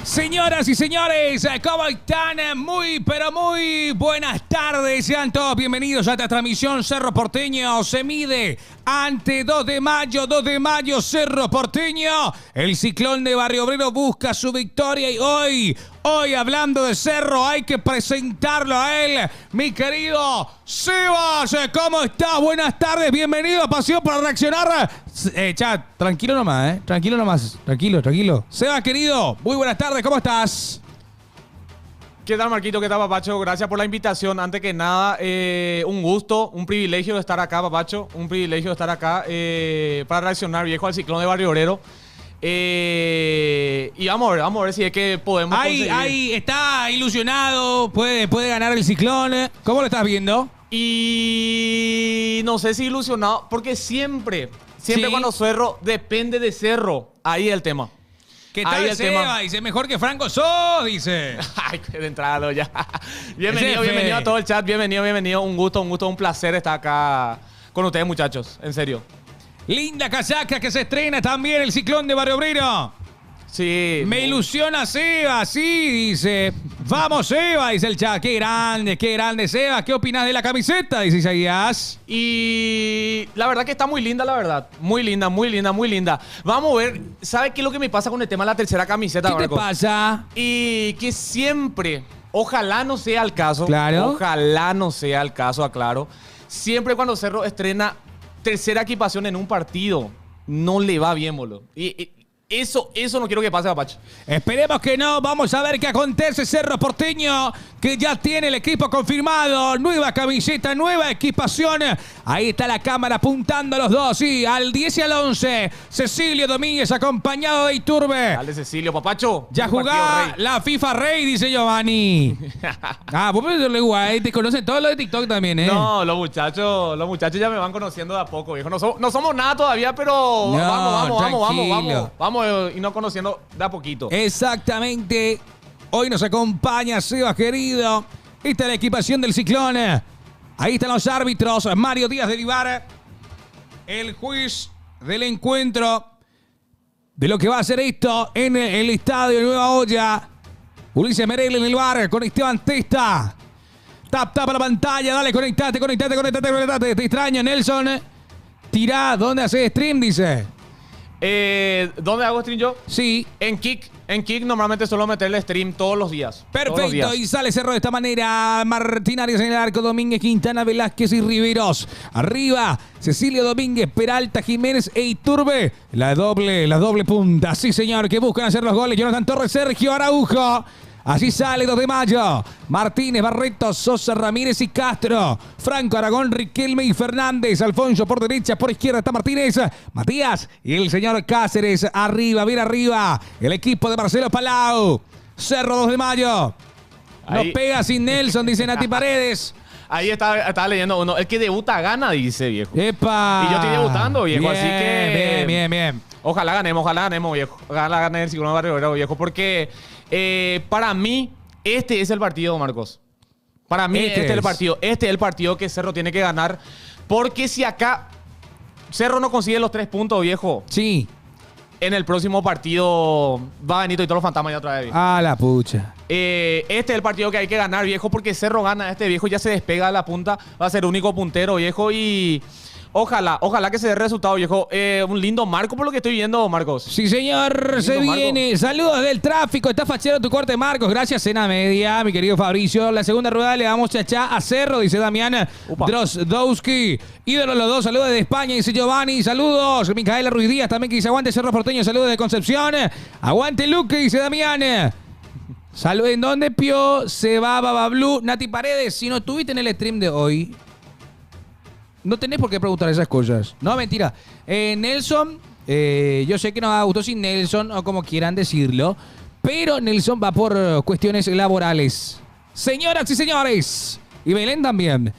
Señoras y señores, ¿cómo están? Muy, pero muy buenas tardes. Sean todos bienvenidos a esta transmisión. Cerro Porteño se mide ante 2 de mayo, Cerro Porteño. El Ciclón de Barrio Obrero busca su victoria y hoy hablando de Cerro, hay que presentarlo a él, mi querido Sebas. ¿Cómo estás? Buenas tardes, bienvenido a Pasión para Reaccionar. Chat, tranquilo nomás, tranquilo. Sebas, querido, muy buenas tardes, ¿cómo estás? ¿Qué tal, Marquito? ¿Qué tal, Papacho? Gracias por la invitación. Antes que nada, un gusto, un privilegio de estar acá, Papacho. Un privilegio de estar acá para reaccionar, viejo, al Ciclón de Barrio Obrero. Y vamos a ver si es que podemos conseguir. Ahí está ilusionado, puede ganar el Ciclón. ¿Cómo lo estás viendo? Y no sé si ilusionado, porque siempre Sí. cuando Cerro depende de Cerro, ahí es el tema. ¿Qué tal, Seba? Dice, mejor que Franco sos, dice. Ay, de entrada ya. Bienvenido a todo el chat, bienvenido. Un gusto, un placer estar acá con ustedes, muchachos, en serio. Linda casaca que se estrena también el Ciclón de Barrio Obrero. Sí. Me ilusiona Seba, sí, dice. Vamos, Seba, dice el chat. Qué grande, Seba. ¿Qué opinas de la camiseta? Dice Isaías. Y la verdad que está muy linda, la verdad. Muy linda. Vamos a ver, ¿sabe qué es lo que me pasa con el tema de la tercera camiseta, ¿Qué te Marco? pasa? Y que siempre, ojalá no sea el caso. Claro. Ojalá no sea el caso, aclaro. Siempre cuando Cerro estrena tercera equipación en un partido, no le va bien, boludo. Y eso no quiero que pase, Papacho. Esperemos que no. Vamos a ver qué acontece. Cerro Porteño, que ya tiene el equipo confirmado. Nueva camiseta, nueva equipación. Ahí está la cámara apuntando a los dos. Sí, al 10 y al 11. Cecilio Domínguez acompañado de Iturbe. Dale, Cecilio, Papacho. Ya jugaba la FIFA Rey, dice Giovanni. Vos pensás igual. Te conocen todos los de TikTok también, ¿eh? No, los muchachos ya me van conociendo de a poco, viejo. No somos nada todavía, pero No, vamos y no conociendo de a poquito. Exactamente. Hoy nos acompaña Sebas, querido. Esta es la equipación del Ciclón. Ahí están los árbitros. Mario Díaz de Vivar. El juez del encuentro de lo que va a ser esto en el estadio Nueva Olla. Ulises Merel en el bar con Esteban Testa. Tap a la pantalla. Dale, conectate. Te extraño, Nelson. Tirá, ¿dónde haces stream? Dice. ¿Dónde hago stream yo? Sí. En Kick normalmente suelo meterle stream todos los días. Perfecto, y sale Cerro de esta manera. Martín Arias en el arco, Domínguez, Quintana, Velázquez y Riveros. Arriba, Cecilio Domínguez, Peralta, Jiménez e Iturbe. La doble punta. Sí, señor, que buscan hacer los goles. Jonathan Torres, Sergio Araujo. Así sale 2 de mayo. Martínez, Barreto, Sosa, Ramírez y Castro. Franco, Aragón, Riquelme y Fernández. Alfonso por derecha, por izquierda está Martínez. Matías y el señor Cáceres. Arriba, bien arriba. El equipo de Marcelo Palau. Cerro 2 de mayo. No pega sin Nelson, dice Nati Paredes. Ahí estaba leyendo uno. El que debuta gana, dice, viejo. ¡Epa! Y yo estoy debutando, viejo, bien, así que... Bien. Ojalá ganemos, viejo. Ojalá gane el Ciclón de Barrio Obrero, viejo. Porque para mí, este es el partido, Marcos. Para mí, este es el partido. Este es el partido que Cerro tiene que ganar. Porque si acá Cerro no consigue los 3 puntos, viejo. Sí. En el próximo partido va Benito y todos los fantasmas ya otra vez, viejo. Ah, la pucha. Este es el partido que hay que ganar, viejo. Porque Cerro gana este, viejo. Ya se despega de la punta. Va a ser el único puntero, viejo. Y... Ojalá que se dé resultado, viejo. Un lindo marco por lo que estoy viendo, Marcos. Sí, señor, se viene. Marco. Saludos del tráfico. Está fachero tu corte, Marcos. Gracias, cena media, mi querido Fabricio. La segunda rueda le damos chachá a Cerro, dice Damián Drozdowski. Ídolo los dos, saludos de España, dice Giovanni. Saludos. Micaela Ruiz Díaz también que dice aguante Cerro Porteño. Saludos de Concepción. Aguante Luque, dice Damián. Saludos. ¿En dónde, Pio? Se va Babablu. Nati Paredes, si no estuviste en el stream de hoy... No tenés por qué preguntar esas cosas. No, mentira. Nelson, yo sé que nos gustó sin Nelson, o como quieran decirlo, pero Nelson va por cuestiones laborales. Señoras y señores, y Belén también.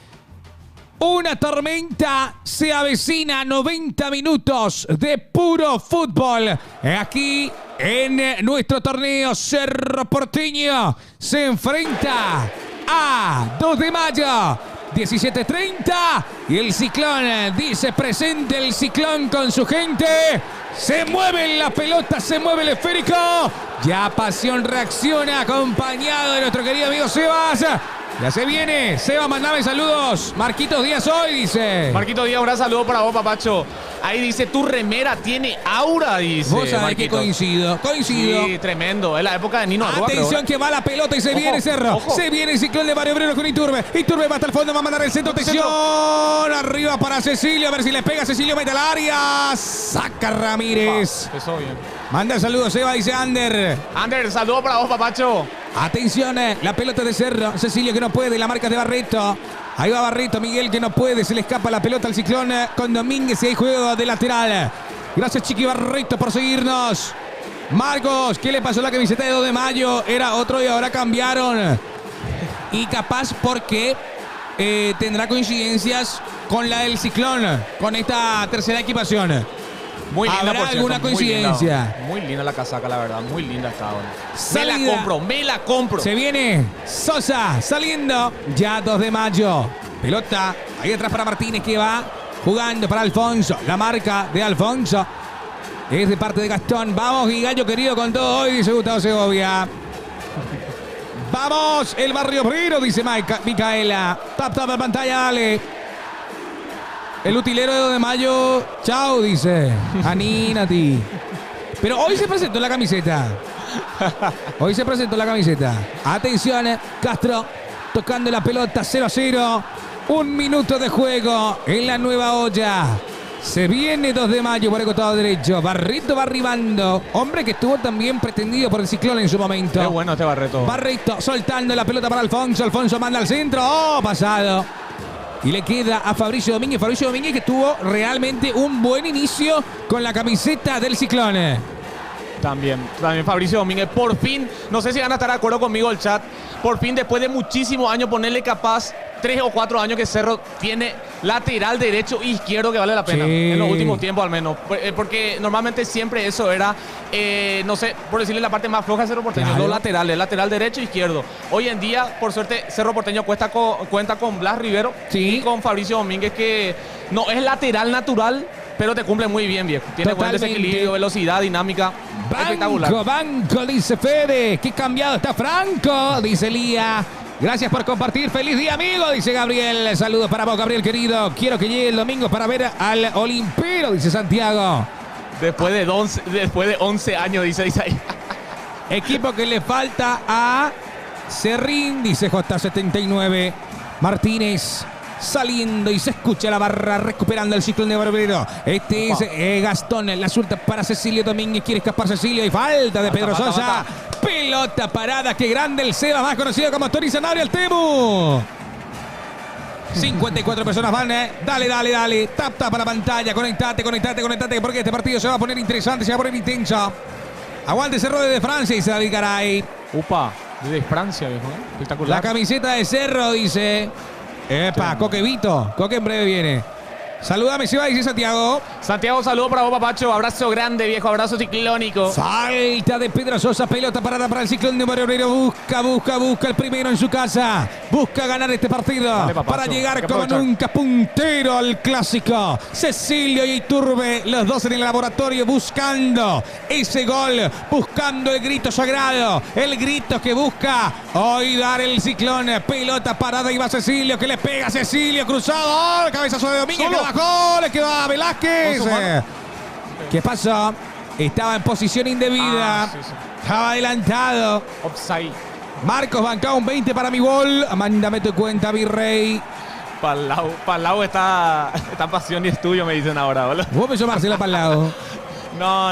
Una tormenta se avecina, 90 minutos de puro fútbol. Aquí en nuestro torneo Cerro Porteño se enfrenta a 2 de mayo. 17:30 y el Ciclón dice presente el Ciclón con su gente. Se mueve la pelota, se mueve el esférico. Ya Pasión reacciona, acompañado de nuestro querido amigo Sebas. Ya se viene. Sebas, mandame saludos. Marquitos Díaz hoy, dice. Marquitos Díaz, un gran saludo para vos, papacho. Ahí dice, tu remera tiene aura, dice. Vos sabés que coincido. Sí, tremendo. Es la época de Nino Arrua. Atención que va la pelota y se viene Cerro. Ojo. Se viene el ciclón de Mario Obrero con Iturbe. Iturbe va hasta el fondo, va a mandar el centro. Atención. Arriba para Cecilio. A ver si le pega. Cecilio mete al área. Saca Ramírez. Empezó bien. Manda saludos, Seba, dice Ander. Ander, saludo para vos, papacho. Atención, la pelota de Cerro. Cecilio que no puede, la marca de Barreto. Ahí va Barreto, Miguel que no puede, se le escapa la pelota al ciclón con Domínguez y hay juego de lateral. Gracias, Chiqui Barreto, por seguirnos. Marcos, ¿qué le pasó a la camiseta de 2 de mayo? Era otro y ahora cambiaron. Y capaz porque tendrá coincidencias con la del ciclón, con esta tercera equipación. Muy linda, ¿Habrá por cierto, alguna coincidencia? Muy linda la casaca, la verdad. Muy linda está ahora. Salida. Me la compro. Se viene Sosa saliendo. Ya 2 de mayo. Pelota ahí atrás para Martínez que va jugando para Alfonso. La marca de Alfonso es de parte de Gastón. Vamos, Guigallo querido, con todo hoy, dice Gustavo Segovia. Vamos, el Barrio Obrero, dice Micaela. Tap la pantalla, dale. El utilero de 2 de mayo, chao, dice. Anín. Pero hoy se presentó la camiseta. Hoy se presentó la camiseta. Atención, Castro tocando la pelota, 0-0. 1 minuto de juego en la nueva olla. Se viene 2 de mayo por el costado derecho. Barreto va arribando. Hombre que estuvo también pretendido por el ciclón en su momento. Qué bueno este Barreto. Barreto soltando la pelota para Alfonso. Alfonso manda al centro. Oh, pasado. Y le queda a Fabricio Domínguez. Fabricio Domínguez que tuvo realmente un buen inicio con la camiseta del ciclón. También Fabricio Domínguez. Por fin, no sé si van a estar de acuerdo conmigo el chat. Por fin, después de muchísimos años, ponerle capaz 3 o 4 años que Cerro tiene lateral derecho e izquierdo que vale la pena. Sí. En los últimos tiempos al menos. Porque normalmente siempre eso era, no sé, por decirle la parte más floja de Cerro Porteño. Claro. Los laterales, lateral derecho e izquierdo. Hoy en día, por suerte, Cerro Porteño cuenta con Blas Rivero Sí. y con Fabricio Domínguez, que no es lateral natural, pero te cumple muy bien, viejo. Tiene buen Totalmente. desequilibrio, velocidad, dinámica. Espectacular. Banco, dice Fede. Qué cambiado está Franco, dice Lía. Gracias por compartir. Feliz día, amigo, dice Gabriel. Saludos para vos, Gabriel, querido. Quiero que llegue el domingo para ver al Olimpero, dice Santiago. Después de 11 años, dice Isaías. Equipo que le falta a Serrín, dice J79. Martínez saliendo y se escucha la barra recuperando el ciclón de Barbero. Este es Gastón, la suelta para Cecilio Domínguez, quiere escapar Cecilio y falta de Pedro Sosa. Pelota parada, qué grande el Seba, más conocido como Tori Sanabria, el Temu. 54 personas van, dale. Tap para la pantalla, conectate, porque este partido se va a poner interesante, se va a poner intenso. Aguante Cerro desde Francia, dice David Garay. Upa, desde Francia, viejo. Espectacular. La camiseta de Cerro, dice. Epa, Coquevito. Coque en breve viene. Salúdame, Seba, dice Santiago. Santiago, saludo para vos, papacho. Abrazo grande, viejo. Abrazo ciclónico. Falta de Pedro Sosa. Pelota parada para el ciclón de Mario Obrero. Busca el primero en su casa. Busca ganar este partido. Dale, para llegar como nunca puntero al clásico. Cecilio y Iturbe, los dos en el laboratorio buscando ese gol. Buscando el grito sagrado. El grito que busca hoy dar el ciclón. Pelota parada y va Cecilio, que le pega Cecilio. Cruzado. Oh, cabezazo de Domínguez. Solo. Bajó, le quedó a Velázquez. ¿Qué pasó? Estaba en posición indebida. Sí. Estaba adelantado. Offside. Marcos bancaba un 20 para mi gol. Mándame tu cuenta, Virrey. Palau está pasión y estudio, me dicen ahora, boludo. Vos me sos Marcelo Palau. No.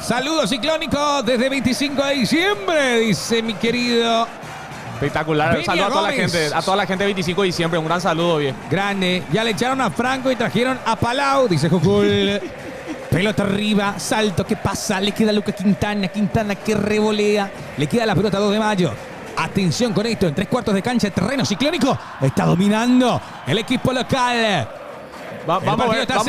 Saludos ciclónicos desde 25 de diciembre, dice mi querido. Espectacular. Un saludo a toda la gente de 25 de diciembre. Un gran saludo, bien. Grande. Ya le echaron a Franco y trajeron a Palau, dice Jucul. Pelota arriba, salto, ¿qué pasa? Le queda a Lucas Quintana que revolea. Le queda la pelota a 2 de mayo. Atención con esto, en 3/4 de cancha, el terreno ciclónico está dominando el equipo local. Vamos a ver qué tal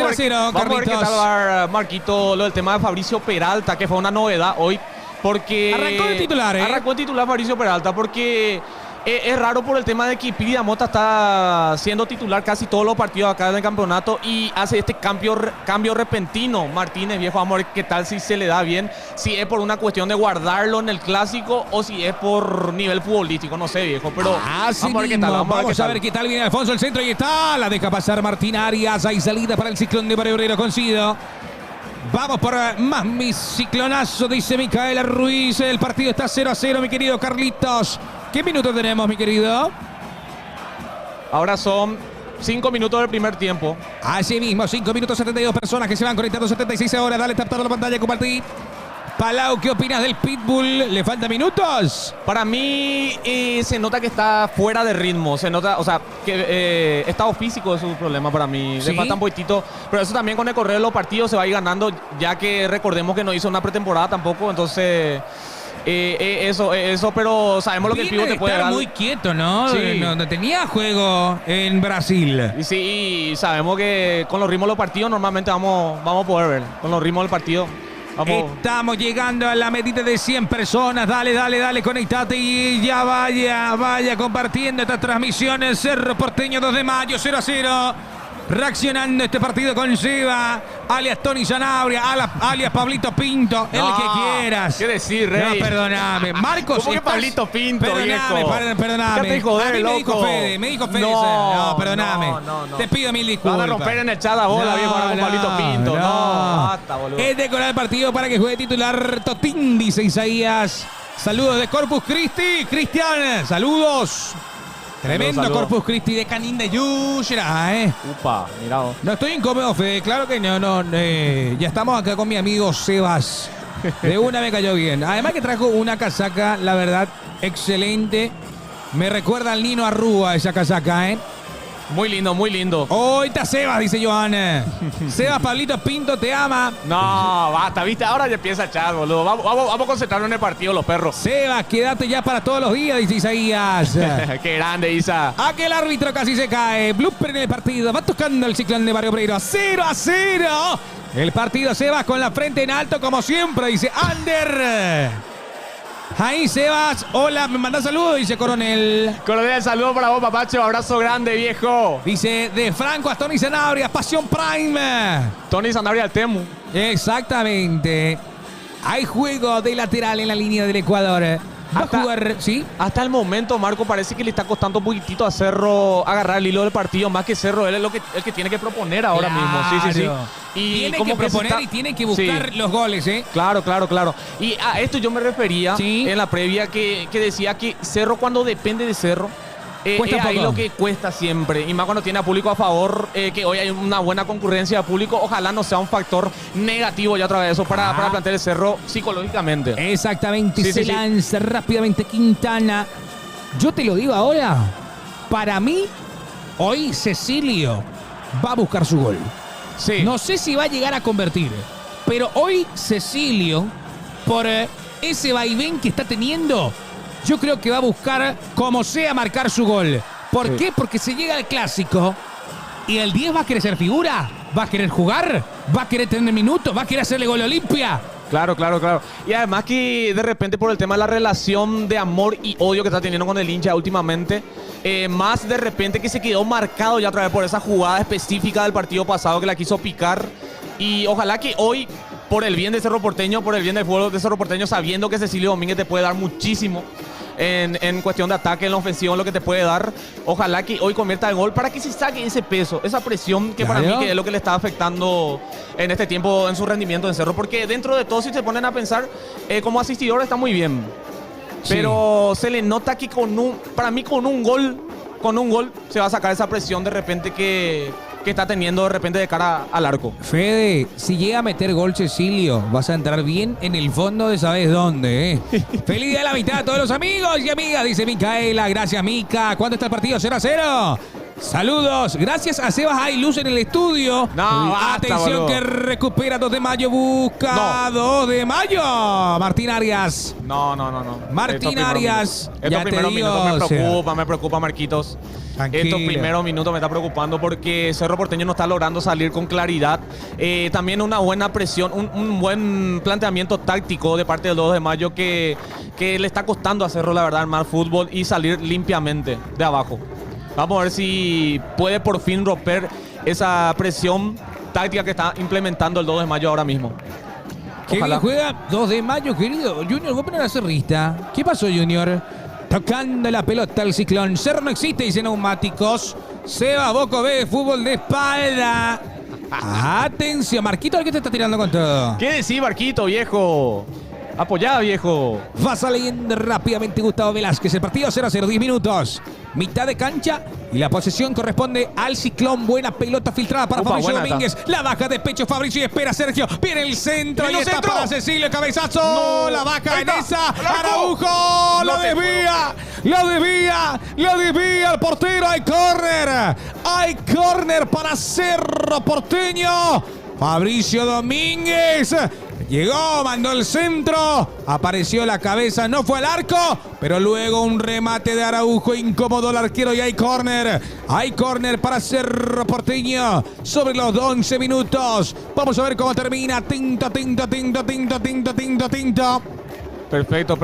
va Marquito, lo del tema de Fabricio Peralta, que fue una novedad hoy. Porque arrancó de titular, Arrancó de titular Fabricio Peralta porque Es raro por el tema de que Piri Mota está siendo titular casi todos los partidos acá en el campeonato y hace este cambio repentino. Martínez, viejo, vamos a ver qué tal si se le da bien. Si es por una cuestión de guardarlo en el clásico o si es por nivel futbolístico, no sé, viejo. Pero vamos a ver qué tal. Vamos a ver qué tal. Viene Alfonso el centro y está. La deja pasar Martín Arias. Hay salida para el Ciclón de Barrio Obrero Concido. Vamos por más mi ciclonazo, dice Micaela Ruiz. El partido está 0-0, mi querido Carlitos. ¿Qué minutos tenemos, mi querido? Ahora son 5 minutos del primer tiempo. Así mismo, 5 minutos 72 personas que se van conectando 76 ahora. Dale, tapando la pantalla, compartí. Palau, ¿qué opinas del Pitbull? ¿Le faltan minutos? Para mí se nota que está fuera de ritmo. Se nota, o sea, que estado físico es su problema para mí. ¿Sí? Le falta un poquitito. Pero eso también con el correr de los partidos se va a ir ganando, ya que recordemos que no hizo una pretemporada tampoco. Entonces, eso, pero sabemos lo que el Pitbull te puede dar. Muy quieto, ¿no? Sí. No tenía juego en Brasil. Y sí, y sabemos que con los ritmos de los partidos normalmente vamos a poder ver. Con los ritmos del partido. Vamos. Estamos llegando a la medida de 100 personas. Dale, conectate y ya vaya compartiendo esta transmisión. El Cerro Porteño 2 de mayo, 0-0. Reaccionando este partido con Seba, alias Tony Sanabria, alias Pablito Pinto, el que quieras. ¿Qué decir, Rey? No, perdóname. Marcos, ¿cómo que Pablito Pinto, perdóname. Déjate joder, a mí loco. me dijo Fede. No, perdóname. No. Te pido mil disculpas. Van a romper en el chat a bola, viejo, ahora con Pablito Pinto. No, basta, boludo. Es de colar el partido para que juegue titular Totín, dice Isaías. Saludos de Corpus Christi. Cristian, saludos. Tremendo saludo. Corpus Christi de Canín de Yushra, Upa, mirá vos. No estoy incómodo, Fede. Claro que no. Ya estamos acá con mi amigo Sebas. De una me cayó bien. Además que trajo una casaca, la verdad, excelente. Me recuerda al Nino Arrúa esa casaca, Muy lindo, muy lindo. Hoy está Sebas, dice Joana. Sebas, Pablito Pinto te ama. No, basta, viste, ahora ya empieza a echar, boludo. Vamos a concentrarnos en el partido, los perros. Sebas, quédate ya para todos los días, dice Isaías. Qué grande, Isa. Aquel árbitro casi se cae. Blooper en el partido. Va tocando el Ciclón de Barrio Obrero. 0-0. El partido, Sebas, con la frente en alto, como siempre, dice Ander. Ahí, Sebas. Hola, me manda saludos, dice Coronel. Coronel, saludo para vos, papacho. Abrazo grande, viejo. Dice, de Franco a Tony Sanabria, Pasión Prime. Tony Sanabria al Temu. Exactamente. Hay juego de lateral en la línea del Ecuador. Va a jugar, ¿sí? Hasta el momento, Marco, parece que le está costando un poquitito a Cerro agarrar el hilo del partido. Más que Cerro, él es el que tiene que proponer ahora mismo. Sí. Y tiene que proponer y tiene que buscar los goles, Claro. Y a esto yo me refería en la previa que decía que Cerro, cuando depende de Cerro, es ahí lo que cuesta siempre. Y más cuando tiene a público a favor, que hoy hay una buena concurrencia de público. Ojalá no sea un factor negativo ya otra vez eso para plantear el Cerro psicológicamente. Exactamente. Se lanza rápidamente Quintana. Yo te lo digo ahora. Para mí, hoy Cecilio va a buscar su gol. Sí. No sé si va a llegar a convertir, pero hoy Cecilio, por ese vaivén que está teniendo, yo creo que va a buscar, como sea, marcar su gol. ¿Por qué? Porque se llega al clásico y el 10 va a querer ser figura, va a querer jugar, va a querer tener minutos, va a querer hacerle gol a Olimpia. Claro. Y además que de repente por el tema de la relación de amor y odio que está teniendo con el hincha últimamente, más de repente que se quedó marcado ya otra vez por esa jugada específica del partido pasado que la quiso picar. Y ojalá que hoy, por el bien de Cerro Porteño, por el bien del fútbol de Cerro Porteño, sabiendo que Cecilio Domínguez te puede dar muchísimo en cuestión de ataque, en la ofensiva, en lo que te puede dar. Ojalá que hoy convierta el gol para que se saque ese peso, esa presión que para mí que es lo que le está afectando en este tiempo en su rendimiento en Cerro. Porque dentro de todo, si se ponen a pensar, como asistidor está muy bien. Pero se le nota que para mí con un gol se va a sacar esa presión de repente que está teniendo de repente de cara al arco. Fede, si llega a meter gol Cecilio, vas a entrar bien en el fondo de sabes dónde, Feliz día de la mitad a todos los amigos y amigas, dice Micaela. Gracias, Mica. ¿Cuánto está el partido? 0-0. Saludos. Gracias a Sebas hay luz en el estudio. No, basta, atención boludo. que recupera 2 de mayo. Busca 2 de mayo. Martín Arias. No. Martín Arias. Estos primeros minutos me preocupa, Marquitos. Tranquilo. Estos primeros minutos me está preocupando porque Cerro Porteño no está logrando salir con claridad. También una buena presión, un buen planteamiento táctico de parte del 2 de mayo que le está costando a Cerro, la verdad, armar fútbol y salir limpiamente de abajo. Vamos a ver si puede por fin romper esa presión táctica que está implementando el 2 de mayo ahora mismo. Qué bien juega 2 de mayo, querido. Junior, voy a poner a cerrista. ¿Qué pasó, Junior? Tocando la pelota el Ciclón. Cerro no existe, dice Neumáticos. Seba Boco ve fútbol de espalda. Atención, Marquito, ¿al que te está tirando con todo? ¿Qué decís, Marquito, viejo? Apoyá, viejo. Va saliendo rápidamente Gustavo Velázquez. El partido 0-0, 10 minutos. Mitad de cancha y la posesión corresponde al Ciclón. Buena pelota filtrada para Fabricio Domínguez. La baja de pecho Fabricio y espera Sergio. Viene el centro y está para Cecilio. Cabezazo. No. La baja en esa. Araujo. Lo desvía. Lo desvía el portero. Hay córner. Hay córner para Cerro Porteño. Fabricio Domínguez. Llegó, mandó el centro, apareció la cabeza, no fue al arco, pero luego un remate de Araujo, incómodo el arquero y hay córner. Hay córner para Cerro Porteño sobre los 11 minutos. Vamos a ver cómo termina. Tinto. Perfecto.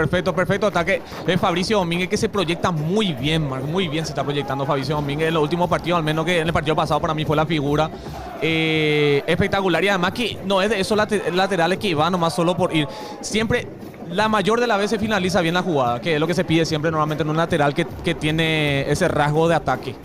Ataque de Fabricio Domínguez que se proyecta muy bien, Marco. Muy bien se está proyectando Fabricio Domínguez en los últimos partidos, al menos que en el partido pasado para mí fue la figura espectacular. Y además que no es de esos laterales que va nomás solo por ir. Siempre, la mayor de las veces finaliza bien la jugada, que es lo que se pide siempre normalmente en un lateral que tiene ese rasgo de ataque.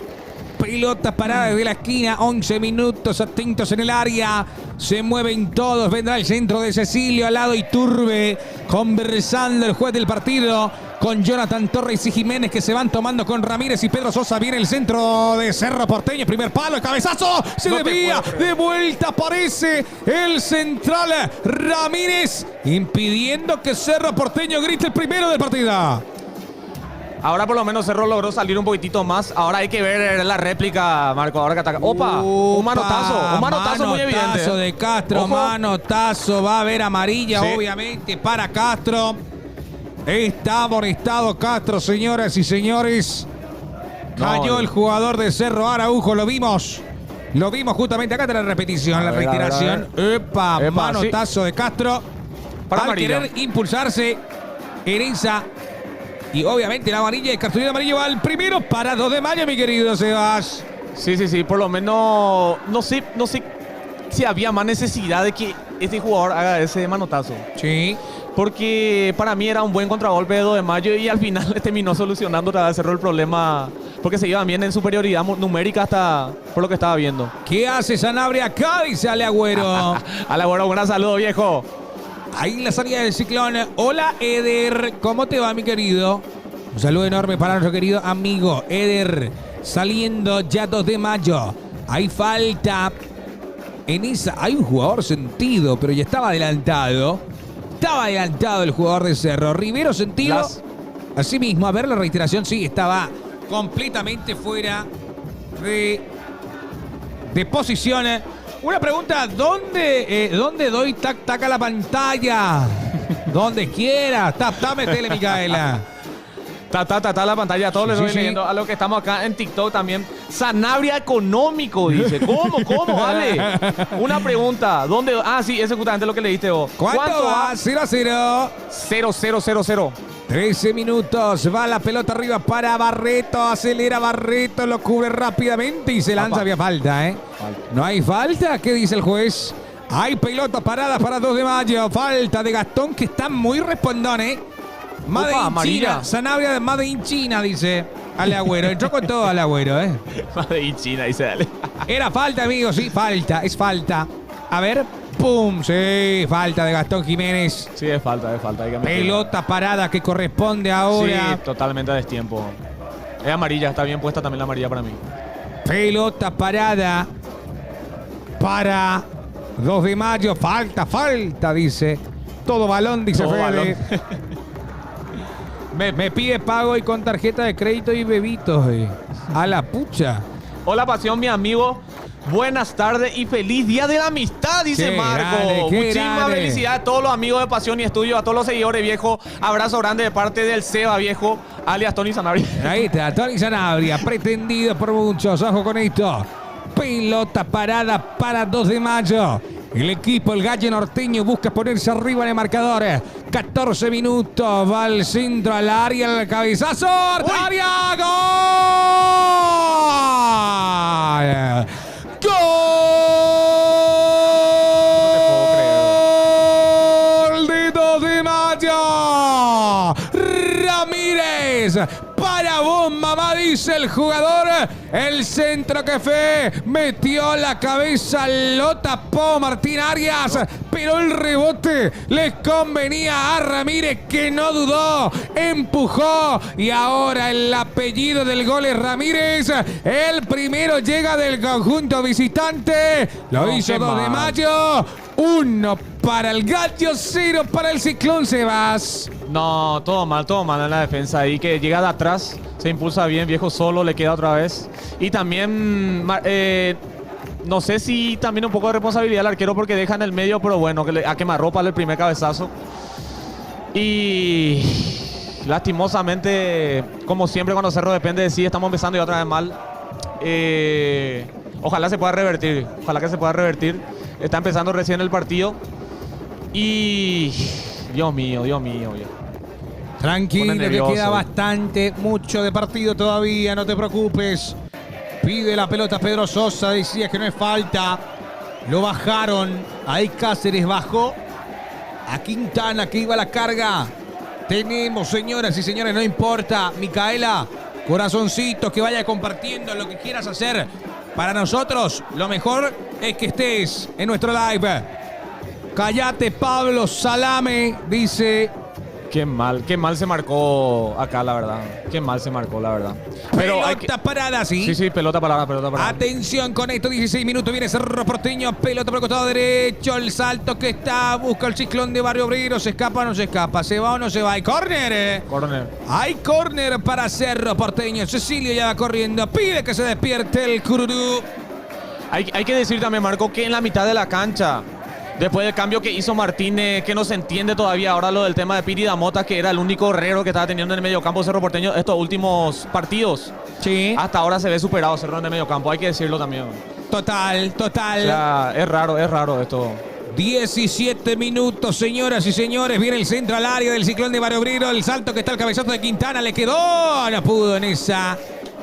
Pelota parada desde la esquina, 11 minutos, atentos en el área. Se mueven todos, vendrá el centro de Cecilio, al lado Iturbe, conversando el juez del partido con Jonathan Torres y Jiménez que se van tomando con Ramírez y Pedro Sosa. Viene el centro de Cerro Porteño, primer palo, el cabezazo, se desvía, de vuelta aparece el central Ramírez, impidiendo que Cerro Porteño grite el primero del partido. Ahora por lo menos Cerro logró salir un poquitito más. Ahora hay que ver la réplica, Marco. Ahora que ataca. ¡Opa! Un manotazo muy evidente. Manotazo de Castro, ojo. Manotazo. Va a haber amarilla, sí, obviamente, para Castro. Está amonestado Castro, señoras y señores. Cayó el jugador de Cerro, Araujo. Lo vimos justamente acá. Está la repetición, la reiteración. Epa, manotazo de Castro. Para al amarilla. Querer impulsarse en esa. Y obviamente la amarilla, el cartulino amarillo va al primero para 2 de mayo, mi querido Sebas. Sí. Por lo menos no sé si había más necesidad de que este jugador haga ese manotazo. Sí. Porque para mí era un buen contragolpe de 2 de mayo y al final le terminó solucionando otra vez, cerró el problema porque se iban bien en superioridad numérica hasta por lo que estaba viendo. ¿Qué hace Sanabria acá? Dice Ale Agüero. Ale Agüero, un saludo, viejo. Ahí la salida del Ciclón. Hola, Eder. ¿Cómo te va, mi querido? Un saludo enorme para nuestro querido amigo Eder. Saliendo ya 2 de mayo. Hay falta. En esa hay un jugador sentido, pero ya estaba adelantado. Estaba adelantado el jugador de Cerro. Rivero sentido. Así mismo, a ver la reiteración. Sí, estaba completamente fuera de posición. Una pregunta, ¿dónde doy tac a la pantalla? Donde quiera. Métele, Micaela. Ta la pantalla, todos les voy leyendo a lo que estamos acá en TikTok también. Sanabria económico, dice. ¿Cómo, Ale? Una pregunta, ¿dónde? Ah, sí, eso es justamente lo que leíste vos. ¿Cuánto va? 0-0. 0-0. 13 minutos, va la pelota arriba para Barreto, acelera Barreto, lo cubre rápidamente y se lanza. Había falta, ¿eh? ¿No hay falta? ¿Qué dice el juez? Hay pelota parada para 2 de mayo, falta de Gastón que está muy respondón, ¿eh? Made in China, Sanabria Made in China, dice Ale Agüero. Entró con todo Ale Agüero, ¿eh? Made in China, dice Ale. Era falta, amigo, sí, falta, es falta. A ver, ¡pum! Sí, falta de Gastón Jiménez. Sí, es falta. Hay que pelota parada que corresponde ahora. Sí, totalmente a destiempo. Es amarilla, está bien puesta también la amarilla para mí. Pelota parada para 2 de mayo. Falta, dice. Todo balón, dice todo Fede. Balón. Me pide pago y con tarjeta de crédito y bebitos. A la pucha. Hola, Pasión, mi amigo. Buenas tardes y feliz Día de la Amistad, dice Marco. Muchísimas felicidades a todos los amigos de Pasión y Estudio, a todos los seguidores, viejo. Abrazo grande de parte del Seba, viejo, alias Tony Sanabria. Ahí está, Tony Sanabria, pretendido por muchos. Ojo con esto. Pelota parada para 2 de mayo. El equipo, el Gallo Norteño, busca ponerse arriba en el marcador. 14 minutos, va al centro, al área, el cabezazo. ¡Área! ¡Gol! ¡Gol de 2 de mayo! Ramírez. Para vos, mamá, dice el jugador. El centro que fue, metió la cabeza, lo tapó Martín Arias, pero el rebote les convenía a Ramírez, que no dudó, empujó, y ahora el apellido del gol es Ramírez. El primero llega del conjunto visitante, lo hizo 2 de mayo. 1 para el Gallo, 0 para el Ciclón, Sebas. No, todo mal en la defensa ahí, que llega de atrás, se impulsa bien, viejo solo, le queda otra vez. Y también, no sé si también un poco de responsabilidad al arquero porque deja en el medio, pero bueno, a quemarropa el primer cabezazo. Y lastimosamente, como siempre cuando Cerro depende de sí, estamos empezando y otra vez mal. Ojalá se pueda revertir, ojalá que se pueda revertir. Está empezando recién el partido. Y Dios mío. Tranquilo, que queda bastante, mucho de partido todavía, no te preocupes. Pide la pelota Pedro Sosa, decía que no es falta. Lo bajaron, ahí Cáceres bajó a Quintana, que iba a la carga. Tenemos, señoras y señores, no importa, Micaela, corazoncitos, que vaya compartiendo lo que quieras hacer. Para nosotros, lo mejor es que estés en nuestro live. Cállate, Pablo Salame, dice. Qué mal se marcó acá, la verdad. Qué mal se marcó, la verdad. Pero pelota parada, ¿sí? Sí, pelota parada. Atención con esto, 16 minutos, viene Cerro Porteño, pelota por el costado derecho, el salto que está, busca el Ciclón de Barrio Obrero, se escapa o no se escapa, se va o no se va, hay córner. Hay córner para Cerro Porteño, Cecilio ya va corriendo, pide que se despierte el Cururú. Hay que decir también, Marco, que en la mitad de la cancha, después del cambio que hizo Martínez, que no se entiende todavía ahora lo del tema de Piri Damota, que era el único herrero que estaba teniendo en el mediocampo Cerro Porteño estos últimos partidos. Sí. Hasta ahora se ve superado Cerro en el mediocampo, hay que decirlo también. Total. O sea, es raro esto. 17 minutos, señoras y señores. Viene el centro al área del Ciclón de Barrio Obrero. El salto que está el cabezazo de Quintana. Le quedó. No pudo en esa.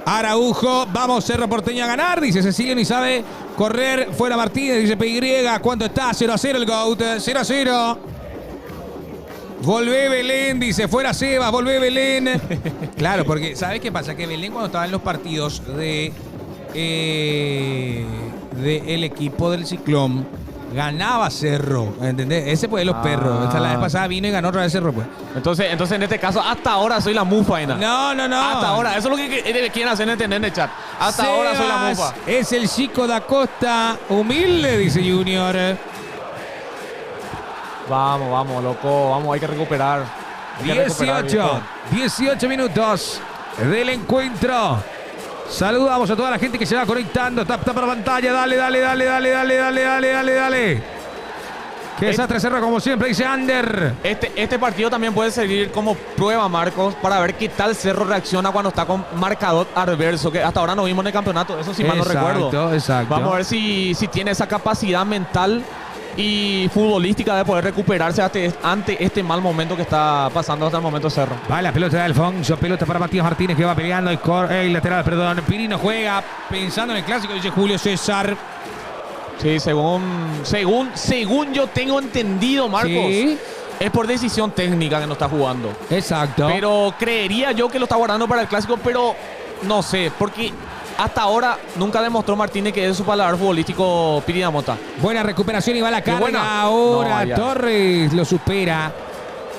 Araujo. Vamos, Cerro Porteño a ganar. Dice Cecilio, ni sabe correr. Fuera Martínez. Dice PY. ¿Cuánto está? 0-0 el GOAT. 0-0. Volvé Belén, dice, fuera Sebas, volvé Belén. Claro, porque ¿sabes qué pasa? Que Belén cuando estaba en los partidos de el equipo del Ciclón, ganaba Cerro, ¿entendés? Ese fue de los perros. Esta la vez pasada vino y ganó otra vez Cerro, pues. Entonces en este caso, hasta ahora soy la mufa, Ina. No. Hasta ahora, eso es lo que quieren hacer entender en el chat. Hasta Sebas ahora soy la mufa. Es el chico da Costa, humilde, dice Junior. Vamos, loco, vamos, hay que recuperar. 18 minutos del encuentro. Saludamos a toda la gente que se va conectando. Tap para pantalla, dale. Qué desastre Cerro, como siempre, dice Ander. Este partido también puede servir como prueba, Marcos, para ver qué tal Cerro reacciona cuando está con marcador adverso, que hasta ahora no vimos en el campeonato, eso sí mal no recuerdo. Exacto. Vamos a ver si tiene esa capacidad mental y futbolística de poder recuperarse ante este mal momento que está pasando hasta el momento Cerro. Va la pelota de Alfonso, pelota para Matías Martínez, que va peleando el lateral, perdón. Pirino juega pensando en el clásico, dice Julio César. Sí, según yo tengo entendido, Marcos, sí, es por decisión técnica que no está jugando. Exacto. Pero creería yo que lo está guardando para el clásico, pero no sé, porque hasta ahora nunca demostró Martínez que es su paladar futbolístico Piri Damota. Buena recuperación y va la carga. Ahora no, Torres lo supera.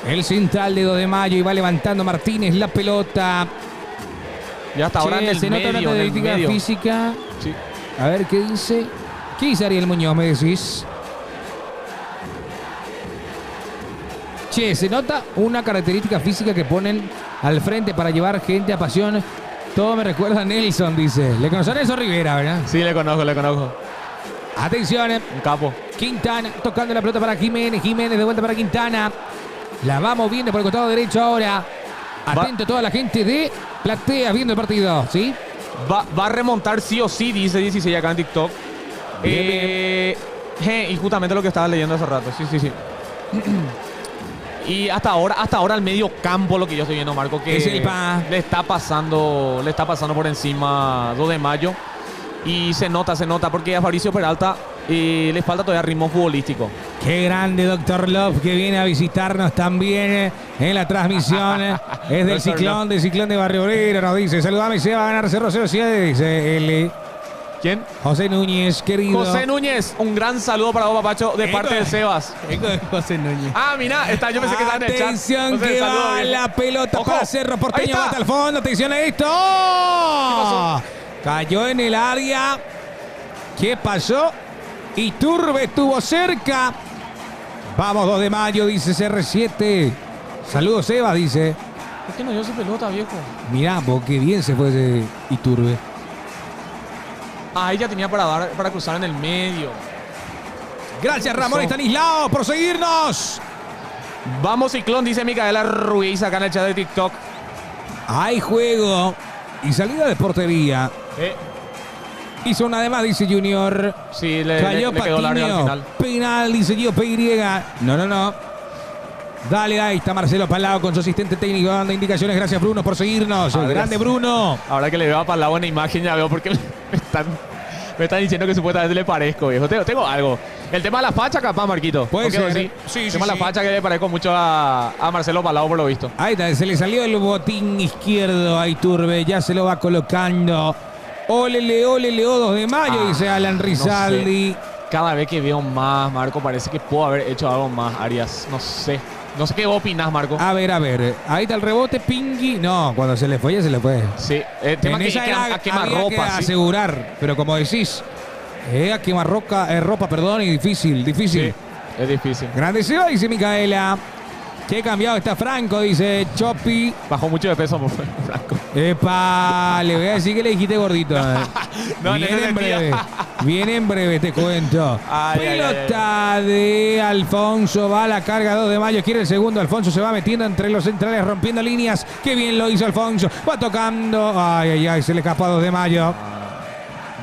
El central de 2 de mayo y va levantando Martínez la pelota. Ya hasta ahora en el se medio. Nota una característica física. Sí. A ver qué dice. ¿Qué dice Ariel Muñoz, me decís? Se nota una característica física que ponen al frente para llevar gente a Pasión Todo me recuerda a Nelson, dice. ¿Le conoces a Nelson Rivera, verdad? Sí, le conozco. Atención. Un capo. Quintana tocando la pelota para Jiménez. Jiménez de vuelta para Quintana. La va moviendo por el costado derecho ahora. Atento toda la gente de Platea viendo el partido, ¿sí? Va a remontar sí o sí, dice 16 acá en TikTok. Y justamente lo que estaba leyendo hace rato. Sí. Y hasta ahora el medio campo, lo que yo estoy viendo, Marco, que es le está pasando por encima 2 de mayo. Y se nota, porque a Fabricio Peralta le falta todavía ritmo futbolístico. Qué grande Dr. Love, que viene a visitarnos también en la transmisión. Es del Ciclón de Barrio Obrero, nos dice. Saludame, se va a ganar Cerro 07, dice él. ¿Quién? José Núñez, querido. José Núñez, un gran saludo para vos, papacho, de parte de Sebas. José Núñez. Mira, yo pensé que estaba en el chat. Atención, que va la pelota para Cerro Porteño, hasta el fondo. Atención a esto. Cayó en el área. ¿Qué pasó? Iturbe estuvo cerca. Vamos, 2 de mayo, dice CR7. Saludos, Sebas, dice. ¿Por qué no dio su pelota, viejo? Mirá, vos, qué bien se fue ese Iturbe. Ahí ya tenía para cruzar en el medio. Gracias, Ramón Estanislao, por seguirnos. Vamos, Ciclón, dice Micaela Ruiz acá en el chat de TikTok. Hay juego y salida de portería. Hizo una de más, dice Junior. Sí, le quedó largo al final. Penal, dice Gio PY. No. Dale, ahí está Marcelo Palau con su asistente técnico dando indicaciones. Gracias, Bruno, por seguirnos. Grande Bruno. Ahora que le veo a Palau en la imagen, ya veo porque me están diciendo que supuestamente le parezco, viejo. Tengo algo. El tema de la facha, capaz, Marquito. Puede ser. Sí. El tema de la facha que le parezco mucho a Marcelo Palau, por lo visto. Ahí está, se le salió el botín izquierdo a Iturbe. Ya se lo va colocando. Ole, 2 de mayo, dice Alan Rizaldi. No sé. Cada vez que veo más, Marco, parece que puedo haber hecho algo más, Arias. No sé qué opinas, Marco. A ver. Ahí está el rebote, Pingui. No, cuando se le fue, ya se le fue. Sí, el tema que a quemarropa. Que asegurar, pero como decís, a quemarropa, y difícil. Sí, es difícil. Grande se va, dice Micaela. Qué cambiado está Franco, dice Chopi. Bajó mucho de peso, Franco. Epa, le voy a decir que le dijiste gordito. Viene en breve, te cuento. Pelota de Alfonso, va a la carga 2 de mayo, quiere el segundo. Alfonso se va metiendo entre los centrales, rompiendo líneas. Qué bien lo hizo Alfonso. Va tocando. Ay, se le escapó a 2 de mayo.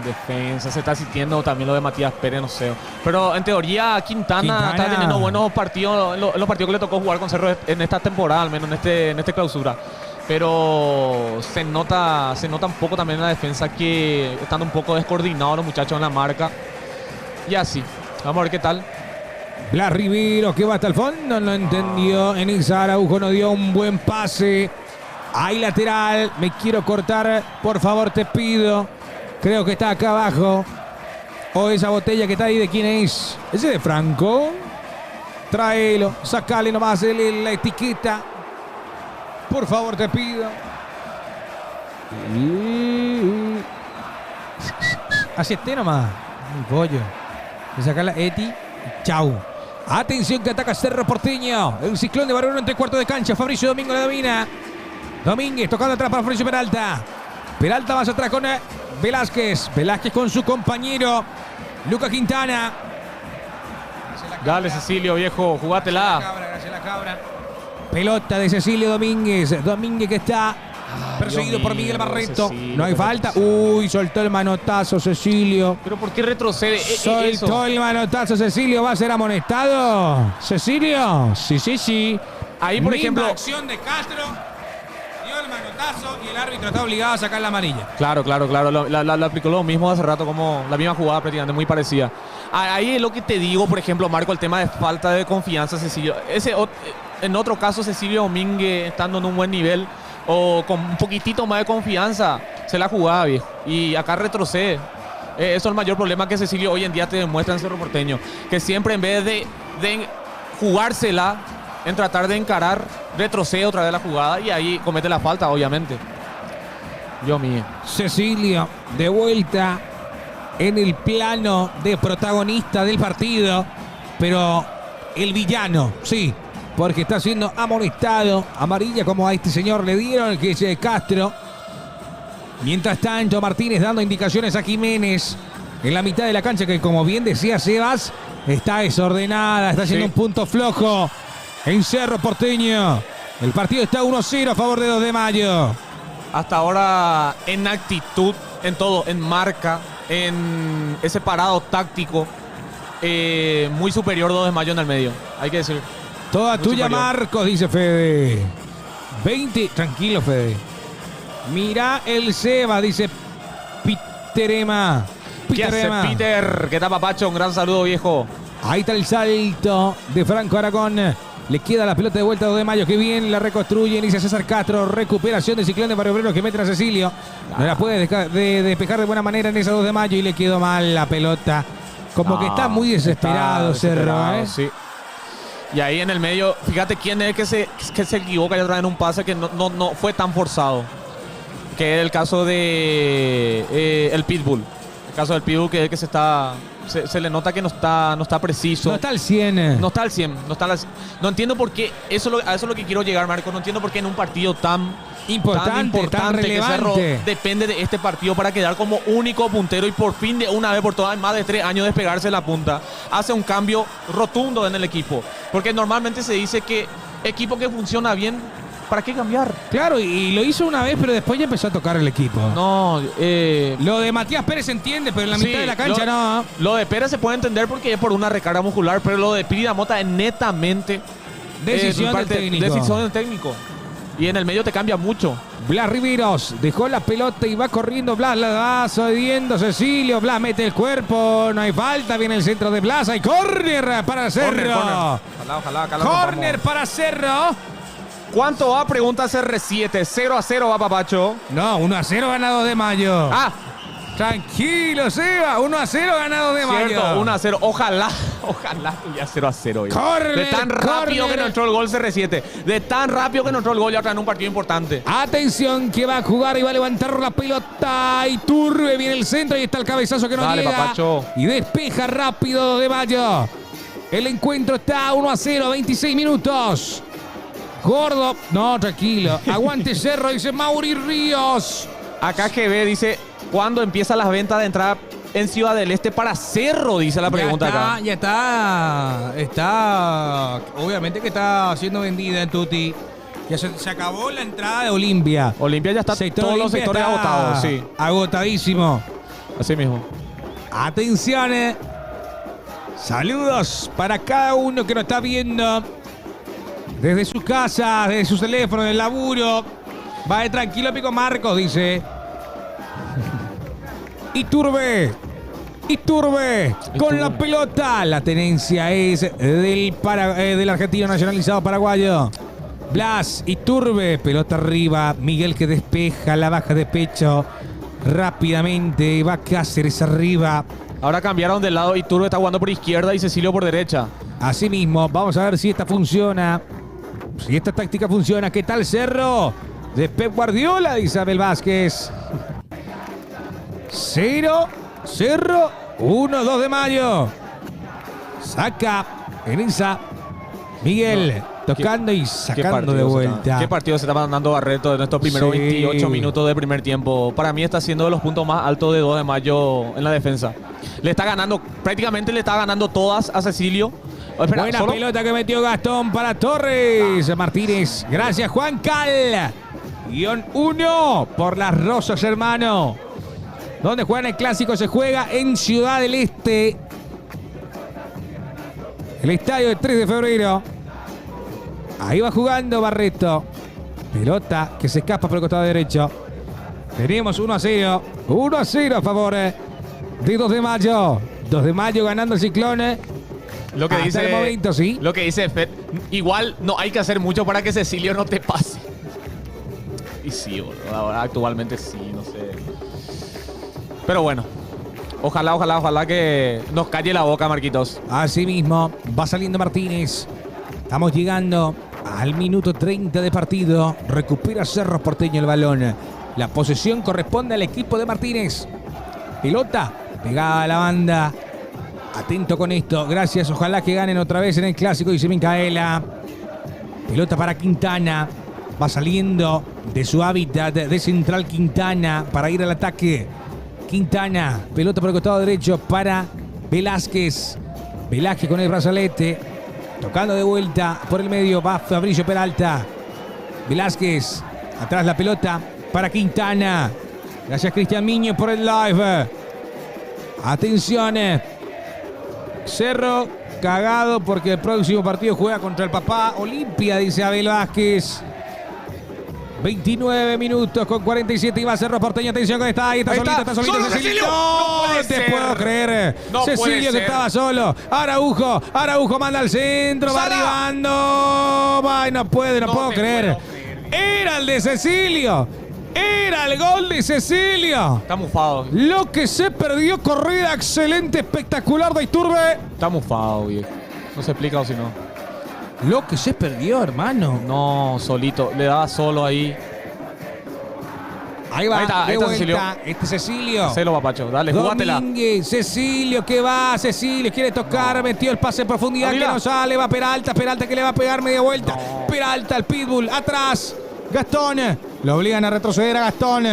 Defensa, se está sintiendo también lo de Matías Pérez, no sé. Pero en teoría Quintana está teniendo buenos partidos, los partidos que le tocó jugar con Cerro en esta temporada, al menos en este clausura. Pero se nota un poco también en la defensa que están un poco descoordinados los muchachos en la marca. Y así, vamos a ver qué tal. Blas Rivero, que va hasta el fondo, no entendió. Enis Araujo no dio un buen pase. Hay lateral, me quiero cortar, por favor te pido. Creo que está acá abajo. O esa botella que está ahí, ¿de quién es? ¿Ese de Franco? Tráelo, sacale nomás la etiqueta. Por favor, te pido. Así esté nomás. Un pollo. Le saca la eti. Chau. Atención que ataca Cerro Porteño. El Ciclón de Barón entre cuarto de cancha. Fabricio Domingo la domina. Domínguez tocando atrás para Fabricio Peralta. Peralta más atrás con Velázquez. Velázquez con su compañero Lucas Quintana. Dale, Cecilio, viejo, jugátela. Gracias la cabra. Pelota de Cecilio Domínguez. Domínguez que está perseguido por Miguel Barreto. Cecilio, no hay falta. Uy, soltó el manotazo Cecilio. ¿Pero por qué retrocede? Soltó el manotazo Cecilio. ¿Va a ser amonestado? ¿Cecilio? Sí. Ahí, por ejemplo, acción de Castro. Dio el manotazo y el árbitro está obligado a sacar la amarilla. Claro. La aplicó lo mismo hace rato, como la misma jugada prácticamente, muy parecida. Ahí es lo que te digo, por ejemplo, Marco, el tema de falta de confianza, Cecilio. En otro caso, Cecilio Domínguez, estando en un buen nivel o con un poquitito más de confianza, se la jugaba, viejo. Y acá retrocede. Eso es el mayor problema que Cecilio hoy en día te demuestra en Cerro Porteño. Que siempre en vez de jugársela, en tratar de encarar, retrocede otra vez la jugada y ahí comete la falta, obviamente. Dios mío. Cecilio, de vuelta en el plano de protagonista del partido, pero el villano, sí, porque está siendo amonestado. Amarilla como a este señor le dieron, que es Castro. Mientras tanto, Martínez dando indicaciones a Jiménez en la mitad de la cancha, que como bien decía Sebas, está desordenada, está haciendo un punto flojo en Cerro Porteño. El partido está 1-0 a favor de 2 de Mayo. Hasta ahora en actitud, en todo, en marca, en ese parado táctico, muy superior 2 de Mayo en el medio, hay que decir. Toda muy tuya, superior. Marcos, dice Fede. 20, tranquilo, Fede. Mira el Seba, dice Piterema. ¿Qué hace Peter? ¿Qué tal, papacho? Un gran saludo, viejo. Ahí está el salto de Franco Aragón. Le queda la pelota de vuelta a 2 de Mayo. Que bien la reconstruye. Inicia César Castro. Recuperación de Ciclón de Barrio Obrero que mete a Cecilio. No la puede despejar de buena manera en esa 2 de Mayo. Y le quedó mal la pelota. Como que está muy desesperado, Cerro, ¿eh? Sí. Y ahí en el medio, fíjate quién es que se equivoca y otra vez en un pase que no fue tan forzado. Que es el caso de el Pitbull. El caso del Pitbull, que es el que se le nota que no está preciso. No está al 100. No está al 100. No entiendo por qué. A eso es lo que quiero llegar, Marco. No entiendo por qué en un partido tan importante, tan que Cerro relevante, depende de este partido para quedar como único puntero y por fin de una vez por todas, en más de 3 años, despegarse de la punta. Hace un cambio rotundo en el equipo. Porque normalmente se dice que equipo que funciona bien, ¿para qué cambiar? Claro, y lo hizo una vez, pero después ya empezó a tocar el equipo. No, lo de Matías Pérez se entiende, pero en la mitad de la cancha no. Lo de Pérez se puede entender porque es por una recarga muscular, pero lo de Piri Mota es netamente decisión del técnico. Y en el medio te cambia mucho. Blas Riveros dejó la pelota y va corriendo. Blas la va cediendo Cecilio. Blas mete el cuerpo. No hay falta. Viene el centro de Blas. Hay córner para Cerro. Ojalá, córner para Cerro. ¿Cuánto va? Pregunta CR7. 0-0 va, papacho. No, 1-0 ganado de Mayo. Tranquilo, Seba. 1-0 ganado de Mayo. Cierto, 1-0. Ojalá tuviera 0-0. Corner, de tan rápido que nos entró el gol CR7. De tan rápido que nos entró el gol ya traen un partido importante. Atención que va a jugar y va a levantar la pelota. Iturbe viene el centro y está el cabezazo que no llega. Papacho. Y despeja rápido de Mayo. El encuentro está 1-0, 26 minutos. Gordo. No, tranquilo. Aguante Cerro, dice Mauri Ríos. Acá GB dice, ¿cuándo empiezan las ventas de entrada en Ciudad del Este para Cerro? Dice la pregunta acá. Ya está. Obviamente que está siendo vendida en Tuti. Ya se acabó la entrada de Olimpia. Olimpia ya está todos los sectores agotados, sí. Agotadísimo. Así mismo. Atención. Saludos para cada uno que nos está viendo. Desde su casa, desde su teléfono, del laburo. Va de tranquilo, Pico Marcos, dice. Iturbe con la pelota. La tenencia es del argentino nacionalizado paraguayo. Blas, Iturbe, pelota arriba. Miguel que despeja, la baja de pecho rápidamente. Va Cáceres arriba. Ahora cambiaron de lado. Iturbe está jugando por izquierda y Cecilio por derecha. Así mismo, vamos a ver si esta funciona. Si esta táctica funciona. ¿Qué tal Cerro? De Pep Guardiola, dice Abel Vázquez. 0, Cerro, 1, 2 de Mayo. Saca en esa Miguel tocando y sacando de vuelta. ¿Qué partido se está mandando Barreto en estos primeros 28 minutos de primer tiempo? Para mí está siendo de los puntos más altos de 2 de Mayo en la defensa. Prácticamente le está ganando todas a Cecilio. Espera, buena pelota que metió Gastón para Torres. Martínez. Gracias, Juan Cal. _1 por las Rosas, hermano. ¿Dónde juegan el clásico? Se juega en Ciudad del Este. El estadio de 3 de febrero. Ahí va jugando Barreto. Pelota que se escapa por el costado derecho. Tenemos 1-0. 1-0 a favor de 2 de Mayo. 2 de Mayo ganando el Ciclón. Lo que dice el momento, sí. Lo que dice Fed, igual no hay que hacer mucho para que Cecilio no te pase. Y sí, boludo, ahora actualmente sí, no sé. Pero bueno, ojalá que nos calle la boca, Marquitos. Así mismo, va saliendo Martínez. Estamos llegando al minuto 30 de partido. Recupera Cerro Porteño el balón. La posesión corresponde al equipo de Martínez. Pelota pegada a la banda. Atento con esto, gracias, ojalá que ganen otra vez en el clásico, dice Micaela. Pelota para Quintana, va saliendo de su hábitat de central Quintana para ir al ataque. Quintana, pelota por el costado derecho para Velázquez. Velázquez con el brazalete, tocando de vuelta por el medio, va Fabricio Peralta. Velázquez, atrás la pelota para Quintana. Gracias Cristian Miño por el live. Atención. Cerro cagado porque el próximo partido juega contra el papá Olimpia, dice Abel Vázquez. 29 minutos con 47 y va Cerro Porteño. Atención con esta. Ahí está solito, está solito. ¡Solo Cecilio. No No te puedo creer. No Cecilio que estaba solo. Araujo manda al centro. Va arribando. Ay, no puedo creer. Era el de Cecilio. Era el gol de Cecilio. Está mufado. Lo que se perdió, corrida excelente, espectacular de Iturbe. Está mufado, viejo. No se explica o si no. Lo que se perdió, hermano. No, solito. Le daba solo ahí. Ahí va, ahí está Cecilio. Este Cecilio. Hacelo, papacho. Dale, jugátela. Domínguez, Cecilio, que va. Cecilio quiere tocar, metió el pase en profundidad que no sale. Va Peralta que le va a pegar media vuelta. No. Peralta, el pitbull, atrás. Gastón. Lo obligan a retroceder a Gastón.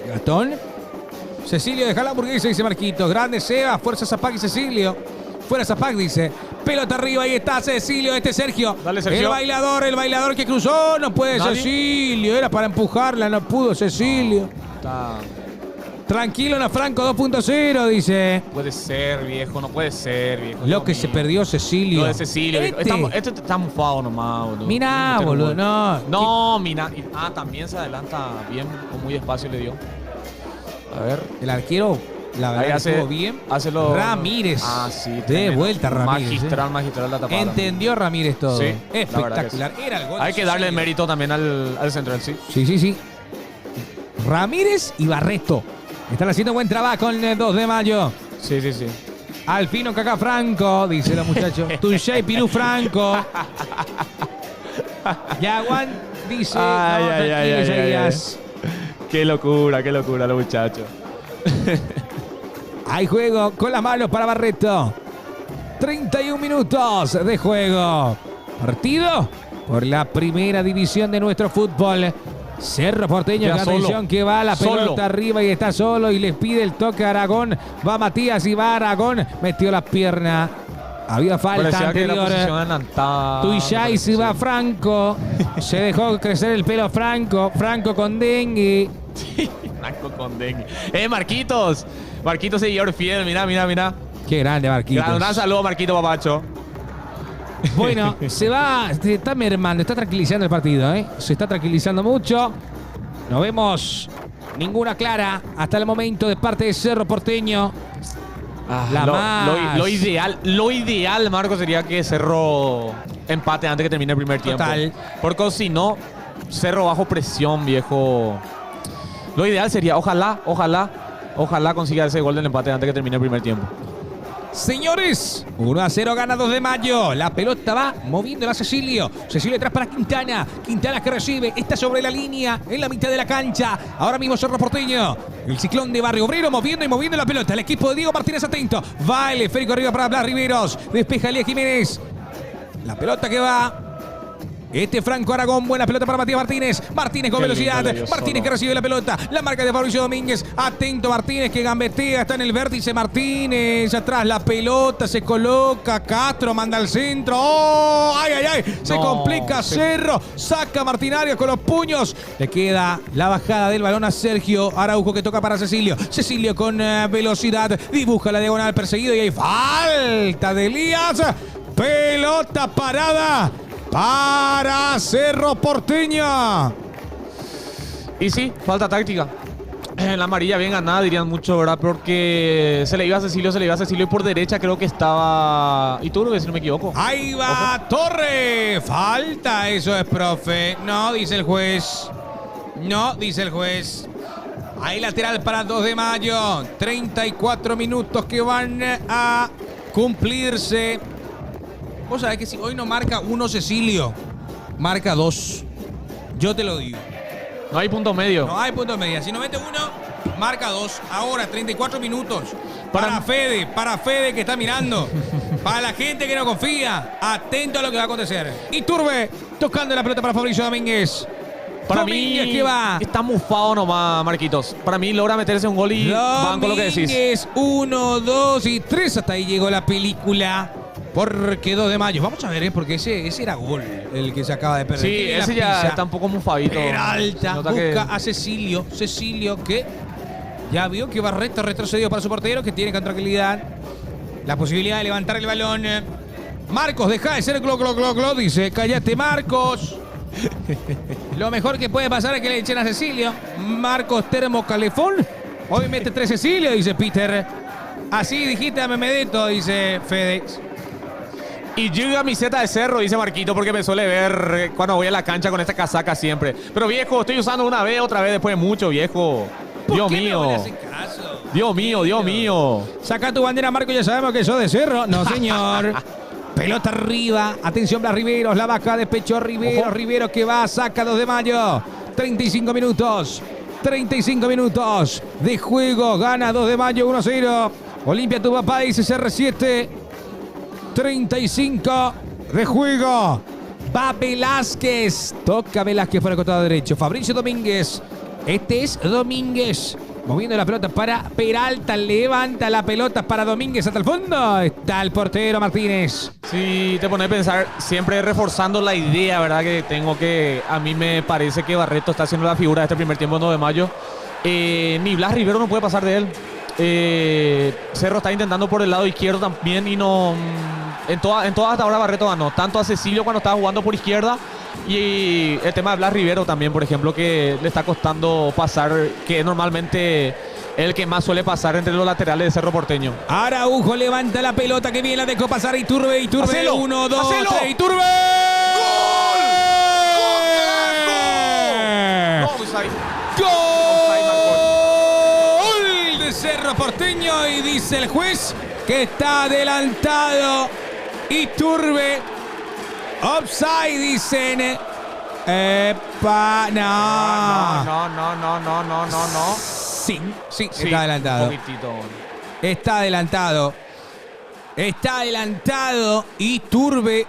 Gastón. Cecilio deja la hamburguesa, dice Marquitos. Grande Seba, fuerza Zapac y Cecilio. Fuera Zapac, dice. Pelota arriba, ahí está Cecilio, Sergio. Dale, Sergio. El bailador que cruzó. No puede Cecilio. Era para empujarla, no pudo Cecilio. Está... Tranquilo, no Franco 2.0, dice. Puede ser, viejo, no puede ser, viejo. Lo que se perdió Cecilio. Lo de Cecilio, viejo. Este está mufado nomás, boludo. Mirá, boludo, no. No, mira. Ah, también se adelanta bien, con muy despacio le dio. A ver. El arquero, la verdad, estuvo bien. Ramírez. Ah, sí. De vuelta, Ramírez. Magistral la tapada. Entendió Ramírez todo. Sí, espectacular. Sí. Era el gol. Hay que darle mérito también al central, sí. Sí. Ramírez y Barreto están haciendo buen trabajo en el 2 de mayo. Sí. Alfino Cacá Franco, dice la muchacha. Tunche Pirú Franco. Yaguán dice. Ay. Qué locura los muchachos. Hay juego con las manos para Barreto. 31 minutos de juego. Partido por la primera división de nuestro fútbol. Cerro Porteño, que atención que va la pelota arriba y está solo y les pide el toque a Aragón. Va Matías y va Aragón. Metió la pierna. Había falta anterior. Tuyay se va Franco. Se dejó crecer el pelo Franco. Franco con dengue. Franco con dengue. Marquitos. Marquitos seguidor fiel. Mira. Qué grande Marquitos. Un gran saludo Marquito, papacho. Bueno, se está mermando, está tranquilizando el partido, ¿eh? Se está tranquilizando mucho. No vemos ninguna clara hasta el momento de parte de Cerro Porteño. Lo ideal, Marco, sería que Cerro empate antes que termine el primer tiempo. Total. Porque si no, Cerro bajo presión, viejo. Lo ideal sería, ojalá consiga ese gol del empate antes que termine el primer tiempo. Señores, 1-0 gana 2 de mayo. La pelota va moviéndola a Cecilio. Cecilio atrás para Quintana. Quintana que recibe. Está sobre la línea. En la mitad de la cancha. Ahora mismo Cerro Porteño. El Ciclón de Barrio Obrero moviendo la pelota. El equipo de Diego Martínez atento. Va el esférico arriba para Blas Riveros. Despeja Elías Jiménez. La pelota que va. Franco Aragón, buena pelota para Matías Martínez. Martínez con velocidad. Martínez que recibe la pelota. La marca de Fabricio Domínguez. Atento Martínez que gambetea. Está en el vértice Martínez. Atrás la pelota. Se coloca. Castro manda al centro. ¡Oh! ¡Ay! Se complica Cerro. Saca Martinario con los puños. Le queda la bajada del balón a Sergio Araujo que toca para Cecilio. Cecilio con velocidad. Dibuja la diagonal perseguido y hay falta de Elías. Pelota parada para Cerro Porteño. Y sí, falta táctica. La amarilla bien ganada, dirían mucho, ¿verdad? Porque se le iba a Cecilio y por derecha creo que estaba Iturbe, si no me equivoco. Ahí va. Ojo. Torre. Falta, eso es, profe. No, dice el juez. Ahí lateral para 2 de mayo. 34 minutos que van a cumplirse. Vos sabés que si hoy no marca 1 Cecilio, marca 2. Yo te lo digo. No hay punto medio. Si no mete 1, marca 2. Ahora, 34 minutos. Para Fede que está mirando. Para la gente que no confía, atento a lo que va a acontecer. Iturbe tocando la pelota para Fabricio Domínguez. Para Domínguez mí que va. está mufado nomás, Marquitos. Para mí logra meterse un gol y van con lo que decís. Domínguez, 1, 2 y 3. Hasta ahí llegó la película. Porque 2 de mayo. Vamos a ver, porque ese era gol, el que se acaba de perder. Sí, ese ya está un poco mufadito. Peralta busca a Cecilio. Cecilio que ya vio que Barreto retrocedió para su portero, que tiene con tranquilidad la posibilidad de levantar el balón. Marcos, deja de ser glo, dice. Cállate, Marcos. Lo mejor que puede pasar es que le echen a Cecilio. Marcos Termocalefón. Hoy mete 3 Cecilio, dice Peter. Así dijiste a Memedeto, dice Fedex. Y llega mi camiseta de Cerro, dice Marquito, porque me suele ver cuando voy a la cancha con esta casaca siempre. Pero viejo, estoy usando una vez, otra vez después de mucho, viejo. Dios mío. No le hacen caso? Dios mío, Dios mío. Saca tu bandera, Marco, ya sabemos que sos de Cerro. No, señor. Pelota arriba. Atención, Blas Riveros. La baja de pecho Rivero. Ojo. Rivero que va, saca 2 de mayo. 35 minutos. 35 minutos de juego. Gana 2 de mayo, 1-0. Olimpia tu papá, dice CR7. 35 de juego. Va Velázquez. Toca Velázquez por el costado derecho. Fabricio Domínguez. Este es Domínguez. Moviendo la pelota para Peralta. Levanta la pelota para Domínguez hasta el fondo. Está el portero Martínez. Sí, te pone a pensar, siempre reforzando la idea, ¿verdad? Que tengo que... A mí me parece que Barreto está haciendo la figura de este primer tiempo en 9 de mayo. Ni Blas Rivero no puede pasar de él. Cerro está intentando por el lado izquierdo también y no... En todas hasta ahora Barreto ganó. Tanto a Cecilio cuando estaba jugando por izquierda y el tema de Blas Rivero también, por ejemplo, que le está costando pasar, que es normalmente el que más suele pasar entre los laterales de Cerro Porteño. Araujo levanta la pelota que viene la dejó pasar Iturbe. Iturbe, ¡Hacelo! 1, 2, ¡Hacelo! 3, Iturbe. ¡Gol! ¡Gol, carajo! ¡Gol de Cerro Porteño! Y dice el juez que está adelantado Iturbe. Offside, dicen. Epa, no. No. Sí, está adelantado. Un poquitito. Está adelantado. Está adelantado Iturbe.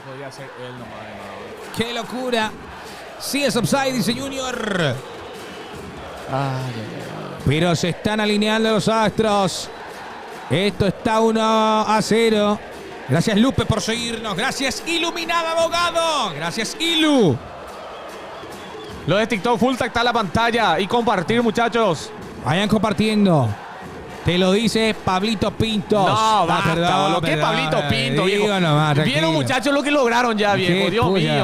Podría ser él nomás. ¡Qué locura! Sí es offside, dice Junior. Pero se están alineando los astros. Esto está 1-0. Gracias, Lupe, por seguirnos. Gracias, Iluminado Abogado. Gracias, Ilu. Lo de TikTok, full tactar la pantalla y compartir, muchachos. Vayan compartiendo. Te lo dice Pablito Pintos. No, basta, lo que es Pablito Pinto, viejo. Vieron, muchachos, lo que lograron ya, viejo.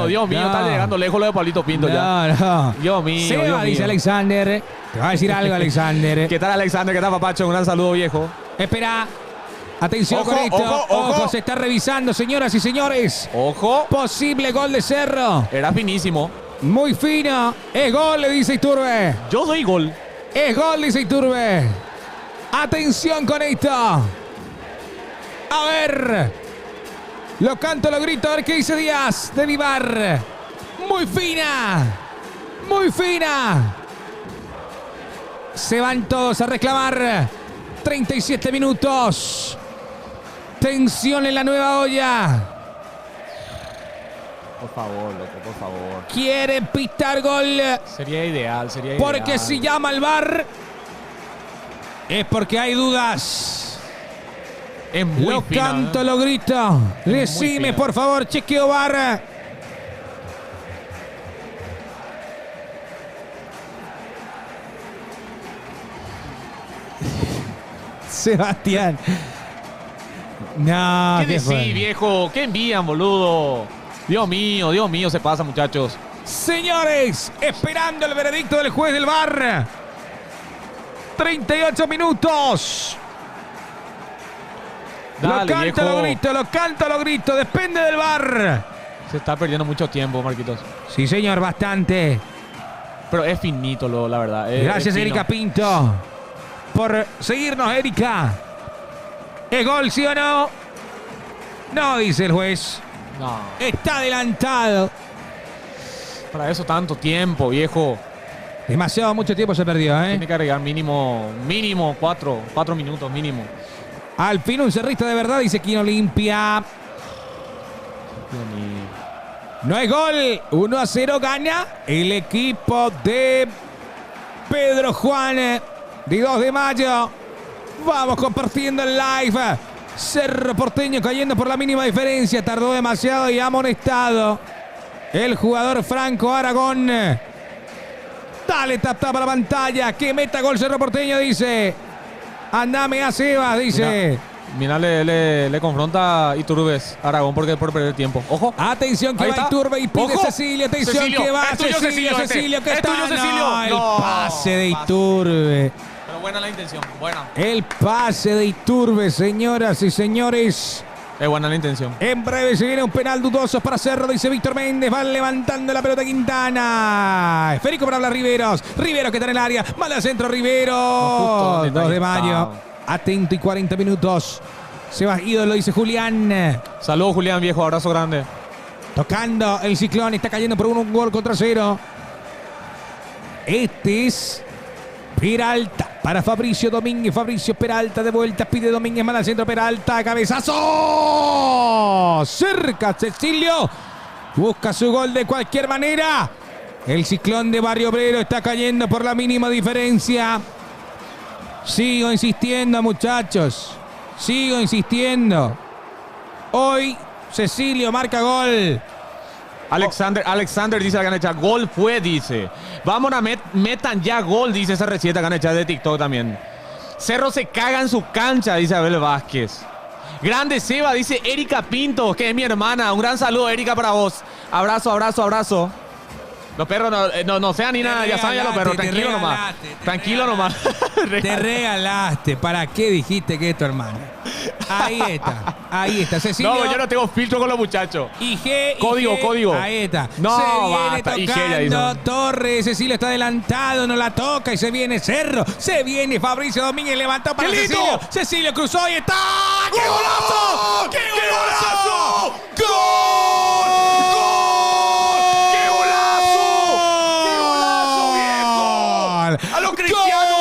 Dios mío, está llegando lejos lo de Pablito Pinto ya. No. Dios mío, Seba, Dios mío. dice Alexander. Te va a decir algo, Alexander. ¿Qué tal, Alexander? ¿Qué tal, papacho? Un gran saludo, viejo. Espera. Atención Ojo, con esto. ojo. Se está revisando, señoras y señores. Ojo. Posible gol de Cerro. Era finísimo. Muy fino. Es gol, le dice Iturbe. Yo doy gol. Es gol, dice Iturbe. Atención con esto. A ver. Lo canto, lo grito. A ver qué dice Díaz de Vivar. Muy fina. Muy fina. Se van todos a reclamar. 37 minutos. Tensión en la nueva olla. Por favor, loco, por favor. Quiere pitar gol. Sería ideal. Porque si llama al VAR es porque hay dudas. Es muy Lo fina, canto, lo grito. Decime, fina. por favor, chequeo VAR. Sebastián. No, ¿Qué decís, viejo? ¿Qué envían, boludo? Dios mío, se pasa, muchachos. Señores, esperando el veredicto del juez del VAR. 38 minutos. Dale, lo canto, viejo. lo canto, lo grito. Depende del VAR. Se está perdiendo mucho tiempo, Marquitos. Sí, señor, bastante. Pero es finito, la verdad. Gracias, es Erika Pinto, por seguirnos, Erika. ¿Es gol, sí o no? No, dice el juez. No. Está adelantado. Para eso tanto tiempo, viejo. Demasiado mucho tiempo se perdió, ¿eh? Tiene que agregar mínimo 4 minutos mínimo. Al fin un cerrista de verdad, dice Quino Olimpia. No hay gol. 1-0 gana el equipo de Pedro Juan de 2 de mayo. Vamos compartiendo el live. Cerro Porteño cayendo por la mínima diferencia. Tardó demasiado y ha amonestado el jugador Franco Aragón. Dale, tapa la pantalla. Que meta gol Cerro Porteño, dice. Andame a Sebas, dice. Mira, le confronta Iturbes Aragón porque por perder tiempo. Ojo. Atención que va Iturbe y pide Cecilio. Atención Cecilio. que va Cecilio que está. No, el pase de Iturbe. Pero buena la intención, buena. El pase de Iturbe, señoras y señores. Es buena la intención. En breve se viene un penal dudoso para Cerro, dice Víctor Méndez. Va levantando la pelota Quintana. Esférico para hablar Riveros. Riveros que está en el área. Manda al centro Rivero. 2 de mayo. Atento y 40 minutos. Sebas ídolo, dice Julián. Saludos, Julián, viejo. Abrazo grande. Tocando el Ciclón. Está cayendo por un gol contra 0. Este es Peralta para Fabricio Domínguez. Fabricio Peralta de vuelta. Pide Domínguez. Manda al centro Peralta. Cabezazo. Cerca Cecilio. Busca su gol de cualquier manera. El Ciclón de Barrio Obrero está cayendo por la mínima diferencia. Sigo insistiendo, muchachos. Sigo insistiendo. Hoy Cecilio marca gol. Alexander dice la Ganecha. Gol fue, dice. Vamos a metan ya gol, dice esa receta Ganecha de TikTok también. Cerro se caga en su cancha, dice Abel Vázquez. Grande Seba, dice Erika Pinto, que es mi hermana. Un gran saludo, Erika, para vos. Abrazo, abrazo, abrazo. Los perros no sean ni nada, ya saben ya los perros. Tranquilo nomás. Tranquilo nomás. Te regalaste. ¿Para qué dijiste que es tu hermana? Ahí está. Ahí está. Cecilio. No, yo no tengo filtro con los muchachos. Código. Ahí está. No, se viene basta. tocando Torres. Cecilio está adelantado. No la toca y se viene Cerro. Se viene Fabricio Domínguez. Levantó para Cecilio. Cecilio cruzó y está. ¡Qué golazo! ¡Qué golazo! ¡Gol! ¡A lo Cristiano,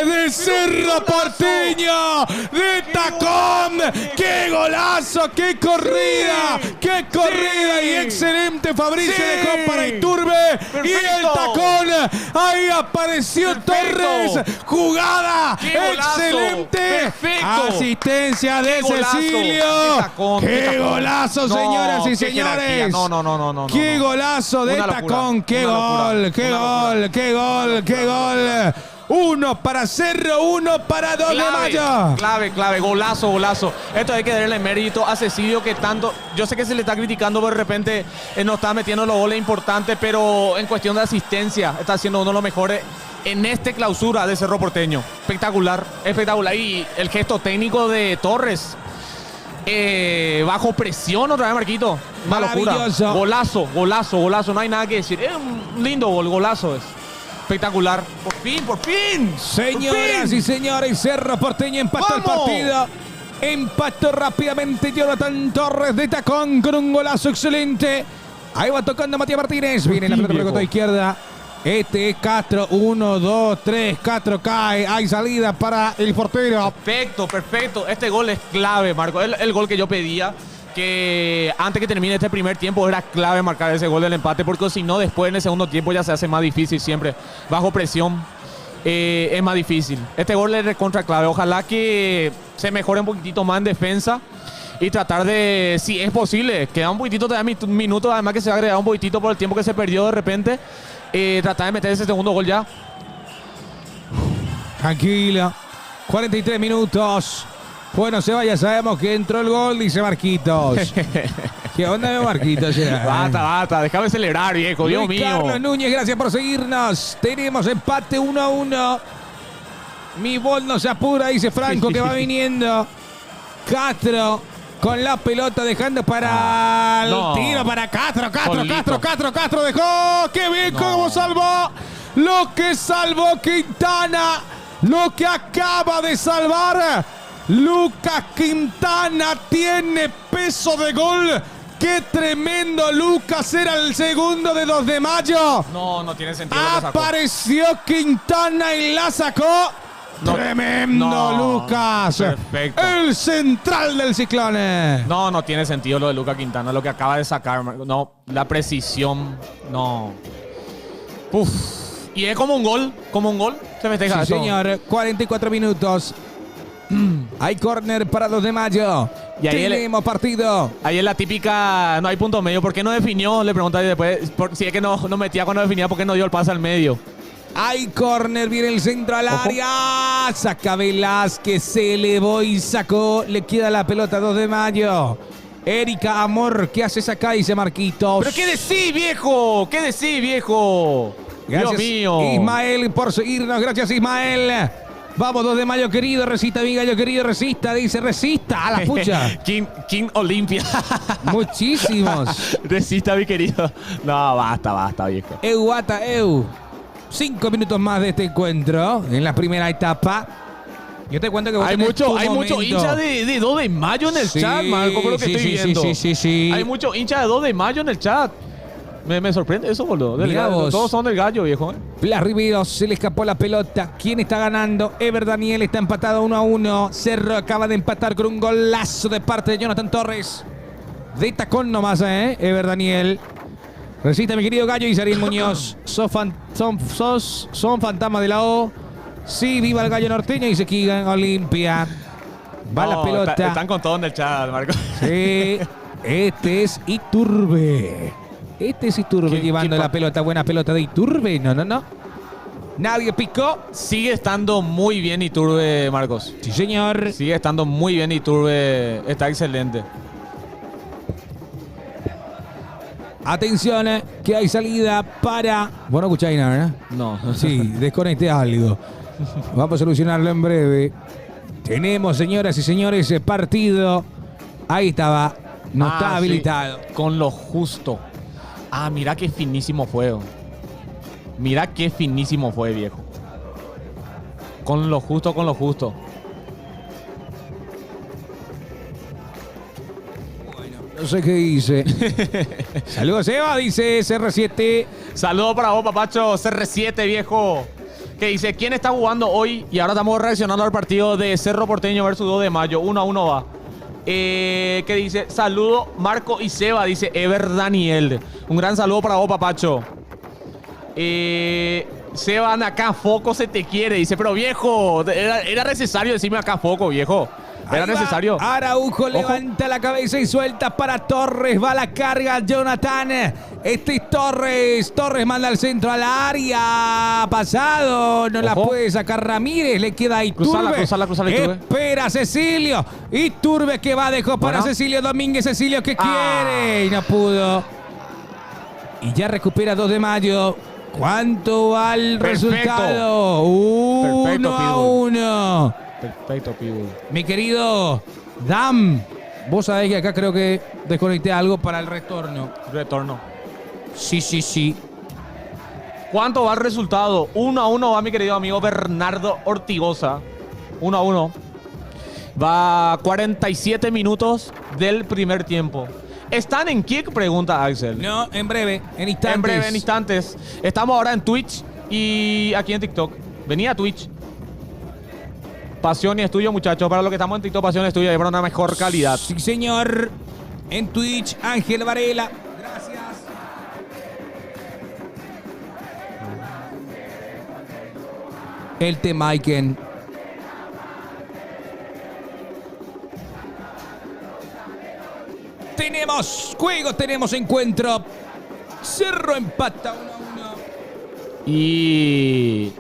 de Cerro Porteño, de tacón. ¡Qué golazo! ¡Qué corrida! ¡Qué corrida! Sí. Y excelente Fabricio dejó para Iturbe. Perfecto. Y el tacón. Ahí apareció Torres. Jugada. Excelente. Perfecto. Asistencia de Cecilio. ¡Qué golazo, señoras y señores! No. ¡Qué golazo de tacón! ¡Qué gol! ¡Qué gol! ¡Qué gol! ¡Qué gol! 1 para Cerro, 1 para 2 de mayo. Clave, golazo. Esto hay que darle mérito a Cecilio, que tanto, yo sé que se le está criticando, pero de repente no está metiendo los goles importantes, pero en cuestión de asistencia está siendo uno de los mejores en este clausura de Cerro Porteño. Espectacular. Y el gesto técnico de Torres. Bajo presión otra vez, Marquito. Una locura. Golazo. No hay nada que decir. Es un lindo golazo es. Espectacular. Por fin. Señoras y señores, Cerro Porteño empató el partido. Empató rápidamente Jonathan Torres de tacón con un golazo excelente. Ahí va tocando Matías Martínez. Viene la pelota por la cota izquierda. Este es Castro. 1, 2, 3. Castro cae. Hay salida para el portero. Perfecto. Este gol es clave, Marco. El gol que yo pedía. Que antes que termine este primer tiempo era clave marcar ese gol del empate, porque si no, después en el segundo tiempo ya se hace más difícil siempre. Bajo presión es más difícil. Este gol es recontra clave. Ojalá que se mejore un poquitito más en defensa y tratar de, si es posible, queda un poquitito, te da minutos, además que se va a agregar un poquitito por el tiempo que se perdió de repente. Tratar de meter ese segundo gol ya. Tranquila. 43 minutos. Bueno, Seba, ya sabemos que entró el gol, dice Marquitos. ¿Qué onda, Marquitos? Basta, déjame celebrar, viejo, Dios mío. Carlos Núñez, gracias por seguirnos. Tenemos empate 1-1. Mi bol no se apura, dice Franco, que va viniendo. Castro con la pelota dejando para el tiro para Castro. Castro dejó. ¡Qué bien cómo salvó! Lo que salvó Quintana. Lo que acaba de salvar Lucas Quintana tiene peso de gol. ¡Qué tremendo! Lucas era el segundo de 2 de mayo. No tiene sentido. Apareció Quintana y la sacó. Tremendo Lucas. Perfecto. El central del Ciclone. No tiene sentido lo de Lucas Quintana, lo que acaba de sacar. No, la precisión. No. Uf. Y es como un gol. Se festeja. Sí, señor. 44 minutos. Hay córner para 2 de mayo. Y ahí tenemos partido. Ahí es la típica, no hay punto medio. ¿Por qué no definió? Le pregunta después. Si es que no metía cuando definía, ¿por qué no dio el pase al medio? Hay córner, viene el centro al área. Saca Velázquez, se elevó y sacó. Le queda la pelota 2 de mayo. Erika Amor, ¿qué haces acá? Dice Marquitos. ¿Pero qué decís, viejo? ¿Qué decís, viejo? Gracias, Dios mío. Ismael, por seguirnos. Gracias, Ismael. Vamos, 2 de mayo, querido. Resista, mi gallo, querido. Resista, dice. Resista. A la pucha. King Olimpia. Muchísimos. Resista, mi querido. No, basta, viejo. Guata, 5 minutos más de este encuentro en la primera etapa. Yo te cuento que vos hay mucho hincha de 2 de mayo en el chat, Marco, por lo que estoy viendo. Sí. Hay mucho hincha de 2 de mayo en el chat. Me sorprende eso, boludo. Todos son del gallo, viejo. Blas Riveros, se le escapó la pelota. ¿Quién está ganando? Ever Daniel está empatado 1-1. Cerro acaba de empatar con un golazo de parte de Jonathan Torres. De tacón nomás, Ever Daniel. Resiste, mi querido gallo. Y Ariel Muñoz. Son fantasmas de la O. Sí, viva el gallo norteño. Y se Keegan Olimpia. Va la pelota. Están con todo en el chat, Marco. Sí. Este es Iturbe. Llevando la pelota. Buena pelota de Iturbe. No. Nadie picó. Sigue estando muy bien Iturbe, Marcos. Sí, señor. Sigue estando muy bien Iturbe. Está excelente. Atención, que hay salida para... Bueno, escucháis nada, ¿verdad? No. Sí, desconecté algo. Vamos a solucionarlo en breve. Tenemos, señoras y señores, ese partido. Ahí estaba. No está habilitado. Sí. Con lo justo. Mira qué finísimo fue. Mira qué finísimo fue, viejo. Con lo justo. No sé qué dice. Saludos, Eva, dice CR7. Saludos para vos, papacho. CR7, viejo. Que dice, ¿quién está jugando hoy? Y ahora estamos reaccionando al partido de Cerro Porteño versus 2 de mayo. 1-1 va. Que dice, saludo Marco y Seba, dice Ever Daniel. Un gran saludo para vos, papacho. Seba, acá foco se te quiere. Dice, pero viejo, era necesario decirme acá foco, viejo. Era necesario. Araujo levanta la cabeza y suelta para Torres. Va la carga Jonathan. Este es Torres. Torres manda al centro al área. Pasado. No la puede sacar Ramírez. Le queda a Iturbe. Cruzala, Iturbe. Espera Cecilio. Iturbe que va. Dejó para Cecilio Domínguez. Cecilio que quiere. Y no pudo. Y ya recupera 2 de mayo. ¿Cuánto va el resultado? 1-1. Perfecto, Pitbull. Mi querido Dam, vos sabés que acá creo que desconecté algo para el retorno. Sí. ¿Cuánto va el resultado? 1-1 va mi querido amigo Bernardo Ortigosa. 1-1. Va 47 minutos del primer tiempo. ¿Están en Kick? Pregunta Axel. No, en breve, en instantes. Estamos ahora en Twitch y aquí en TikTok. Venía a Twitch. Pasión y estudio, muchachos. Para los que estamos en TikTok, Pasión y estudio, para una mejor calidad. Sí, señor. En Twitch, Ángel Varela. Gracias. El Temaiken. Tenemos juego, tenemos encuentro. Cerro empata 1-1. Y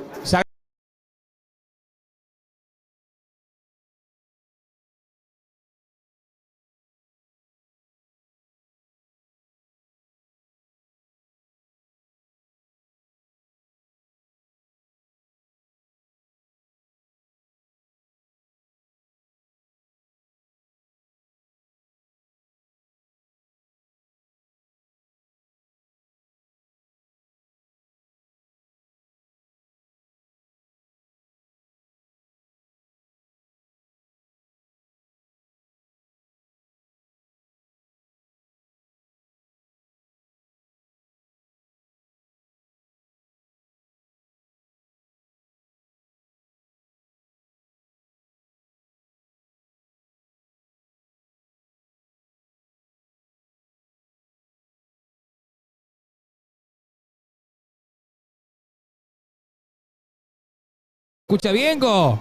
escucha bien, Go?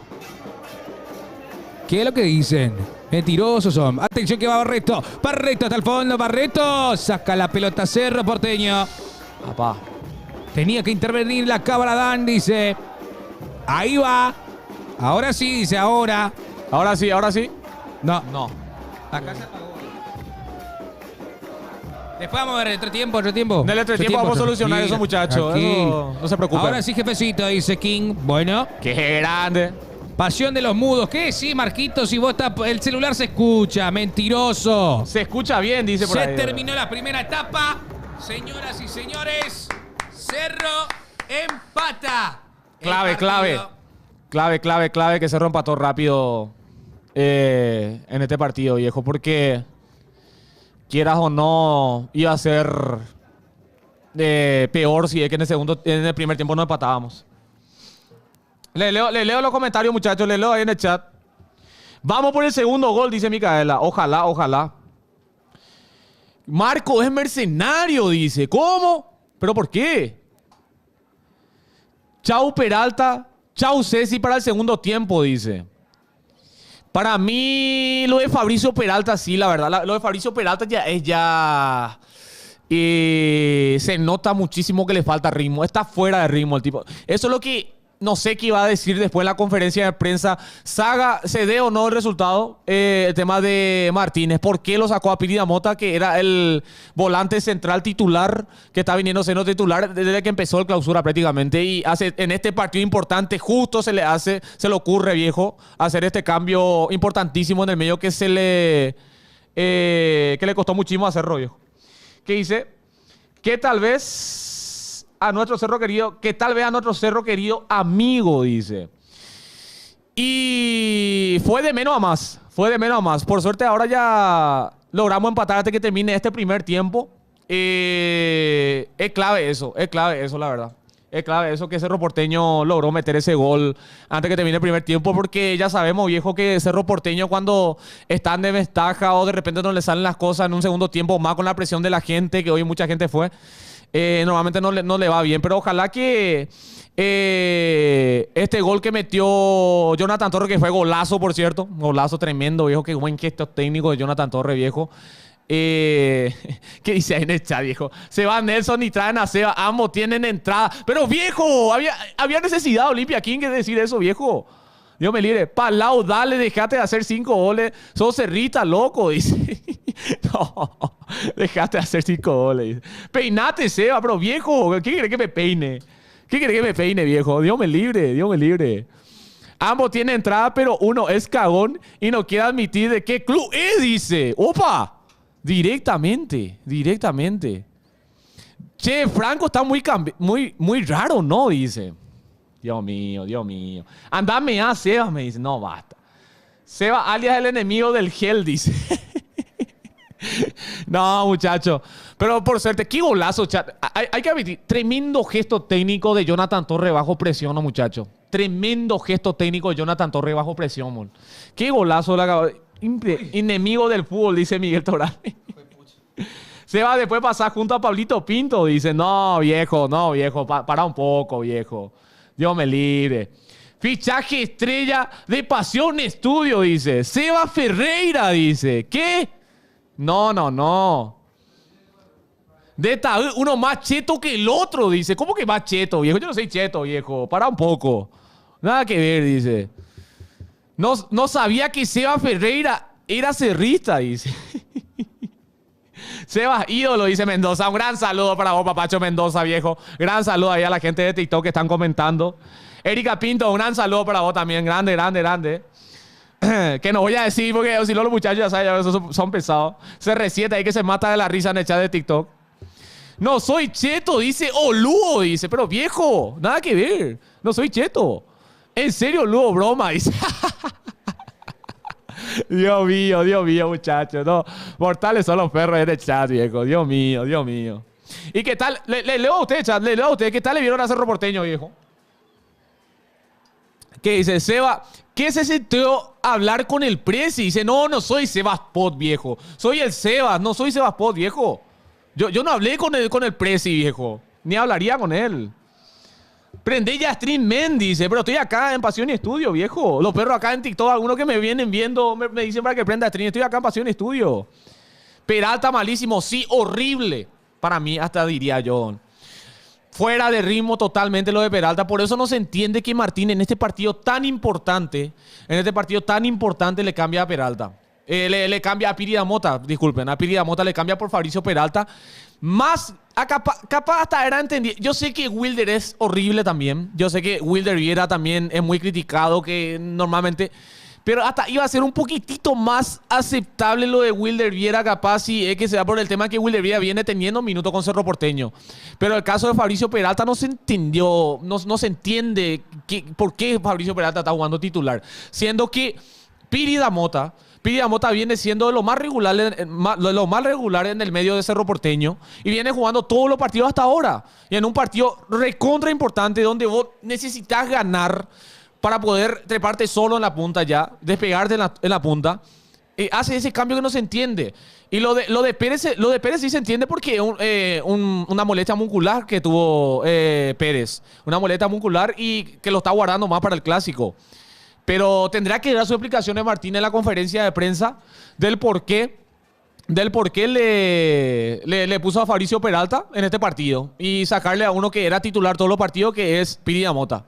¿Qué es lo que dicen? Mentirosos son. Atención que va Barreto. Barreto hasta el fondo. Barreto saca la pelota Cerro Porteño. Papá. Tenía que intervenir la cámara Dan, dice. Ahí va. Ahora sí, dice ahora. Ahora sí, ahora sí. No. No. Acá se apagó. Después vamos a ver el entretiempo. En el entretiempo vamos a solucionar eso, muchachos. Eso, no se preocupen. Ahora sí, jefecito, dice King. Bueno. ¡Qué grande! Pasión de los mudos. ¿Qué? Sí, Marquitos, si vos estás... El celular se escucha. Mentiroso. Se escucha bien, dice por ahí. Se terminó la primera etapa. Señoras y señores, Cerro empata. Clave que Cerro empató rápido en este partido, viejo. Porque, quieras o no, iba a ser peor si es que en el primer tiempo no empatábamos. Le leo los comentarios, muchachos. Le leo ahí en el chat. Vamos por el segundo gol, dice Micaela. Ojalá. Marco es mercenario, dice. ¿Cómo? ¿Pero por qué? Chau Peralta. Chau Ceci para el segundo tiempo, dice. Para mí, lo de Fabricio Peralta, sí, la verdad. Lo de Fabricio Peralta se nota muchísimo que le falta ritmo. Está fuera de ritmo el tipo. Eso es lo que... No sé qué iba a decir después en la conferencia de prensa. Saga, ¿se dé o no el resultado? El tema de Martínez. ¿Por qué lo sacó a Pirina Mota, que era el volante central titular, que está viniendo siendo titular desde que empezó el clausura prácticamente? Y en este partido importante justo se le ocurre, viejo, hacer este cambio importantísimo en el medio que le costó muchísimo hacerlo, viejo. ¿Qué dice? Que tal vez... a nuestro Cerro querido amigo, dice. Y fue de menos a más. Por suerte ahora ya logramos empatar antes que termine este primer tiempo. Es clave eso, la verdad. Es clave eso que Cerro Porteño logró meter ese gol antes que termine el primer tiempo, porque ya sabemos, viejo, que Cerro Porteño cuando están de ventaja o de repente no le salen las cosas en un segundo tiempo, más con la presión de la gente, que hoy mucha gente fue, normalmente no le va bien. Pero ojalá que este gol que metió Jonathan Torres, que fue golazo, por cierto, golazo tremendo, viejo, qué buen gesto técnico de Jonathan Torres, viejo. ¿Qué dice ahí en el chat, viejo? Se va Nelson y traen a Seba. Ambos tienen entrada. Pero, viejo, había necesidad Olimpia King de decir eso, viejo. Dios me libre. Palau, dale, dejate de hacer 5 goles. Sos cerrita, loco, dice. No, dejate de hacer 5 goles. Dice. Peinate, Seba, pero viejo, ¿qué quiere que me peine? ¿Qué quiere que me peine, viejo? Dios me libre. Ambos tienen entrada, pero uno es cagón y no quiere admitir de qué club es, dice. ¡Opa! Directamente. Che, Franco está muy raro, ¿no? Dice. Dios mío. Andame a Seba, me dice. No, basta. Seba, alias el enemigo del gel, dice. No, muchacho. Pero por suerte, qué golazo, chat. Hay que admitir, tremendo gesto técnico de Jonathan Torres bajo presión, ¿no, muchacho? Tremendo gesto técnico de Jonathan Torres bajo presión, mon. Qué golazo la acabó. Enemigo del fútbol, dice Miguel Toral. Se va después pasar junto a Pablito Pinto. Dice, no, viejo, para un poco, viejo. Dios me libre. Fichaje estrella de Pasión Estudio, dice. Seba Ferreira, dice. ¿Qué? No. De Taú, uno más cheto que el otro, dice. ¿Cómo que más cheto, viejo? Yo no soy cheto, viejo. Para un poco. Nada que ver, dice. No sabía que Seba Ferreira era cerrista, dice. Sebas, ídolo, dice Mendoza. Un gran saludo para vos, papacho Mendoza, viejo. Gran saludo ahí a la gente de TikTok que están comentando. Erika Pinto, un gran saludo para vos también. Grande. Que no voy a decir porque si no los muchachos ya saben, son pesados. CR7 ahí que se mata de la risa en el chat de TikTok. No soy cheto, dice Lugo, dice. Pero viejo, nada que ver. No soy cheto. En serio, Lugo, broma, dice. Dios mío, muchachos. No, mortales son los perros en el chat, viejo. Dios mío. ¿Y qué tal? Le leo a usted, chat. Le leo a usted. ¿Qué tal le vieron a Cerro Porteño, viejo? ¿Qué dice? Seba, ¿qué se sintió hablar con el Presi? Dice, no soy Sebas Pot, viejo. Soy el Sebas, no soy Sebas Pot, viejo. Yo no hablé con el Presi, viejo. Ni hablaría con él. Prende ya Stream Men, dice. Pero estoy acá en Pasión y Estudio, viejo. Los perros acá en TikTok, algunos que me vienen viendo, me dicen para que prenda Stream. Estoy acá en Pasión y Estudio. Peralta malísimo, sí, horrible. Para mí, hasta diría yo. Fuera de ritmo totalmente lo de Peralta. Por eso no se entiende que Martín en este partido tan importante, le cambia a Peralta. Le cambia a Piri Damota, disculpen. A Piri Damota le cambia por Fabricio Peralta. Más, capaz hasta era entendido. Yo sé que Wilder es horrible también. Yo sé que Wilder Viera también es muy criticado, que normalmente... Pero hasta iba a ser un poquitito más aceptable lo de Wilder Viera, capaz, si es que se da por el tema que Wilder Viera viene teniendo minutos con Cerro Porteño. Pero el caso de Fabricio Peralta no se entendió, no se entiende por qué Fabricio Peralta está jugando titular. Siendo que Piri Damota viene siendo de lo más regular en el medio de Cerro Porteño y viene jugando todos los partidos hasta ahora. Y en un partido recontra importante donde vos necesitas ganar para poder treparte solo en la punta ya, despegarte en la punta, hace ese cambio que no se entiende. Y lo de Pérez sí se entiende porque una molestia muscular que tuvo Pérez. Una molestia muscular y que lo está guardando más para el Clásico. Pero tendrá que dar su explicación de Martín en la conferencia de prensa del por qué le puso a Fabricio Peralta en este partido y sacarle a uno que era titular todos los partidos, que es Piri Damota.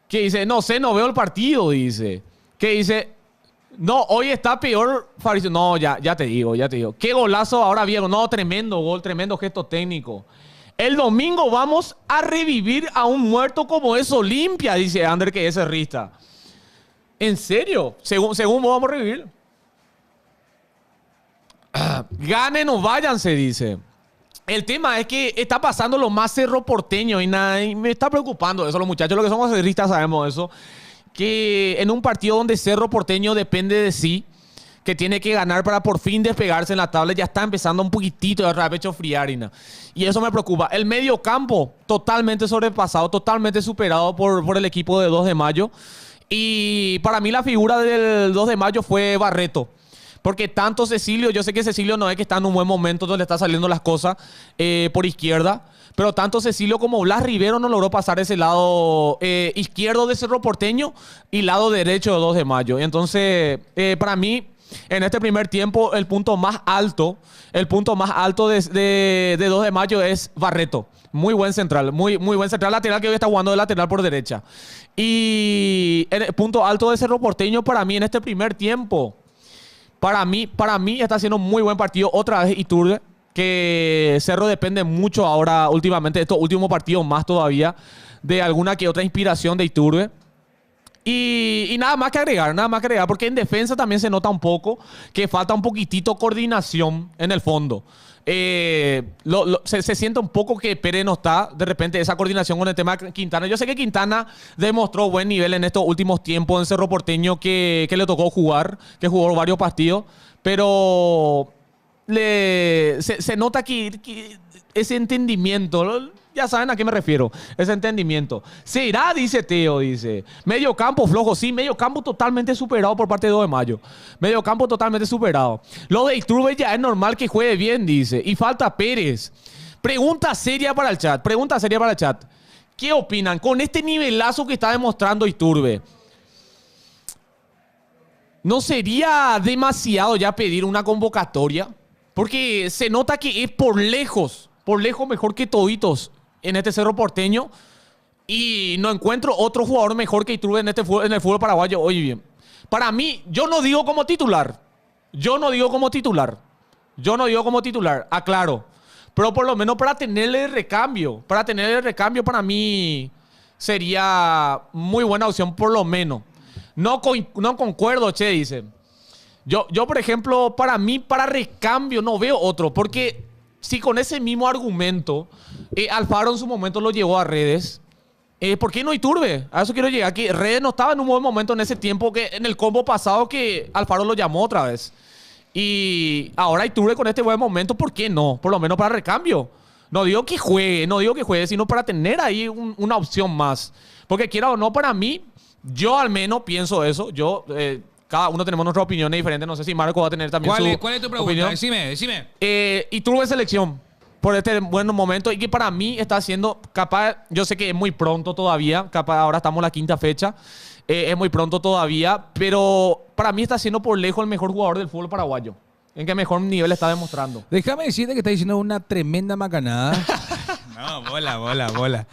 Que dice, no sé, no veo el partido, dice. Que dice, no, hoy está peor Fabricio. No, ya te digo. Qué golazo ahora vieron. No, tremendo gol, tremendo gesto técnico. El domingo vamos a revivir a un muerto como es Olimpia, dice Ander, que es cerrista. ¿En serio? Según vos vamos a revivir. Ganen o váyanse, dice. El tema es que está pasando lo más Cerro Porteño y me está preocupando eso. Los muchachos, los que somos cerristas, sabemos eso. Que en un partido donde Cerro Porteño depende de sí, que tiene que ganar para por fin despegarse en la tabla, ya está empezando un poquitito de pecho friarina. Y eso me preocupa. El medio campo totalmente sobrepasado, totalmente superado por el equipo de 2 de Mayo. Y para mí la figura del 2 de Mayo fue Barreto. Porque tanto Cecilio, yo sé que Cecilio no es que está en un buen momento donde está saliendo las cosas por izquierda, pero tanto Cecilio como Blas Rivero no logró pasar ese lado izquierdo de Cerro Porteño y lado derecho de 2 de Mayo. Entonces, para mí, en este primer tiempo, el punto más alto de 2 de Mayo es Barreto. Muy buen central, muy buen central lateral que hoy está jugando de lateral por derecha. Y el punto alto de Cerro Porteño para mí en este primer tiempo, para mí está haciendo un muy buen partido. Otra vez Iturbe, que Cerro depende mucho ahora últimamente, estos últimos partidos más todavía, de alguna que otra inspiración de Iturbe. Y nada más que agregar, porque en defensa también se nota un poco que falta un poquitito coordinación en el fondo. Se siente un poco que Pérez no está, de repente, esa coordinación con el tema de Quintana. Yo sé que Quintana demostró buen nivel en estos últimos tiempos en Cerro Porteño, que le tocó jugar, que jugó varios partidos, pero se nota que ese entendimiento... Ya saben a qué me refiero, ese entendimiento. ¿Será? Dice Teo, dice. Medio campo flojo, sí, medio campo totalmente superado por parte de 2 de Mayo. Medio campo totalmente superado. Lo de Iturbe ya es normal que juegue bien, dice. Y falta Pérez. Pregunta seria para el chat. ¿Qué opinan con este nivelazo que está demostrando Iturbe? ¿No sería demasiado ya pedir una convocatoria? Porque se nota que es por lejos mejor que toditos en este Cerro Porteño, y no encuentro otro jugador mejor que Iturbe en el fútbol paraguayo. Oye bien, para mí, yo no digo como titular, aclaro, pero por lo menos para tenerle recambio, para mí sería muy buena opción, por lo menos. No concuerdo, che, dice. Yo, por ejemplo, para mí, para recambio no veo otro, porque si con ese mismo argumento Alfaro en su momento lo llevó a Redes, ¿por qué no Iturbe? A eso quiero llegar. Que Redes no estaba en un buen momento en ese tiempo, que en el combo pasado que Alfaro lo llamó otra vez. Y ahora Iturbe con este buen momento, ¿por qué no? Por lo menos para recambio. No digo que juegue, sino para tener ahí una opción más. Porque quiera o no, para mí, yo al menos pienso eso. Cada uno tenemos nuestras opiniones diferentes. No sé si Marco va a tener también ¿Cuál es tu pregunta? opinión. Decime. Iturbe selección. por este buen momento y que para mí está haciendo capaz, yo sé que es muy pronto todavía, capaz ahora estamos en la quinta fecha, es muy pronto todavía, pero para mí está siendo por lejos el mejor jugador del fútbol paraguayo. En qué mejor nivel está demostrando. Déjame decirte que está diciendo una tremenda macanada. No, bola.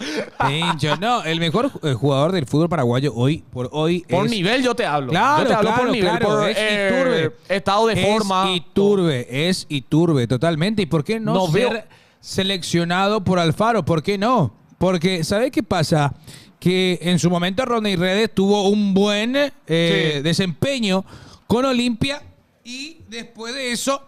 Pincho. No, el mejor jugador del fútbol paraguayo hoy por hoy por es... nivel yo te hablo. Claro, yo te hablo claro, por nivel, claro, por es Iturbe. estado de forma. Es Iturbe, totalmente. ¿Y por qué no ser seleccionado por Alfaro? ¿Por qué no? Porque, ¿sabes qué pasa? Que en su momento Rodney Redes tuvo un buen desempeño con Olimpia y después de eso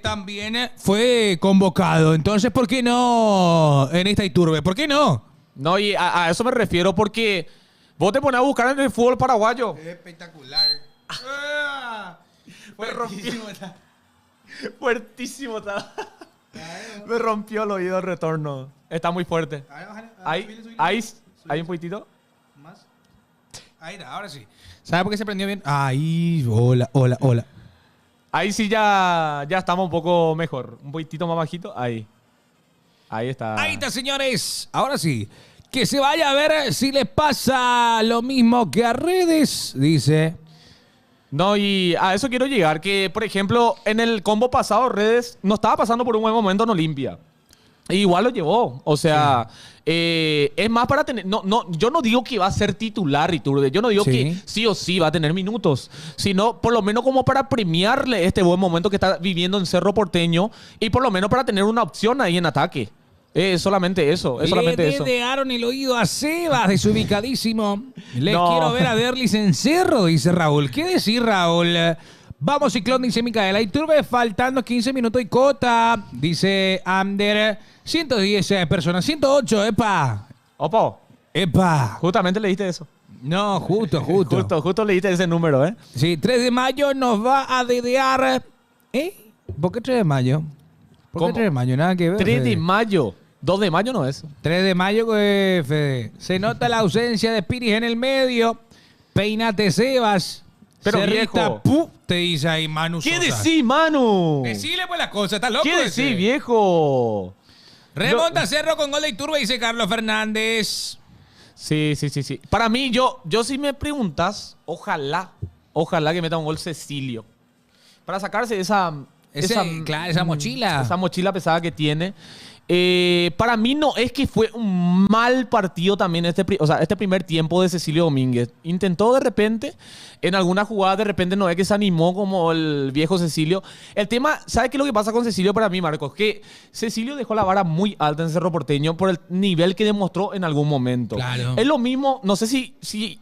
también fue convocado. Entonces, ¿por qué no en esta Iturbe? ¿Por qué no? No, y a eso me refiero porque vos te pones a buscar en el fútbol paraguayo. Es espectacular. Fuertísimo está. Fuertísimo está. Me rompió el oído el retorno. Está muy fuerte. Ahí un poquitito. Más. Ahí, ahora sí. ¿Sabes por qué se prendió bien? Ahí, hola. Ahí sí ya estamos un poco mejor. Un poquitito más bajito. Ahí está. Ahí está, señores. Ahora sí. Que se vaya a ver si les pasa lo mismo que a Redes, dice. No, y a eso quiero llegar. Que, por ejemplo, en el combo pasado, Redes no estaba pasando por un buen momento en Olimpia. Igual lo llevó. O sea, es más para tener... yo no digo que va a ser titular Iturbe. Yo no digo que sí o sí va a tener minutos. Sino por lo menos como para premiarle este buen momento que está viviendo en Cerro Porteño. Y por lo menos para tener una opción ahí en ataque. Es solamente eso. Le dedearon el oído a Sebas, desubicadísimo. Quiero ver a Derlis en Cerro, dice Raúl. ¿Qué decir, Raúl? Vamos, Ciclón, dice Micaela. Iturbe faltando 15 minutos y cota, dice Ander. 110 personas, 108, epa. Opo. Epa. Justamente leíste eso. No, justo. Justo leíste ese número, ¿eh? Sí, 3 de mayo nos va a dedear. ¿Por qué 3 de mayo? ¿Por qué 3 de mayo? Nada que ver. 3 de mayo. 2 de mayo no es. 3 de mayo, Fede. Se nota la ausencia de Piris en el medio. Peinate, Sebas. Pero Cerrita, viejo. Te dice ahí Manu Sosa. ¿Qué decís, Manu? Decile pues las cosas, ¿estás loco? ¿Qué decís, viejo? Remonta Cerro con gol de Iturbe, dice Carlos Fernández. Sí. Para mí, yo si me preguntas, ojalá que meta un gol Cecilio. Para sacarse esa mochila. Esa mochila pesada que tiene. Para mí no es que fue un mal partido también este primer tiempo de Cecilio Domínguez. Intentó de repente, en alguna jugada de repente no es que se animó como el viejo Cecilio. El tema, ¿sabes qué es lo que pasa con Cecilio para mí, Marcos? Que Cecilio dejó la vara muy alta en Cerro Porteño por el nivel que demostró en algún momento. Claro. Es lo mismo, no sé si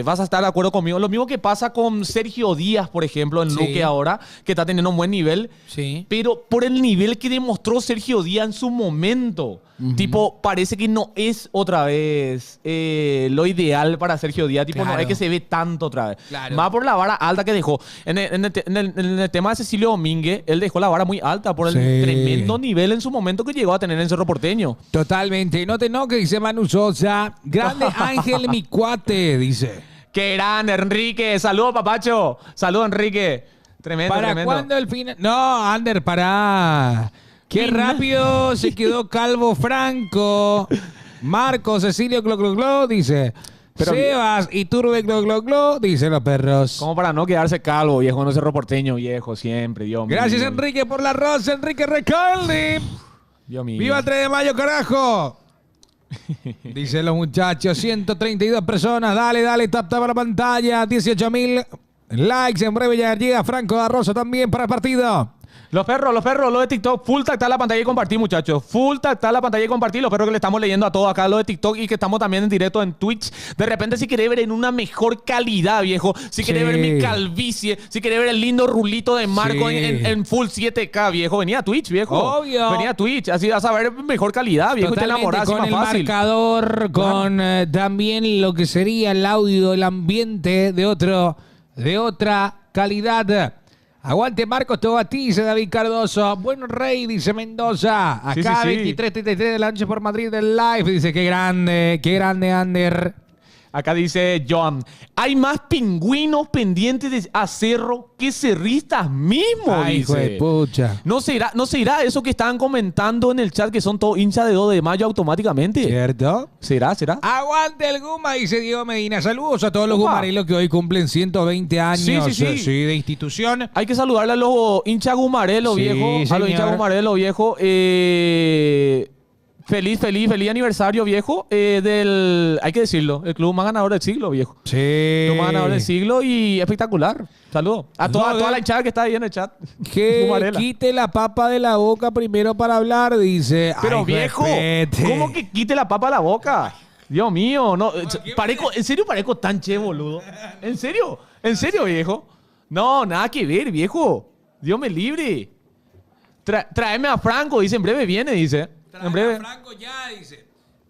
vas a estar de acuerdo conmigo. Lo mismo que pasa con Sergio Díaz, por ejemplo, en Luque ahora, que está teniendo un buen nivel. Sí. Pero por el nivel que demostró Sergio Díaz en su momento. Tipo, parece que no es otra vez lo ideal para Sergio Díaz. Tipo, no es que se ve tanto otra vez. Claro. Más por la vara alta que dejó. En el tema de Cecilio Domínguez, él dejó la vara muy alta por el tremendo nivel en su momento que llegó a tener en Cerro Porteño. Totalmente. No te enojes, dice Manu Sosa. Grande Ángel, mi cuate, dice. ¡Qué grande, Enrique! ¡Saludos, papacho! ¡Saludos, Enrique! Tremendo. ¿Para cuándo el final? No, Ander, para. Qué rápido se quedó Calvo Franco. Marco Cecilio Glo, dice. Pero Sebas Iturbe Glo, dice los perros. Como para no quedarse calvo, viejo, no Cerro Porteño, viejo, siempre, Dios mío. Gracias, Enrique, por la rosa, Enrique Recalde. Dios mío. ¡Viva el 3 de mayo, carajo! Dicen los muchachos, 132 personas. Dale, tap a la pantalla. 18.000 likes. En breve ya llega Franco da Rosa también para el partido. Los perros, lo de TikTok, full tactar la pantalla y compartir, muchachos. Full tactar la pantalla y compartir. Los perros que le estamos leyendo a todos acá, lo de TikTok, y que estamos también en directo en Twitch. De repente, si querés ver en una mejor calidad, viejo. Si querés ver mi calvicie. Si querés ver el lindo rulito de Marco en full 7K, viejo. Venía a Twitch, viejo. Obvio. Venía a Twitch. Así vas a ver mejor calidad, viejo. Totalmente, Y te enamorás con más el fácil. marcador, con también lo que sería el audio, el ambiente de otra calidad. Aguante Marcos, todo a ti, dice David Cardoso. Buen rey, dice Mendoza. Acá 23:33 de la noche por Madrid del live. Dice, qué grande Ander. Acá dice Joan, hay más pingüinos pendientes a Cerro que cerristas mismos. Ay, hijo de pucha. ¿No será eso que estaban comentando en el chat que son todos hinchas de 2 de mayo automáticamente? ¿Cierto? ¿Será? Aguante el Guma, dice Diego Medina. Saludos a todos los gumarelos que hoy cumplen 120 años Sí, de institución. Hay que saludarle a los hinchas gumarelos, Sí, viejo. A los hinchas gumarelos, viejo. Feliz aniversario, viejo. Hay que decirlo, el club más ganador del siglo, viejo. Sí. El club más ganador del siglo y espectacular. Saludos. A toda la hinchada que está ahí en el chat. Que quite la papa de la boca primero para hablar, dice. Pero ay, viejo, respete. ¿cómo que quite la papa de la boca? Dios mío, no. ¿En serio parezco tan che, boludo? ¿En serio, viejo? No, nada que ver, viejo. Dios me libre. Tráeme a Franco, dice, en breve viene, dice. En breve. Franco ya, dice.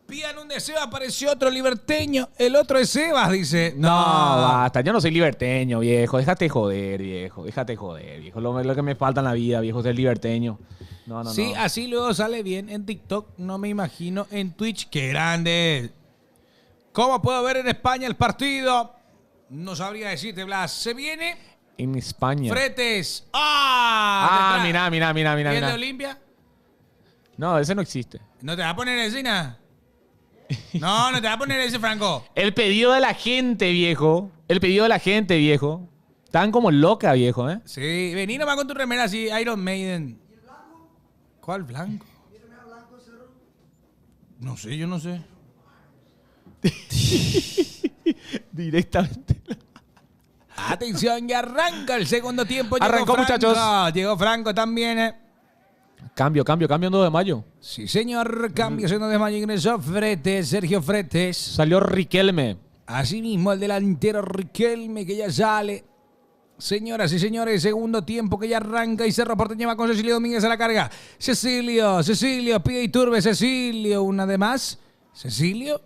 Pidan un deseo, apareció otro liberteño. El otro es Sebas, dice. No, basta. Yo no soy liberteño, viejo. Déjate joder, viejo. Lo que me falta en la vida, viejo, es ser liberteño. No. Sí, así luego sale bien en TikTok. No me imagino en Twitch. ¡Qué grande! ¿Cómo puedo ver en España el partido? No sabría decirte, Blas. Se viene en España. Fretes. Mira. ¿Y el de Olimpia? No, ese no existe. ¿No te va a poner ese, nada? No te va a poner ese, Franco. El pedido de la gente, viejo. Están como loca, viejo, ¿eh? Sí, vení nomás con tu remera así, Iron Maiden. ¿Y el blanco? ¿Cuál blanco? ¿Y el remera blanco, Cerro? No sé, yo no sé. Directamente. Atención, ya arranca el segundo tiempo. Arrancó, muchachos. Llegó Franco también. Cambio en 2 de mayo. Sí, señor. Cambio en 2 de mayo. Ingresó Fretes, Sergio Fretes. Salió Riquelme. Asimismo, el delantero Riquelme que ya sale. Señoras y señores, segundo tiempo que ya arranca y Cerro Porteño va con Cecilio Domínguez a la carga. Cecilio, pide Iturbe, Cecilio, una de más. Cecilio,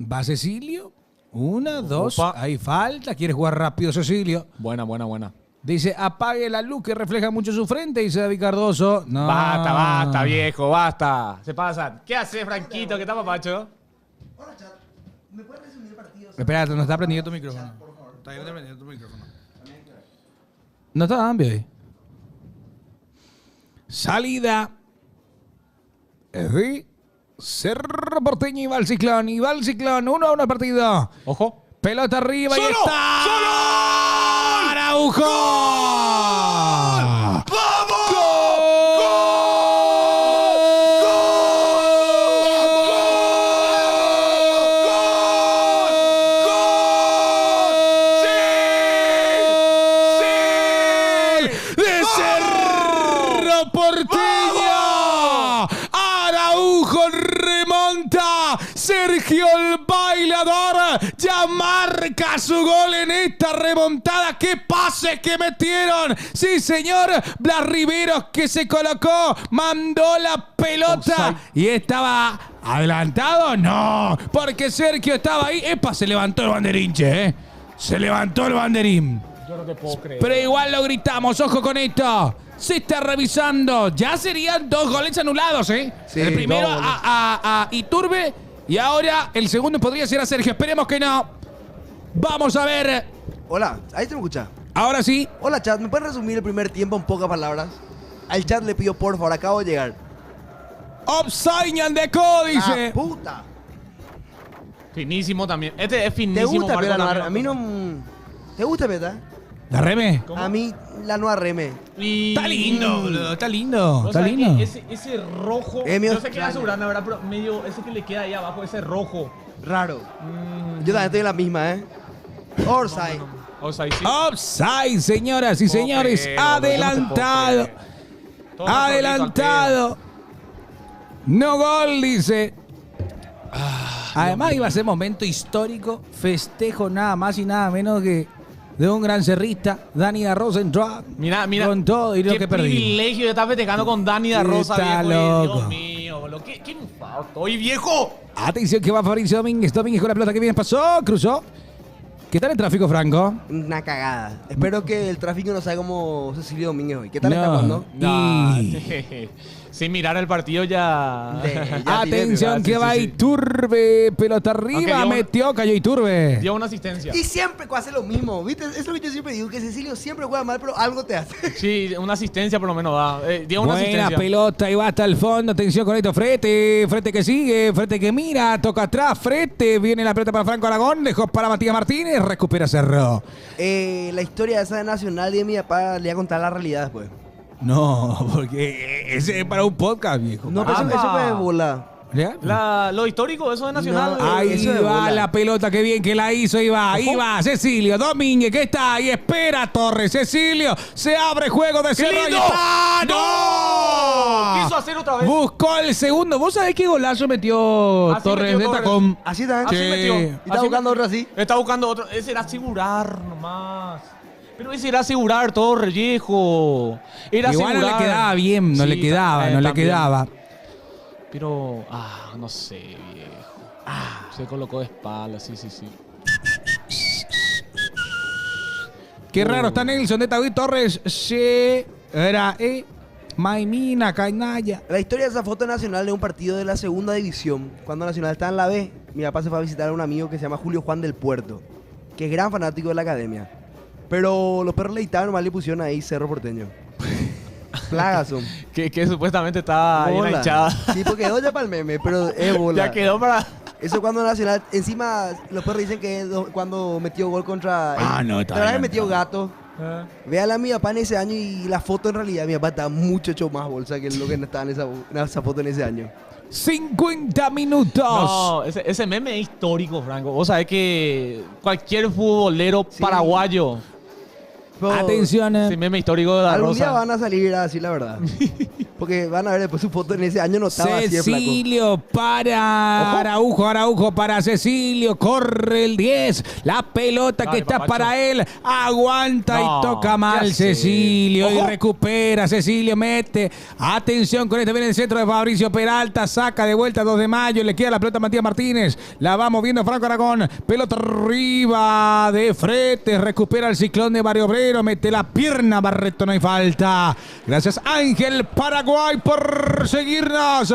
va Cecilio. 1, 2, hay falta. Quiere jugar rápido Cecilio. Buena. Dice, apague la luz que refleja mucho su frente, dice David Cardoso. No. Basta, viejo, basta. Se pasan. ¿Qué hace, Franquito? ¿Qué está, papacho? Hola, chat. ¿Me puedes resumir el partido? Espera, no está prendido tu micrófono. Por favor. Está prendido tu micrófono. No está cambio ahí. Salida. Cerro Porteño y va el Ciclón. 1-1 el partido. Ojo. Pelota arriba y ¡Solo! está. ¡Solo! ¡Araujo! ¡Vamos! Sergio el bailador ya marca su gol en esta remontada. ¡Qué pases que metieron! Sí, señor. Blas Riveros que se colocó, mandó la pelota y estaba adelantado. No, porque Sergio estaba ahí. ¡Epa! Se levantó el banderín, che, Se levantó el banderín. Yo no te puedo creer. Pero igual lo gritamos. Ojo con esto. Se está revisando. Ya serían 2 goles anulados, ¿eh? Sí, el primero a Iturbe y ahora el segundo podría ser a Sergio. Esperemos que no. Vamos a ver. Hola, ahí te me escucha. Ahora sí. Hola, chat. ¿Me puedes resumir el primer tiempo en pocas palabras? Al chat le pido, por favor, acabo de llegar. Offside de códice. ¡Ah, puta! Finísimo también. Este es finísimo. ¿Te gusta, Marco, Peta? también. A mí no... ¿Te gusta, Peta? ¿La reme? A mí la nueva reme. Está lindo, boludo. Está lindo. ¿Vos Está sabés lindo. que ese rojo. medio No sé qué extraño. asegurar, la verdad, pero medio. Ese que le queda ahí abajo, ese rojo. Raro. Yo también estoy en la misma, ¿eh? Orsay. O sea, sí. Offside, señoras y señores. Adelantado. Adelantado. No gol, dice. Además iba a ser momento histórico. Festejo nada más y nada menos que de un gran cerrista. Dani da Rosa entró Mira. con todo y lo qué que perdí. privilegio de estar festejando con Dani da Rosa, Está viejo. loco. Dios mío, boludo. ¿Qué enfado estoy, viejo? Atención que va Fabricio Domínguez. Domínguez con la pelota que bien pasó. Cruzó. ¿Qué tal el tráfico, Franco? Una cagada. Espero que el tráfico no sea como Cecilio Domínguez hoy. ¿Qué tal está jugando? No, Sin mirar el partido ya... Atención que va Iturbe. Pelota arriba, cayó Iturbe. Dio una asistencia. Y siempre hace lo mismo, ¿viste? Es lo que yo siempre digo, que Cecilio siempre juega mal, pero algo te hace. Sí, una asistencia por lo menos da. Dio una asistencia. Buena pelota y va hasta el fondo. Atención con esto, Frete que sigue, Frete que mira, toca atrás, Frete. Viene la pelota para Franco Aragón, dejó para Matías Martínez, recupera Cerro. La historia esa de Nacional y de mi papá le voy a contar la realidad después. No, porque ese es para un podcast, viejo. No, pero eso fue bola. Lo histórico, eso de Nacional. No, ahí eso va la pelota, qué bien que la hizo, ahí va Cecilio Domínguez, que está ahí, espera Torres, Cecilio, se abre juego de Cerro y está. ¡No! Quiso hacer otra vez. Buscó el segundo. ¿Vos sabés qué golazo metió Torres de tacón? Así está. Así metió. ¿Y está buscando otro así? Está buscando otro. Ese era asegurar nomás. Pero ese era asegurar todo, Rellejo. Era igual asegurar. no le quedaba bien, no le quedaba. Pero, no sé, viejo. Se colocó de espalda, sí. Qué raro está Nelson de David Torres. Maimina, Cainaya. La historia de esa foto nacional de un partido de la segunda división. Cuando Nacional estaba en la B, mi papá se fue a visitar a un amigo que se llama Julio Juan del Puerto, que es gran fanático de la academia. Pero los perros leitaban, nomás le pusieron ahí Cerro Porteño. Plagas son. Que supuestamente estaba ahí hinchada. Sí, porque quedó ya para el meme, pero es bola. Ya quedó para... Eso cuando Nacional... Encima, los perros dicen que cuando metió gol contra... no, la verdad que metió Gato. Véala a mi papá en ese año y la foto en realidad, mi papá estaba mucho más bolsa que lo que estaba en esa foto en ese año. 50 minutos. No, ese meme es histórico, Franco. Vos sabés que cualquier futbolero paraguayo... Atención. Ese meme histórico de la algún Rosa. día van a salir así, la verdad. Porque van a ver después su foto en ese año no estaba así de flaco. Cecilio para Araujo para Cecilio, corre el 10, la pelota que está para él, aguanta y toca mal Cecilio y recupera, Cecilio mete, atención con este, viene el centro de Fabricio Peralta, saca de vuelta 2 de mayo, le queda la pelota a Matías Martínez, la va moviendo Franco Aragón, pelota arriba de Frete, recupera el Ciclón de Barrio Obrero, mete la pierna, Barreto, no hay falta. Gracias Ángel Paraguay por seguirnos.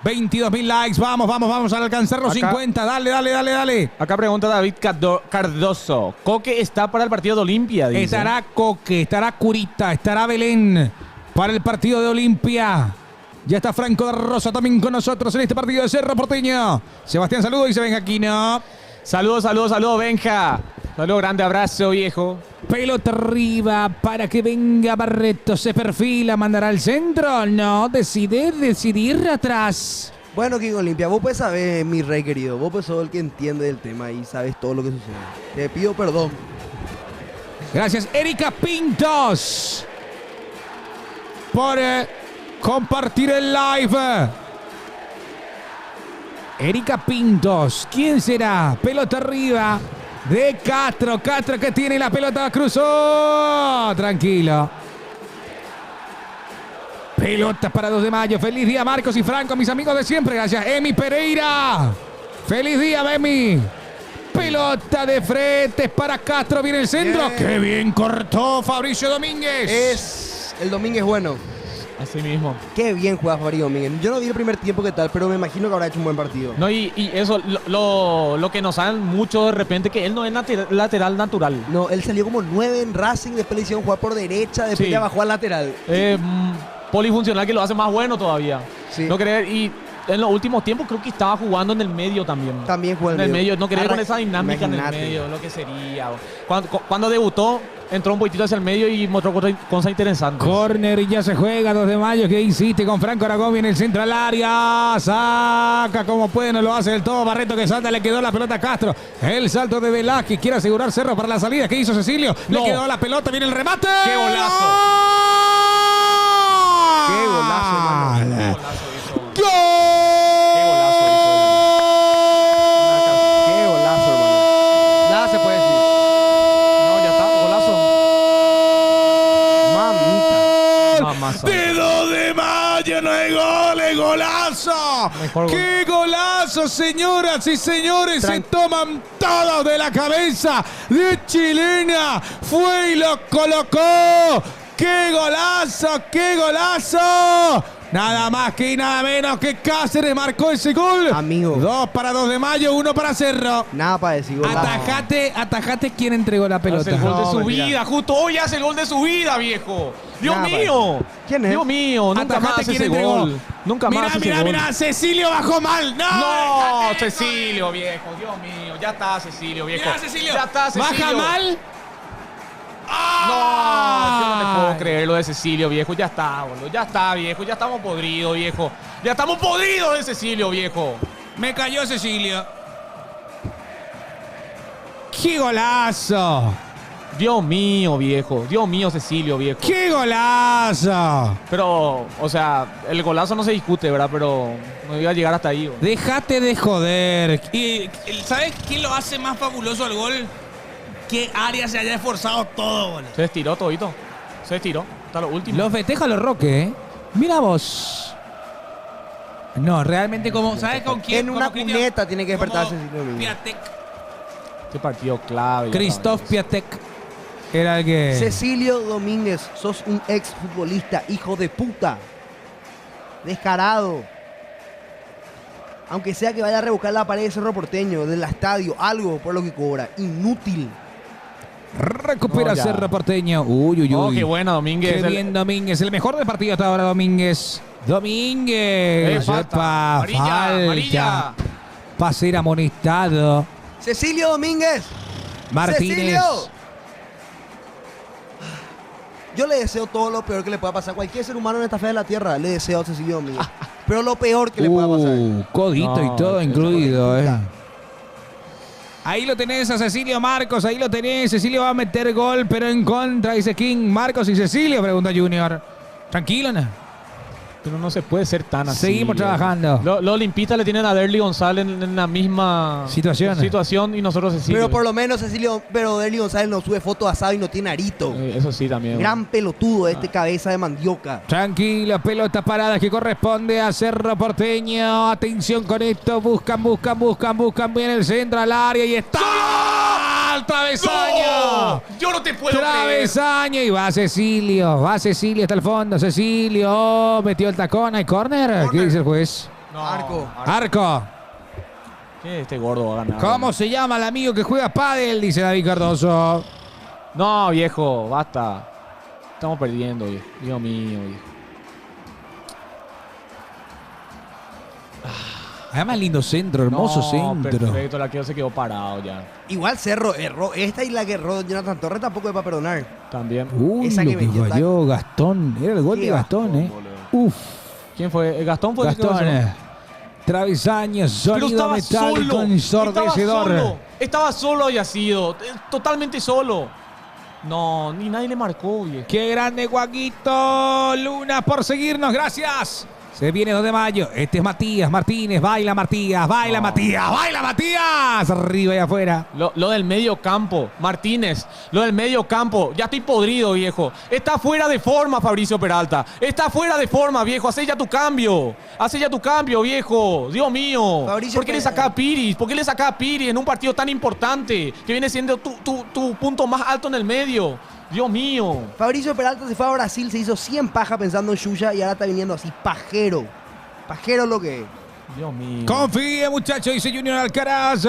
22.000 likes, vamos a alcanzar los 50. Dale. Acá pregunta David Cardoso. ¿Coque está para el partido de Olimpia? Dice. Estará Coque, estará Curita, estará Belén para el partido de Olimpia. Ya está Franco de Rosa también con nosotros en este partido de Cerro Porteño. Sebastián, saludos, dice Benja Aquino. Saludos, Benja. Saludos, grande abrazo, viejo. Pelota arriba para que venga Barreto. Se perfila, mandará al centro. No, decidir atrás. Bueno, King Olimpia, vos puedes saber, mi rey querido. Vos pues sos el que entiende del tema y sabes todo lo que sucede. Te pido perdón. Gracias, Erika Pintos, por compartir el live. Erika Pintos, ¿quién será? Pelota arriba de Castro que tiene la pelota, cruzó, tranquilo. Pelota para 2 de mayo, feliz día Marcos y Franco, mis amigos de siempre, gracias. Emi Pereira, feliz día Emi. Pelota de Frete para Castro, viene el centro, qué bien cortó Fabricio Domínguez. El Domínguez bueno. Así mismo. Qué bien juega Fabricio Domínguez. Yo no vi el primer tiempo qué tal, pero me imagino que habrá hecho un buen partido. No, y eso, lo que nos saben mucho de repente, que él no es lateral natural. No, él salió como 9 en Racing, después le hicieron jugar por derecha, después ya bajó al lateral. Polifuncional, que lo hace más bueno todavía. Sí. No creer, y en los últimos tiempos creo que estaba jugando en el medio también. También jugó en el medio. No creer con esa dinámica en el medio, lo que sería. Cuando debutó, entró un poquitito hacia el medio y mostró cosas interesantes. Corner y ya se juega 2 de mayo. ¿Qué hiciste con Franco Aragón? Viene el centro al área. Saca como puede, no lo hace del todo. Barreto que salta, le quedó la pelota a Castro. El salto de Velázquez, quiere asegurar Cerro para la salida. ¿Qué hizo Cecilio? Le quedó la pelota, viene el remate. ¡Qué golazo! ¡Qué golazo, hermano! ¡Qué golazo hizo! ¡Gol! ¡Qué golazo hizo! ¡Qué golazo, hermano! Nada se puede decir. No, ya está, golazo. Mamita. De 2 de mayo no hay goles, golazo. Mejor ¡Qué golazo, señoras y señores! Se toman todos de la cabeza de Chilena. Fue y lo colocó. ¡Qué golazo! ¡Qué golazo! Nada más que y nada menos que Cáceres marcó ese gol. Amigo. 2 para 2 de Mayo, 1 para Cerro. Nada para decir. golazo. Atajate quién entregó la pelota. Hace el gol de No, su mentira. vida, justo hoy hace el gol de su vida, viejo. Dios Nada, mío. ¿Quién es? Dios mío, nunca Atajate más hace quién ese entregó. gol. Nunca más hace ese gol. Mira, Cecilio bajó mal. No, Cecilio, viejo. Dios mío, ya está Cecilio, viejo. Mirá, Cecilio. Ya está Cecilio. Baja mal. No, yo no me puedo Ay. creer lo de Cecilio, viejo. Ya está, boludo. Ya está, viejo. Ya estamos podridos, viejo. Ya estamos podridos de Cecilio, viejo. Me cayó Cecilio. ¡Qué golazo! Dios mío, viejo. Dios mío, Cecilio, viejo. ¡Qué golazo! Pero, o sea, el golazo no se discute, ¿verdad? Pero no iba a llegar hasta ahí, boludo. Déjate de joder. ¿Y sabes qué lo hace más fabuloso al gol? Que Arias se haya esforzado todo, boludo. Se estiró todito. Se estiró. Hasta lo último. Lo festeja los Roque, ¿eh? Mira vos. No, realmente como... ¿Sabes con quién? En una Como Cristian- cuneta tiene que despertar como Cecilio Domínguez. Piatek. Este partido clave. Christoph Piatek. Era el que... Cecilio Domínguez, sos un ex futbolista, hijo de puta. Descarado. Aunque sea que vaya a revocar la pared de Cerro Porteño, del estadio, algo por lo que cobra. Inútil. Recupera No, ya. Cerro Porteño. Uy, uy, uy. Oh, qué buena, Domínguez. Qué bien, Domínguez. El mejor del partido hasta ahora, Domínguez. Domínguez. Falta. Epa, Amarilla, falta. amarilla. Va a ser amonestado. Cecilio Domínguez. Martínez. ¡Cecilio! Yo le deseo todo lo peor que le pueda pasar a cualquier ser humano en esta faz de la tierra. Le deseo a Cecilio Domínguez. Pero lo peor que le pueda pasar. Codito No, y todo qué incluido, puta. Ahí lo tenés a Cecilio Marcos, ahí lo tenés. Cecilio va a meter gol, pero en contra, dice King. Marcos y Cecilio, pregunta Junior. Tranquilo, ¿no? Pero no se puede ser tan así. Seguimos trabajando. Los olimpistas le tienen a Derly González en la misma situación y nosotros Cecilio. Pero por lo menos Derly González no sube foto asado y no tiene arito. Eso sí también. Gran pelotudo este cabeza de mandioca. Tranquilo, pelota parada que corresponde a Cerro Porteño. Atención con esto. Buscan bien el centro al área y está. ¡Al travesaño! ¡No! Yo no te puedo creer. Travesaño y va Cecilio hasta el fondo. Cecilio metió el tacón. ¿Hay córner? ¿Qué dice el juez? No, Arco. ¿Qué este gordo va a ganar? ¿Cómo se llama el amigo que juega pádel? Dice David Cardoso. No, viejo, basta. Estamos perdiendo, viejo. Dios mío, viejo. Además, lindo centro, hermoso No, centro. Perfecto, el arquero se quedó parado ya. Igual Cerro erró. Esta y la que erró Jonathan Torres tampoco es para perdonar. También. Uy, Esa lo que que metió falló Gastón. Era el gol Qué de Gastón, bajón, Uf, ¿Quién fue? ¿Gastón fue el que Gastón. quedó solo? Travesaño, Pero sólido estaba metálico, solo. ensordecedor. Estaba solo había sido. Totalmente solo. No, ni nadie le marcó, viejo. ¡Qué grande, Guaguito! Luna por seguirnos, gracias. Se viene 2 de mayo. Este es Matías Martínez. Baila Matías, baila No. Matías, baila Matías. Arriba y afuera. Lo del medio campo, Martínez, lo del medio campo, ya estoy podrido, viejo. Está fuera de forma, Fabricio Peralta. Está fuera de forma, viejo. Hacé ya tu cambio. Hacé ya tu cambio, viejo. Dios mío. Fabricio ¿Por qué le Peralta. sacás a Piris? ¿Por qué le sacás a Piris en un partido tan importante que viene siendo tu punto más alto en el medio? Dios mío. Fabricio Peralta se fue a Brasil, se hizo 100 paja pensando en Yuya y ahora está viniendo así, pajero. Pajero lo que es. Dios mío. Confíe, muchachos, dice Junior Alcaraz.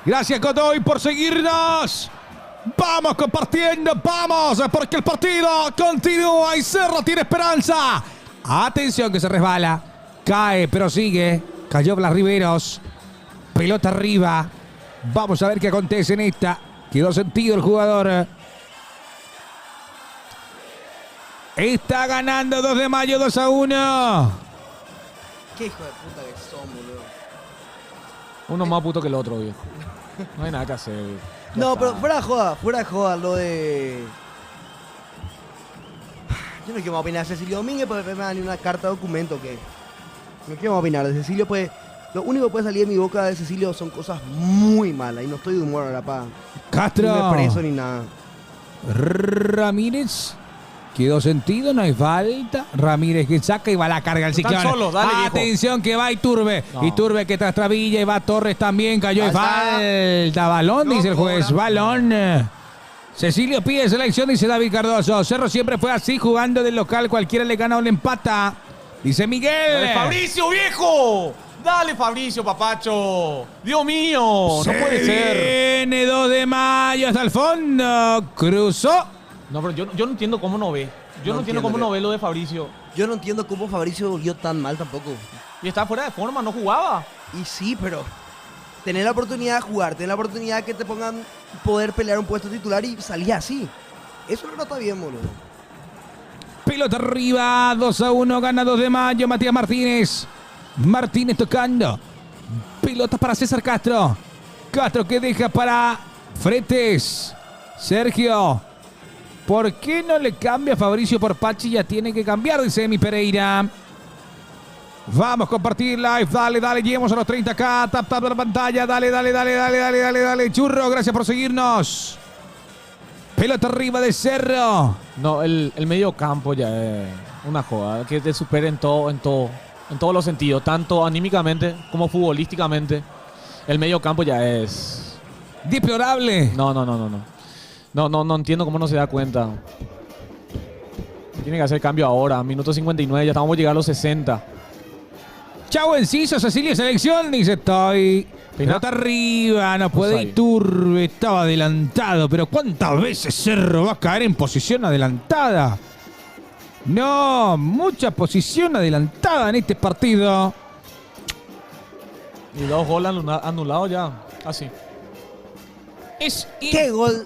Gracias, Godoy, por seguirnos. Vamos compartiendo, vamos, porque el partido continúa y Cerro tiene esperanza. Atención que se resbala. Cae, pero sigue. Cayó Blas Riveros. Pelota arriba. Vamos a ver qué acontece en esta. Quedó sentido el jugador. Está ganando 2 de mayo 2-1. Qué hijo de puta que son, boludo. Uno más puto que el otro, viejo. No hay nada que hacer, viejo. Ya No, está. pero fuera de joda, lo de... Yo no quiero opinar de Cecilio Domínguez porque me dan ni una carta de documento que... No quiero opinar de Cecilio, pues... Lo único que puede salir de mi boca de Cecilio son cosas muy malas y no estoy de humor ahora para... Castro. Ni me preso ni nada. Ramírez. Quedó sentido, no hay falta. Ramírez que saca y va a la carga el Están ciclón. solos, dale, viejo. Atención que va Iturbe. No. Iturbe que tras Travilla y va Torres también. Cayó y Pasada. falta. Balón, No dice el juez. cobra. Balón. Cecilio pide selección, dice David Cardoso. Cerro siempre fue así, jugando del local. Cualquiera le gana o le empata. Dice Miguel. ¡Dale, Fabricio, viejo! ¡Dale, Fabricio, papacho! ¡Dios mío! No puede ser. Viene 2 de mayo hasta el fondo. Cruzó. No, pero yo no entiendo cómo no ve. Yo no entiendo cómo no ve lo de Fabricio. Yo no entiendo cómo Fabricio volvió tan mal tampoco. Y está fuera de forma, no jugaba. Y sí, pero tener la oportunidad de jugar, tener la oportunidad de que te pongan poder pelear un puesto titular y salir así. Eso no está bien, boludo. Pelota arriba, 2-1, gana 2 de mayo, Matías Martínez. Martínez tocando. Pelota para César Castro. Castro que deja para Fretes. Sergio. ¿Por qué no le cambia a Fabricio por Pachi? Ya tiene que cambiar, dice Emi Pereira. Vamos a compartir live. Dale, lleguemos a los 30K. Tap la pantalla. Dale. Churro, gracias por seguirnos. Pelota arriba de Cerro. No, el medio campo ya es una joda. Que te supere en todos los sentidos. Tanto anímicamente como futbolísticamente. El medio campo ya es deplorable. No entiendo cómo no se da cuenta. Tiene que hacer cambio ahora. Minuto 59, ya estamos por llegar a los 60. Chau Enciso, Cecilio Selección. Dice estoy. Pelota arriba, no puede Iturbe. Estaba adelantado, pero ¿cuántas veces Cerro va a caer en posición adelantada? No, mucha posición adelantada en este partido. Y 2 goles anulados ya. Así. ¿Qué gol?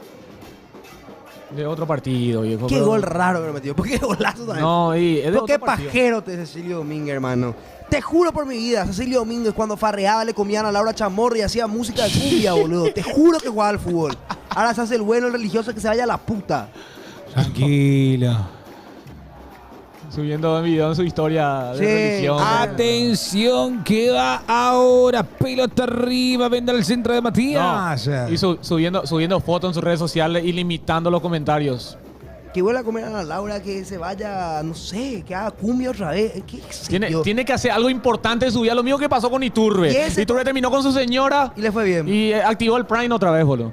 De otro partido, viejo. Qué gol raro que me metió. ¿Por qué golazo también? No, y es de ¿Por qué otro partido. pajero te Cecilio Domínguez, hermano? Te juro por mi vida, Cecilio Domínguez cuando farreaba le comían a Laura Chamorro y hacía música de cumbia, boludo. Te juro que jugaba al fútbol. Ahora se hace el bueno, el religioso, que se vaya a la puta. Tranquilo. Subiendo video en su historia de religión. Atención, que va ahora. Pelota arriba, vende al centro de Matías. No. Y subiendo fotos en sus redes sociales y limitando los comentarios. Que vuelva a comer a la Laura, que se vaya, no sé, que haga cumbia otra vez. Tiene que hacer algo importante en su vida. Lo mismo que pasó con Iturbe. Iturbe terminó con su señora. Y le fue bien. Y activó el Prime otra vez, boludo.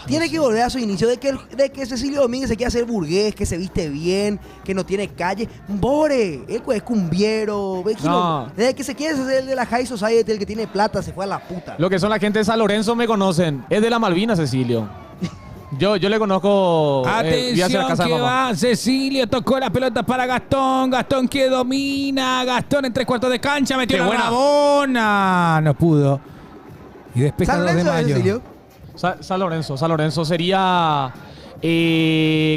Tiene que volver a su inicio de que Cecilio Domínguez se quiere hacer burgués, que se viste bien, que no tiene calle. ¡Bore! Él es cumbiero. Desde que se quiere hacer el de la High Society, el que tiene plata, se fue a la puta. Lo que son la gente de San Lorenzo me conocen. Es de la Malvinas, Cecilio. Yo le conozco. Atención, que va Cecilio, tocó la pelota para Gastón. Gastón que domina. Gastón en 3/4 de cancha, metió la rabona. No pudo. Y despeja 2 de mayo. Cecilio? San Lorenzo sería.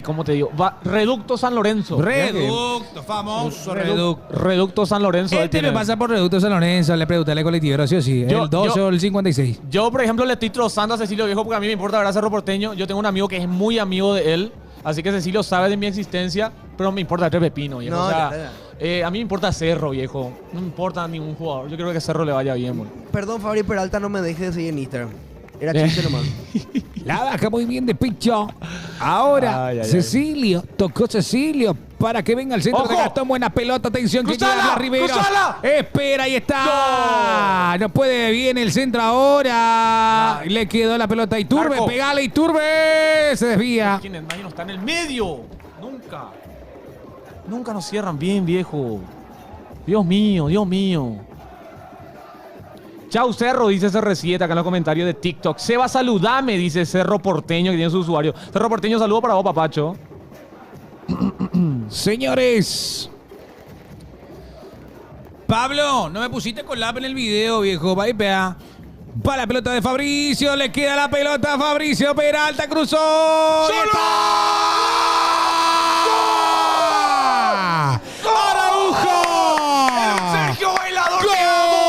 ¿Cómo te digo? Reducto San Lorenzo. Reducto, famoso Reducto San Lorenzo. Me pasa por Reducto San Lorenzo. Le pregunté al colectivo, sí o sí. El 12 o el 56. Yo, por ejemplo, le estoy trozando a Cecilio Viejo porque a mí me importa ver a Cerro Porteño. Yo tengo un amigo que es muy amigo de él. Así que Cecilio sabe de mi existencia, pero me importa Tres Pepino, viejo. No, a mí me importa Cerro, viejo. No me importa ningún jugador. Yo creo que Cerro le vaya bien, bro. Perdón, Fabri Peralta, no me deje de seguir en Instagram. Era chiste nomás. La baja muy bien de Picho. Ahora, Cecilio. Tocó Cecilio para que venga al centro de Gastón. Buena pelota. Atención, que llega Rivera. Espera, ahí está. No puede bien el centro ahora. Le quedó la pelota a Iturbe. Pegale, Iturbe. Se desvía. Nadie no está en el medio. Nunca nos cierran bien, viejo. Dios mío. Chau Cerro, dice CR7 acá en los comentarios de TikTok. Seba, saludame, dice Cerro Porteño, que tiene su usuario. Cerro Porteño, saludo para vos, papacho. Señores. Pablo, no me pusiste con en el video, viejo. Va y pea. Va la pelota de Fabricio, le queda la pelota a Fabricio Peralta, cruzó. ¡Solo! ¡Araujo! ¡Sergio Bailador, te amo!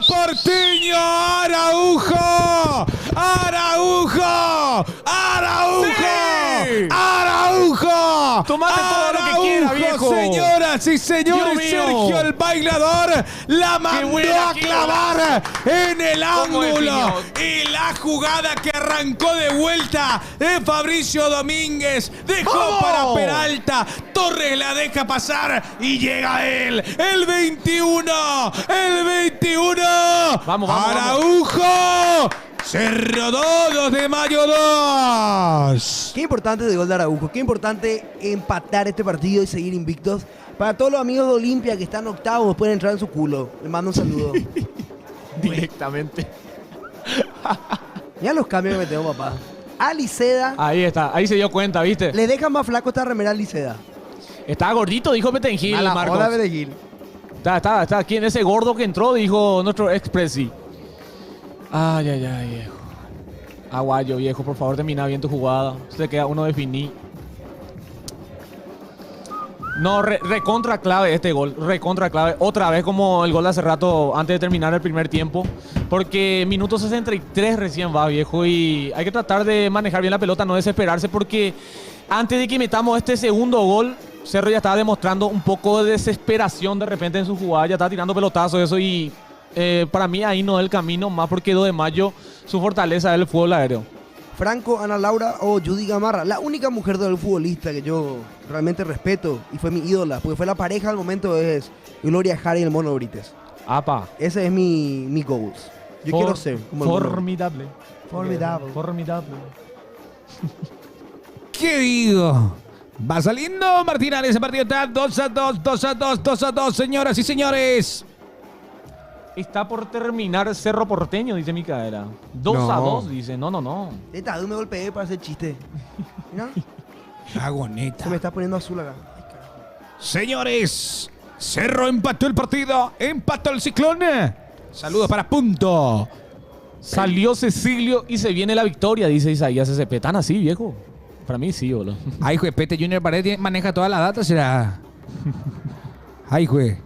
Porteño, Araujo, Araujo, Araujo, ¡Sí! Araujo, Tomate todo lo que quiera, viejo. Señoras y señores, Sergio el bailador la mandó a clavar en el ángulo. Y la jugada que arrancó de vuelta de Fabricio Domínguez dejó para Peralta. Torres la deja pasar y llega él. El 21. El 21. Vamos. Araujo. Cerro 2 de Mayo 2. Qué importante de gol de Araujo. Qué importante empatar este partido y seguir invictos. Para todos los amigos de Olimpia que están octavos, pueden entrar en su culo. Les mando un saludo. Directamente. Mira los cambios que metemos, papá. A Liceda. Ahí está. Ahí se dio cuenta, ¿viste? Le dejan más flaco esta remera a Liceda. Estaba gordito, dijo Petengil, A la Marcos. hora de Gil. Está aquí en ese gordo que entró, dijo nuestro expresi. Ay, viejo. Aguayo, viejo, por favor, termina bien tu jugada. Se queda uno de finí. No, recontra clave este gol. Recontra clave. Otra vez como el gol de hace rato, antes de terminar el primer tiempo. Porque minuto 63 recién va, viejo. Y hay que tratar de manejar bien la pelota, no desesperarse. Porque antes de que metamos este segundo gol, Cerro ya estaba demostrando un poco de desesperación de repente en su jugada. Ya estaba tirando pelotazos, eso. Y para mí ahí no es el camino, más porque 2 de mayo su fortaleza es el fútbol aéreo. Franco, Ana Laura o Judy Gamarra, la única mujer del futbolista que yo realmente respeto y fue mi ídola, porque fue la pareja al momento, es Gloria Jara y el Mono Brites. Apa. Ese es mi goals. Yo quiero ser como el Mono. Formidable. Formidable. ¿Qué digo? Va saliendo Martínez, ese partido está 2-2, señoras y señores. Está por terminar Cerro Porteño, dice Micaela. 2-2, dice. No. Neta, me golpeé para hacer chiste. ¿No? Agoneta. Se me está poniendo azul acá. Señores, Cerro empató el partido. Empató el Ciclón. Saludos para Punto. Salió Cecilio y se viene la victoria, dice Isaías SCP. ¿Tan así, viejo? Para mí sí, boludo. Ay, jue, Pete Junior Paredes maneja toda la data, será. Ay, jue.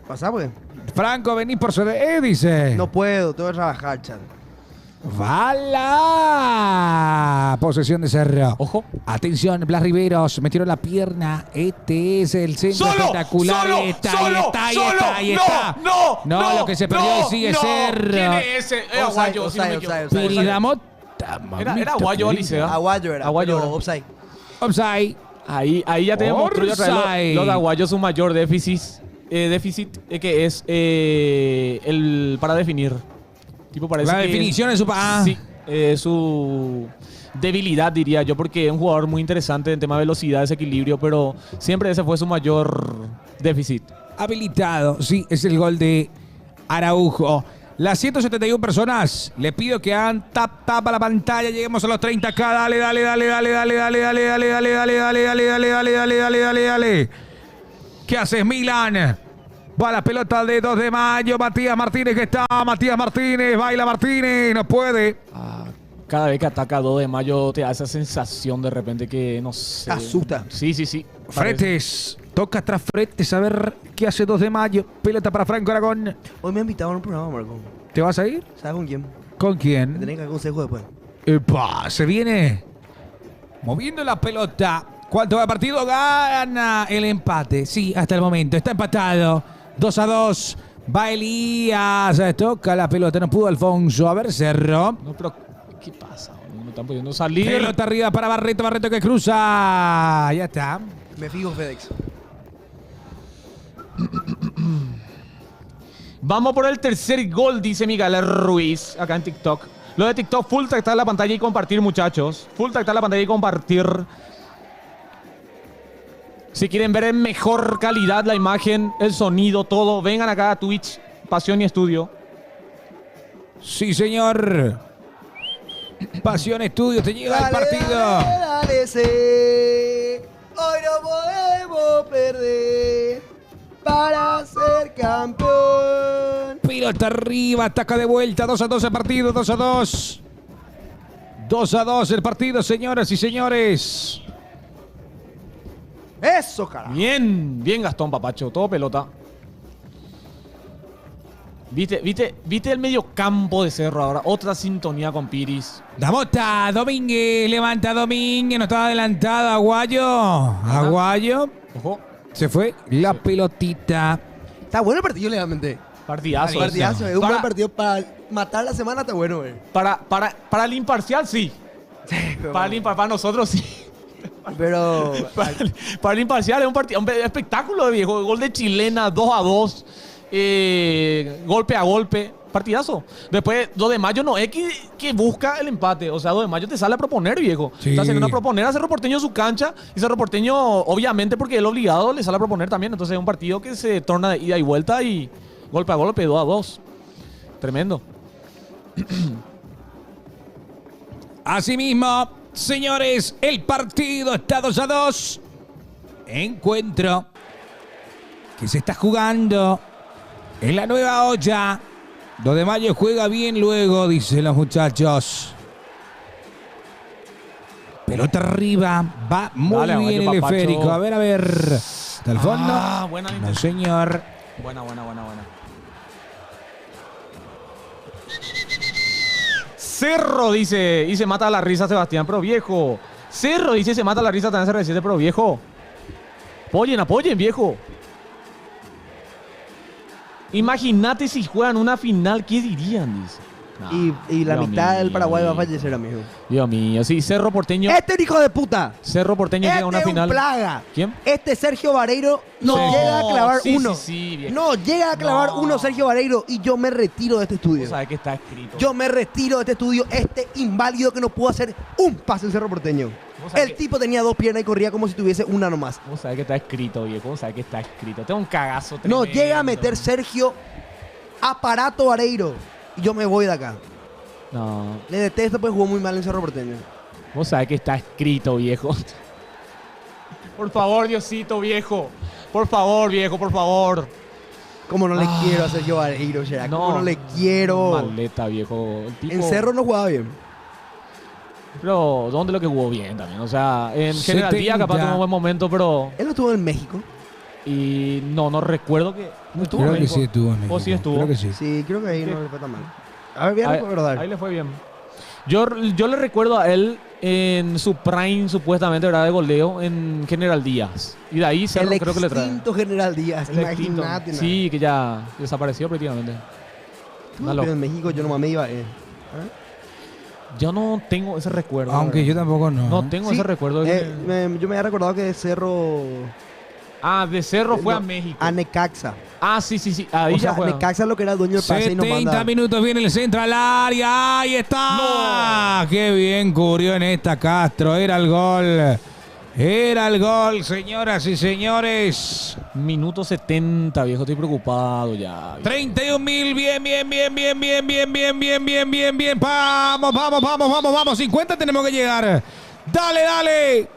¿Pasa, pues? Franco, vení por CDE, dice. No puedo, tengo que trabajar, chat. ¡Bala! Posesión de Cerro. Ojo. Atención, Blas Riveros. Metieron la pierna. Este es el centro espectacular. Ahí está. No, lo que se perdió y sigue Cerro. ¿Quién es ese? Aguayo, Piridamo. Era Aguayo, Alicia. Aguayo era, pero offside. Offside. Ahí ya te demostró los de Aguayo su mayor déficit que es el para definir. Tipo parece la que definición es su... Sí, su debilidad, diría yo, porque es un jugador muy interesante en tema de velocidad, desequilibrio, pero siempre ese fue su mayor déficit. Habilitado, sí, es el gol de Araujo. Las 171 personas, le pido que hagan tap a la pantalla, lleguemos a los 30k, dale. ¿Qué haces, Milan? Va la pelota de 2 de mayo, Matías Martínez que está, baila Martínez, no puede. Cada vez que ataca 2 de mayo te da esa sensación de repente que, no sé. Asusta. Sí. Fretes, toca tras Fretes, a ver qué hace 2 de mayo. Pelota para Franco Aragón. Hoy me han invitado a un programa, Marco. ¿Te vas a ir? ¿Sabes con quién? ¿Con quién? Me tenés que dar consejo después. ¡Epa! Se viene moviendo la pelota. ¿Cuánto va el partido? Gana el empate. Sí, hasta el momento. Está empatado. 2-2. Va Elías. Toca la pelota. No pudo Alfonso. A ver, Cerro. No, pero ¿qué pasa? No están pudiendo salir. Pelota arriba para Barreto. Barreto que cruza. Ya está. Me fijo, FedEx. Vamos por el tercer gol, dice Miguel Ruiz, acá en TikTok. Lo de TikTok, full tactar la pantalla y compartir, muchachos. Full tactar la pantalla y compartir. Si quieren ver en mejor calidad la imagen, el sonido, todo, vengan acá a Twitch, Pasión y Estudio. Sí, señor. Pasión Estudio, te llega el partido. Dale, hoy no podemos perder para ser campeón. Pelota arriba, ataca de vuelta, 2-2 el partido, 2-2. 2-2 el partido, señoras y señores. Eso, carajo. Bien Gastón, papacho, todo pelota. ¿Viste el medio campo de Cerro ahora? Otra sintonía con Piris. Damota, Domínguez, levanta Domínguez, no estaba adelantado, Aguayo. Ojo. Se fue la pelotita. Está bueno el partido, legalmente. Partidazo. Partidazo, es un buen partido para matar la semana, está bueno, güey. Para el imparcial, sí. Para nosotros, sí. Pero Para el imparcial es un espectáculo, viejo. Gol de chilena, 2-2. Golpe a golpe. Partidazo. Después, 2 de Mayo no es que busca el empate. O sea, 2 de Mayo te sale a proponer, viejo. Sí. Está haciendo una proponer a Cerro Porteño en su cancha. Y Cerro Porteño, obviamente, porque él obligado, le sale a proponer también. Entonces es un partido que se torna de ida y vuelta y golpe a golpe, 2-2. Tremendo. Asimismo, señores, el partido está 2-2. Encuentro que se está jugando en la Nueva Olla. 2 de Mayo juega bien luego, dicen los muchachos. Pelota arriba, va muy Dale, bien Mayo, el papacho. esférico. A ver. ¿Hasta el fondo? Buena No, señor. Buena. Cerro dice, y se mata la risa Sebastián, pero viejo. Cerro dice, se mata la risa también CR7, pero viejo. Apoyen, viejo. Imagínate si juegan una final, ¿qué dirían? Dice. y la Dios mitad del mío. Paraguay va a fallecer, amigo. Dios mío, sí, Cerro Porteño. Este es un hijo de puta. Cerro Porteño llega a una Este es final. un plaga. ¿Quién? Este Sergio Vareiro no No, llega a clavar sí, uno. sí, viejo. No llega a clavar No. uno Sergio Vareiro y yo me retiro de este estudio. Vos sabés que está escrito. Yo me retiro de este estudio, este inválido que no pudo hacer un pase en Cerro Porteño. Vos sabés El que- tipo tenía 2 piernas y corría como si tuviese una nomás. Vos sabés que está escrito, viejo. Vos sabés que está escrito. Tengo un cagazo No tremendo. llega a meter Sergio aparato Vareiro y yo me voy de acá. No, Le detesto porque jugó muy mal en Cerro Porteño. vos sabés que está escrito, viejo. Por favor, Diosito, viejo. Por favor, viejo, por favor. Como no le quiero a Sergio Vareiro, Gerard. Como no le quiero. Maleta, viejo. El tipo- En Cerro no jugaba bien. Pero, ¿dónde lo que jugó bien también? O sea, en 70. General Díaz capaz tuvo un buen momento, pero... Él no estuvo en México. Y no recuerdo que... No estuvo Creo en que México. sí estuvo en México. ¿O sí estuvo? Creo que sí. Sí, creo que ahí Sí. no le fue tan mal. A ver, bien, Ahí, recordar. ahí le fue bien. Yo le recuerdo a él en su prime, supuestamente, ¿verdad? De goleo en General Díaz. Y de ahí Cerro El creo que le trae. extinto General Díaz, El extinto. imagínate. Sí, que ya desapareció prácticamente. Una Pero loca. en México yo nomás me iba. Yo no tengo ese recuerdo. Aunque la yo verdad. tampoco no. No tengo Sí, ese recuerdo. yo me había recordado que de Cerro De Cerro fue no, a México. a Necaxa. Sí. Ahí O ya sea, juega. Necaxa es lo que era dueño del pase y nos 70 manda. minutos viene el centro al área. Ahí está. Qué bien cubrió en esta Castro. Era el gol. Era el gol, señoras y señores. Minuto 70, viejo. Estoy preocupado ya. 31.000, bien. Vamos. 50 tenemos que llegar. Dale.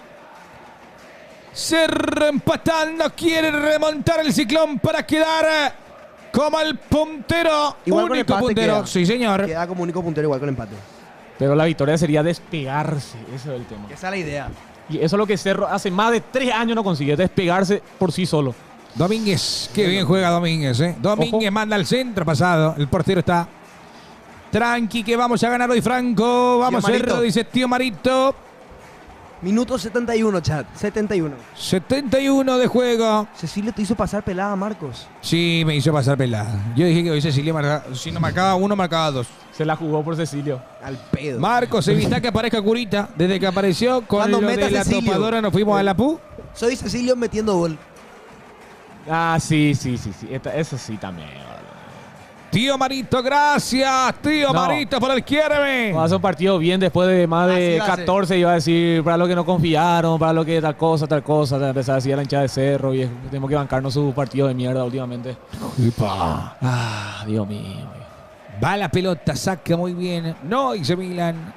Cerro empatando, quiere remontar el Ciclón para quedar como el puntero. Igual con único empate puntero. queda. Sí, señor. Queda como único puntero igual con empate. Pero la victoria sería despegarse. Ese es el tema. Esa es la idea. Y eso es lo que Cerro hace más de 3 años no consigue. Despegarse por sí solo. Domínguez, qué bien juega Domínguez, ¿eh? Domínguez manda al centro pasado. El portero está tranqui, que vamos a ganar hoy, Franco. Vamos, Tío Marito. Cerro, dice Tío Marito. Minuto 71, chat. 71. 71 de juego. Cecilio te hizo pasar pelada, Marcos. Sí, me hizo pasar pelada. Yo dije que hoy Cecilia si no marcaba uno, marcaba dos. Se la jugó por Cecilio. Al pedo. Marcos, evita que aparezca Curita. Desde que apareció con Cuando lo meta de la Cecilio. topadora nos fuimos a la PU. Soy Cecilio metiendo gol. Sí. Eso sí también. Tío Marito, gracias. Tío No. Marito por el quiéreme. Vamos a hacer un partido bien después de más de Así va a ser. 14. Iba a decir, para lo que no confiaron, para lo que tal cosa. Empezar a decir a la hinchada de Cerro, viejo. Tenemos que bancarnos su partido de mierda últimamente. Dios mío. Va la pelota, saca muy bien. No, dice Milan.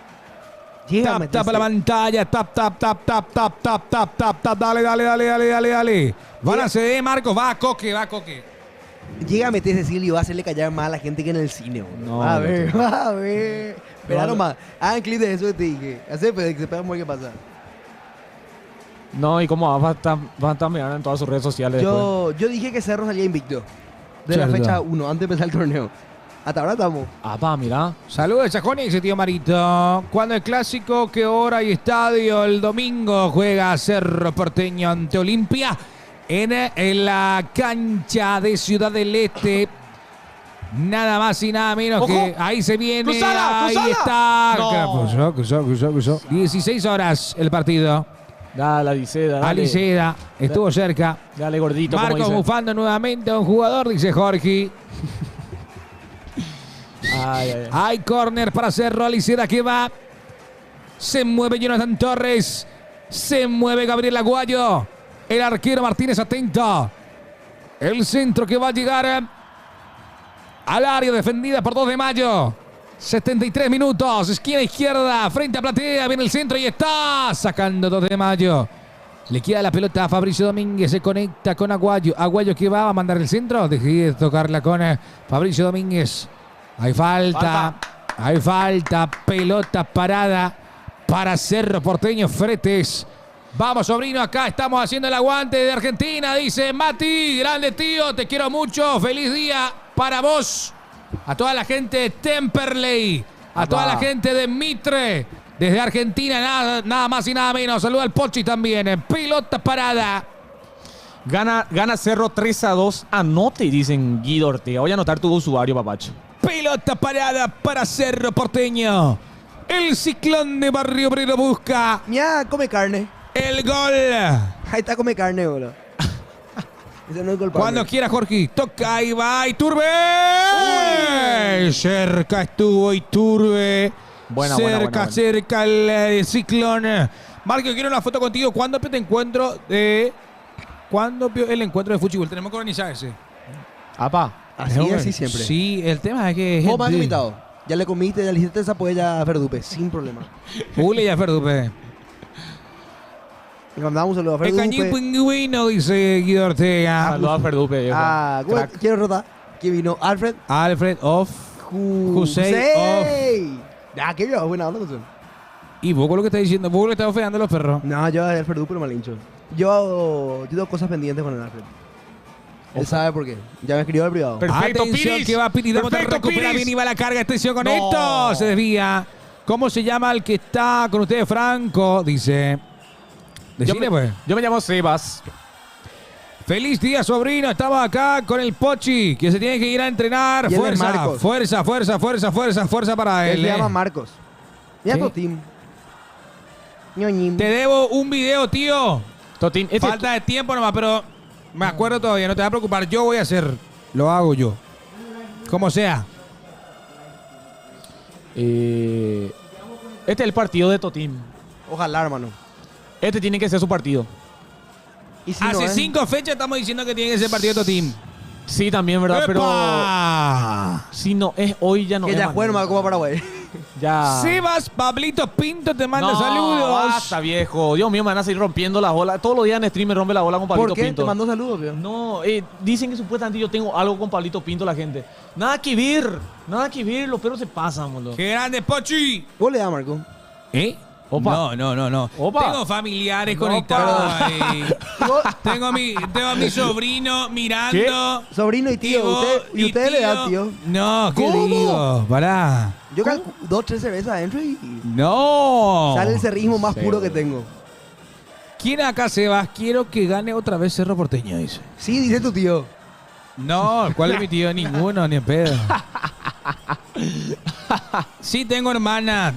Llega a Tap meterse. la pantalla. Tap. Dale. Balance de Marcos. Va a Coque. Llega a meter Cecilio y va a hacerle callar más a la gente que en el cine. Boludo. No, va a no, ver, no. va a ver. Espera No, nomás. Hagan clip de eso que te dije. Hace que sepamos qué pasa. No, y cómo van a estar mirando en todas sus redes sociales después. Yo dije que Cerro salía invicto. De la fecha 1, antes de empezar el torneo. Hasta ahora estamos. Apa, mira. Saludos de Chajón y ese tío Marito. ¿Cuándo el clásico? ¿Qué hora y estadio? El domingo juega Cerro Porteño ante Olimpia en la cancha de Ciudad del Este. Nada más y nada menos. ¡Ojo! Que ahí se viene. ¡Cruzala, ahí cruzala! está. No. Cruzó. 16 horas el partido. Dale, Aliceda, dale. Aliceda estuvo cerca. Dale, gordito, como Marcos dice. bufando nuevamente a un jugador, dice Jorge. Ay. Hay córner para Cerro. Aliceda que va. Se mueve Jonathan Torres. Se mueve Gabriel Aguayo. El arquero Martínez atento. El centro que va a llegar al área defendida por 2 de Mayo. 73 minutos. Esquina izquierda. Frente a Platea. Viene el centro y está sacando 2 de Mayo. Le queda la pelota a Fabricio Domínguez. Se conecta con Aguayo. Aguayo que va a mandar el centro. Dejé de tocarla con Fabricio Domínguez. Hay falta. Hay falta. Pelota parada para Cerro Porteño. Fretes. Vamos, sobrino, acá estamos haciendo el aguante de Argentina. Dice Mati, grande tío, te quiero mucho. Feliz día para vos. A toda la gente de Temperley. A toda la gente de Mitre. Desde Argentina, nada más y nada menos. Saluda al Pochi también. Pelota parada. Gana Cerro 3-2. Anote, dicen Guido Ortega. Voy a anotar tu usuario, papacho. Pelota parada para Cerro Porteño. El Ciclón de Barrio Obrero busca Ya, come carne. el gol. Ahí está, come carne, boludo. Ese no es gol para Cuando mí. quiera, Jorge. Toca, ahí va Iturbe. Cerca estuvo Iturbe. Buena. Cerca el Ciclón. Marco, quiero una foto contigo. ¿Cuándo te encuentro de... ¿Cuándo el encuentro de fútbol? Tenemos que organizar ese. Apa. Así siempre. Sí, el tema es que... Vos más invitado. Ya le comiste, ya le hiciste esa polla a Verdupe, sin problema. Ule ya Ferdupe. Le mandamos un saludo a El cañín Verdupe. pingüino, dice Guido Ortega. Saludos a Ferdupe, viejo. Crack. Quiero rotar. Que vino Alfred Alfred of... Hussein. Ya, qué bien, buena onda. Y vos con lo que estás diciendo, vos le estás ofendando a los perros. No, yo a Alfred Dupe lo malincho. Yo tengo cosas pendientes con el Alfred. Él sabe por qué. Ya me escribió al privado. Perfecto, Atención, Piris. que va Piris. Perfecto, Recupera Piris. bien y va la carga. Atención con No. esto. Se desvía. ¿Cómo se llama el que está con ustedes, Franco? Dice. Decile, pues. Yo me llamo Sebas. Feliz día, sobrino. Estaba acá con el Pochi, que se tiene que ir a entrenar. Y él es Fuerza, Marcos. fuerza para Él él. se llama Marcos. Mira ¿Sí? tu team. Ñoñín. Te debo un video, tío. Totín, Falta de tiempo nomás, pero me acuerdo todavía. No te vas a preocupar. Yo voy a hacer. Lo hago yo. Como sea. Este es el partido de Totín. Ojalá, hermano. Este tiene que ser su partido. Y si Hace no, 5 fechas estamos diciendo que tiene que ser partido de Totín. Sí, también, ¿verdad? Pero ¡Epa! si no es hoy, ya no que es ya mañana. juega nomás Copa Paraguay. Ya. Sebas Pablito Pinto te manda No, saludos. basta, viejo. Dios mío, me van a seguir rompiendo las bolas. Todos los días en stream me rompe la bola con Pablito ¿Por qué? Pinto. Te mandó saludos, tío. No, dicen que supuestamente yo tengo algo con Pablito Pinto la gente. Nada que ver, los perros se pasan, boludo. ¡Qué grande, Pochi! ¿Vos le das, Marco? ¿Eh? Opa. No. Opa. Tengo familiares Opa. conectados ahí. ¿Vos? tengo a mi sobrino mirando. Sobrino y tío. vos, ¿Y usted le da, tío? No, ¿qué ¿Cómo? digo? Pará. Yo 2, 3 cervezas adentro y No. sale el cerrismo más Sí, puro que boludo. tengo. ¿Quién acá, Sebas? Quiero que gane otra vez Cerro Porteño, dice. Sí, dice tu tío. No, ¿cuál es mi tío? Ninguno, ni en pedo. Sí, tengo hermana.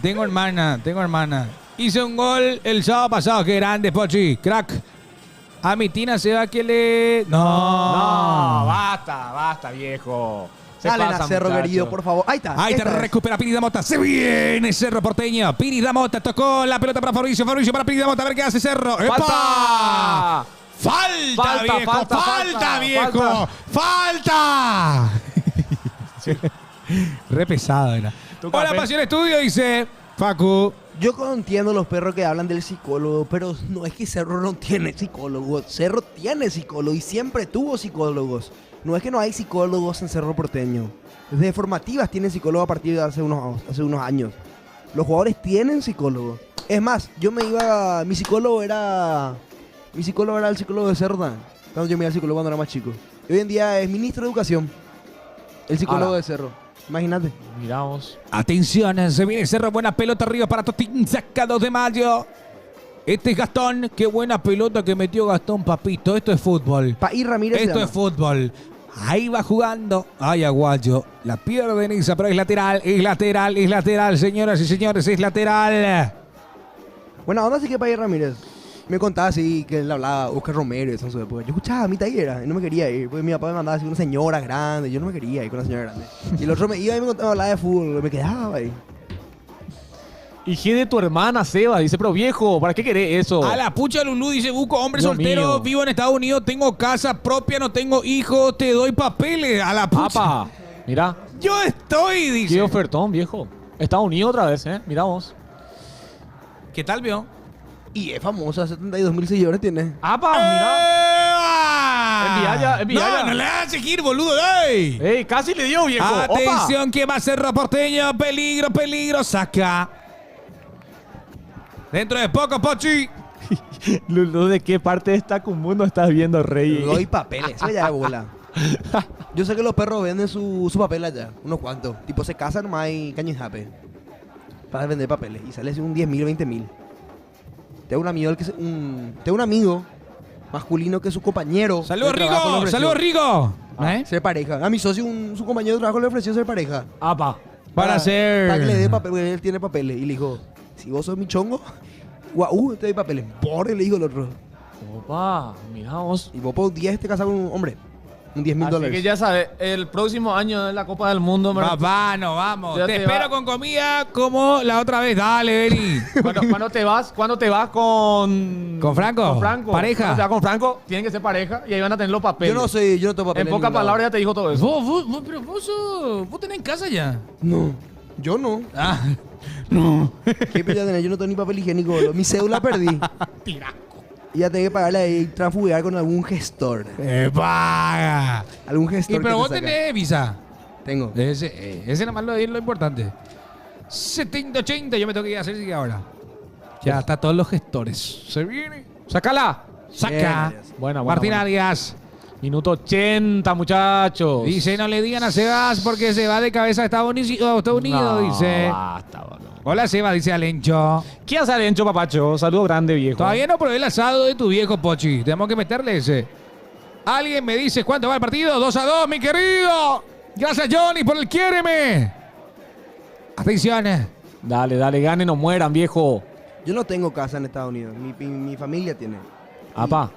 Hice un gol el sábado pasado. Qué grande, Pochi. Crack. A mi Tina se va que le... No, No. basta, viejo. Se Salen pasa, a Cerro, muchacho. querido, por favor. Ahí está. Ahí te esta es. recupera Piri Damota. Se viene Cerro Porteño. Piri Damota tocó la pelota para Fabricio. Fabricio para Piri Damota. A ver qué hace Cerro. ¡Epa! ¡Falta, viejo! ¡Falta, viejo! ¡Falta! Re pesado era. Tu Hola, café. Pasión Estudio, dice Facu. Yo entiendo los perros que hablan del psicólogo, pero no es que Cerro no tiene psicólogo. Cerro tiene psicólogo y siempre tuvo psicólogos. No es que no hay psicólogos en Cerro Porteño. Desde formativas tienen psicólogo a partir de hace unos años. Los jugadores tienen psicólogo. Es más, mi psicólogo era el psicólogo de Cerro también, cuando yo me iba al psicólogo cuando era más chico. Y hoy en día es ministro de Educación. El psicólogo Ahora. de Cerro. Imagínate. Miramos. Atención, se viene Cerro, buena pelota arriba para Totín, saca 2 de mayo. Este es Gastón, qué buena pelota que metió Gastón, papito. Esto es fútbol. Paí Ramírez. se Esto llama. es fútbol. Ahí va jugando. Ay, Aguayo. La pierde Niza, pero es lateral, señoras y señores, es lateral. Buena onda sí que Paí Ramírez. Me contaba así que él hablaba Oscar Romero y eso en su época. Yo escuchaba a mi taller y no me quería ir. Porque mi papá me mandaba así una señora grande. Yo no me quería ir con una señora grande. Y el otro me iba y me contaba, hablaba de fútbol. Me quedaba ahí. Higiene de tu hermana, Seba. Dice, pero viejo, ¿para qué querés eso? A la pucha Lulú dice, busco hombre Dios soltero, mío. vivo en Estados Unidos, tengo casa propia, no tengo hijos, te doy papeles. A la pucha. Papa, mira. Yo estoy, dice. Qué ofertón, viejo. Estados Unidos otra vez, ¿eh? Miramos. ¿Qué tal, vio? Y es famosa, 72.000 seguidores tiene. ¡Apa! Mira. ¡Eva! Envía ya. No le hagas seguir, boludo. ¡Ey! ¡Ey! Casi le dio, viejo. Atención, que va a ser Porteño. Peligro, saca. Dentro de poco, Pochi. Lulú, ¿de qué parte de esta mundo estás viendo, Rey? Doy papeles, eso ya es bola. Yo sé que los perros venden su papel allá, unos cuantos. Tipo, se casan nomás y caño y jape. Para vender papeles. Y sale así un 10.000, 20.000. Tengo un amigo masculino que su compañero. Saludos, de trabajo le Rigo. ofreció Saludos, Rigo. ¿Eh? Ser pareja. A mi socio, su compañero de trabajo le ofreció ser pareja. ¡Apa! Para hacer. Para que le dé papel, porque él tiene papeles. Y le dijo, si vos sos mi chongo, guau, te doy papeles. Por le dijo el otro. Opa, miramos. Y vos por 10 te casas con un hombre. Un 10.000 Así dólares. que ya sabes, el próximo año es la Copa del Mundo. Papá, no vamos. Ya Te te espero va. con comida como la otra vez. Dale, vení. ¿Cuándo te vas? ¿Cuándo te vas con... ¿Con Franco? Con Franco. ¿Pareja? Cuando te vas con Franco, tienen que ser pareja y ahí van a tener los papeles. Yo no tengo papeles. En pocas palabras ya te dijo todo eso. Pero vos tenés en casa ya. No, yo no. Ah, no. ¿Qué pilla tenés? Yo no tengo ni papel higiénico, boludo. Mi cédula perdí. Y ya tengo que pagarle ahí, transfugar con algún gestor. Paga. Algún gestor. Y pero que vos te saca. tenés visa. Tengo. Ese nomás lo es lo importante. 70-80, yo me tengo que ir a hacer sí ahora. Ya está todos los gestores. Se viene. ¡Sácala! Saca. Buena, Martín buena. Arias. Minuto 80, muchachos. Dice, no le digan a Sebas porque se va de cabeza a Estados Unidos, dice. Basta, boludo. Hola, Sebas, dice Alencho. ¿Qué hace Alencho, papacho? Saludo grande, viejo. Todavía no probé el asado de tu viejo, Pochi. Tenemos que meterle ese. Alguien me dice cuánto va el partido. 2-2, mi querido. Gracias, Johnny, por el quiéreme. Atención. Dale, ganen o mueran, viejo. Yo no tengo casa en Estados Unidos. Mi familia tiene. Apa.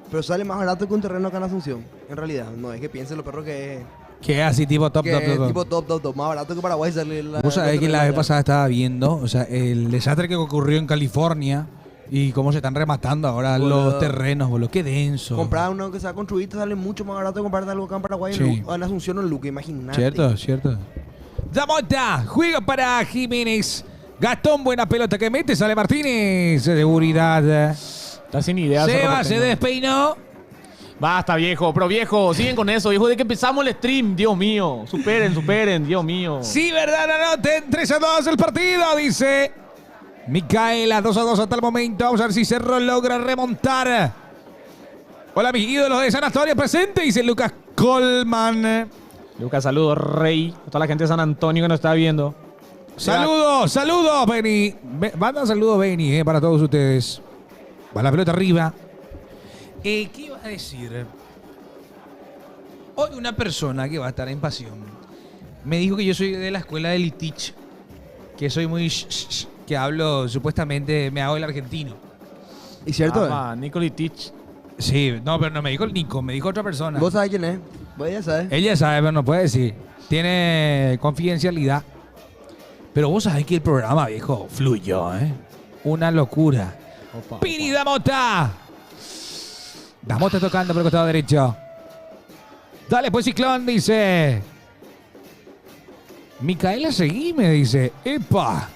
Pero sale más barato que un terreno acá en Asunción. En realidad. No, es que piensen los perros que Que así, tipo top, top, es top. tipo top. Más barato que Paraguay sale la. Vos sabés los que la terrenos vez allá. pasada estaba viendo, o sea, el desastre que ocurrió en California y cómo se están rematando ahora Boludo. los terrenos, boludo. Qué denso. Comprar uno que se ha construido sale mucho más barato que comprarte algo acá en Paraguay Sí. en Asunción o en Luque, imagínate. Cierto. Zamota, juega para Jiménez. Gastón, buena pelota que mete, sale Martínez. Seguridad. Estás sin idea. Seba se despeinó. Basta, viejo. Pero viejo, siguen con eso, viejo. De que empezamos el stream, Dios mío. Superen, Dios mío. Sí, verdad, anoten 3-2 el partido, dice Micaela. 2-2 hasta el momento. Vamos a ver si Cerro logra remontar. Hola, mis ídolos de San Antonio presente, dice Lucas Colman. Lucas, saludos, Rey. A toda la gente de San Antonio que nos está viendo. Saludos, Benny. Manda saludos, Benny, para todos ustedes. Va la pelota arriba. ¿Qué iba a decir? Hoy una persona que va a estar en Pasión me dijo que yo soy de la escuela de Litich, que soy muy que hablo, supuestamente me hago el argentino. ¿Y cierto? Nicoli Tich. Sí, no, pero no me dijo el Nico, me dijo otra persona. ¿Vos sabés quién es? Vos ya sabes. Ella sabe, pero no puede decir. Tiene confidencialidad. Pero vos sabés que el programa, viejo, fluyó, ¿eh? Una locura. Pini Damota. Damota tocando por el costado derecho. Dale, pues Ciclón, dice. Micaela, seguime, dice. ¡Epa!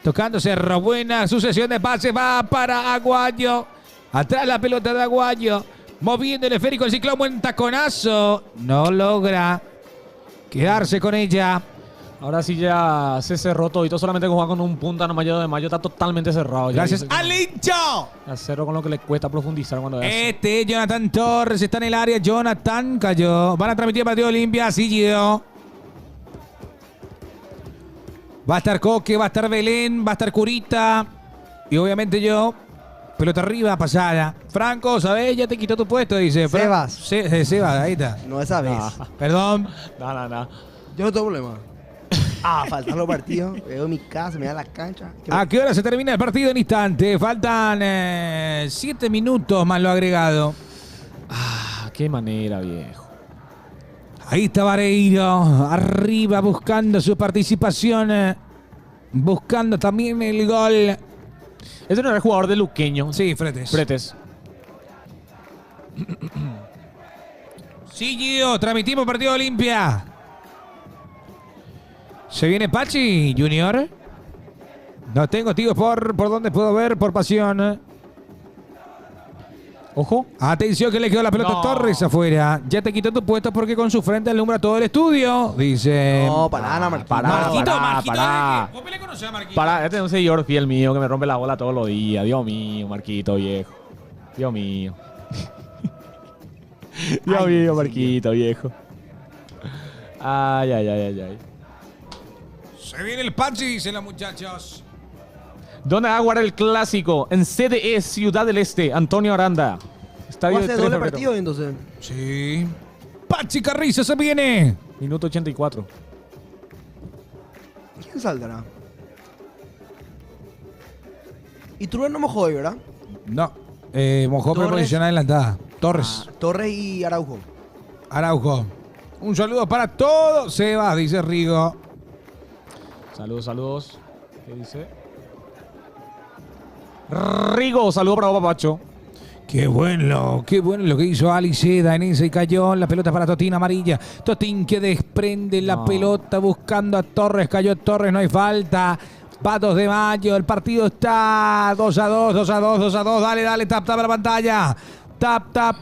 Tocando Cerro, buena sucesión de pases, va para Aguayo. Atrás la pelota de Aguayo. Moviendo el esférico el Ciclón, buen taconazo. No logra quedarse con ella. Ahora sí ya se cerró todito, solamente que juega con un punta nomás de mayo, está totalmente cerrado. Gracias al hincho. A Cerro con lo que le cuesta profundizar cuando es. Jonathan Torres está en el área. Jonathan cayó. Van a transmitir el partido de Olimpia. Siguió. Va a estar Coque, va a estar Belén, va a estar Curita. Y obviamente yo. Pelota arriba, pasada. Franco, ¿sabés? Ya te quitó tu puesto, dice. Sebas. Sebas, ahí está. No esa vez. Perdón. No. Yo no tengo problema. Faltan los partidos. Veo mi casa, me da la cancha. ¿A qué hora se termina el partido? En instante. Faltan 7 minutos más lo agregado. Qué manera, viejo. Ahí está Vareiro. Arriba buscando su participación. Buscando también el gol. Ese no era el jugador de Luqueño. Sí, Fretes. Sí, Gio. Transmitimos partido de Olimpia. ¿Se viene Pachi, Junior? No tengo tíos por donde puedo ver, por pasión. Ojo. Atención que le quedó la pelota a Torres afuera. Ya te quitó tu puesto porque con su frente alumbra todo el estudio. Dice... No, pará, Marquito. Marquito. ¿Vos le conocés a Marquito? Para, este es un seguidor fiel mío que me rompe la bola todos los días. Dios mío, Marquito, viejo. Dios mío. Dios mío, Marquito, viejo. Ay. Se viene el Pachi, dicen los muchachos. ¿Dónde va a jugar el clásico? En CDE, Ciudad del Este, Antonio Aranda. Estadio ¿Va a de ser 3 de doble febrero. partido entonces? Sí. Pachi Carrizo se viene. Minuto 84. ¿Quién saldrá? Y Trubén no mojó hoy, ¿verdad? No. Mojó Torres. preposición adelantada. Torres. Torres y Araujo. Araujo. Un saludo para todos. Sebas, dice Rigo. Saludos. ¿Qué dice? Rigo, saludo para Papacho. Qué bueno lo que hizo Aliceda en ese y cayó. La pelota para Totín amarilla. Totín que desprende la pelota buscando a Torres. Cayó Torres, no hay falta. Va 2 de mayo. El partido está 2-2. Dale, tap a la pantalla. Tap a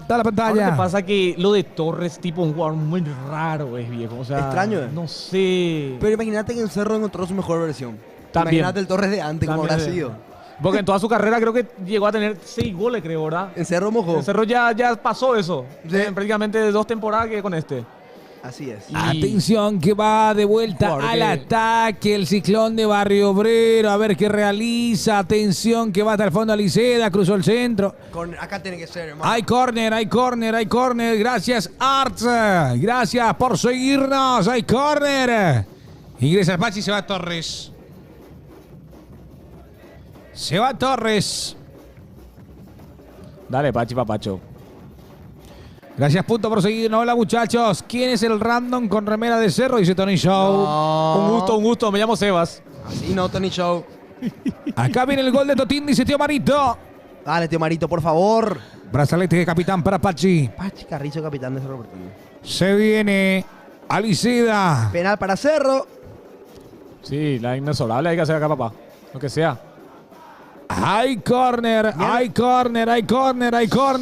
la pantalla. ¿Qué pasa? Que lo de Torres, tipo un jugador muy raro, es viejo. O sea, extraño, No sé. Pero imagínate que en Cerro encontró su mejor versión. También. Imagínate el Torres de antes, como habrá sido. Porque en toda su carrera creo que llegó a tener 6 goles, creo, ¿verdad? En Cerro mojó. En Cerro ya pasó eso. Sí. Prácticamente 2 temporadas que con este. Así es. Atención que va de vuelta al ataque el Ciclón de Barrio Obrero. A ver qué realiza. Atención que va hasta el fondo Aliceda. Cruzó el centro. Acá tiene que ser, hermano. Hay córner. Gracias, Arts. Gracias por seguirnos. Hay córner. Ingresa el Pachi y se va Torres. Dale, Pachi, Papacho. Gracias, Punto, por seguirnos. Hola, muchachos. ¿Quién es el random con remera de Cerro? Dice Tony Show. No. Un gusto. Me llamo Sebas. Así no, Tony Show. Acá viene el gol de Totín, dice Tío Marito. Dale, tío Marito, por favor. Brazalete de capitán para Pachi. Pachi Carrizo, capitán de Cerro Porteño. Se viene Aliceda. Penal para Cerro. Sí, la inexorable hay que hacer acá, papá. Lo que sea. Hay córner,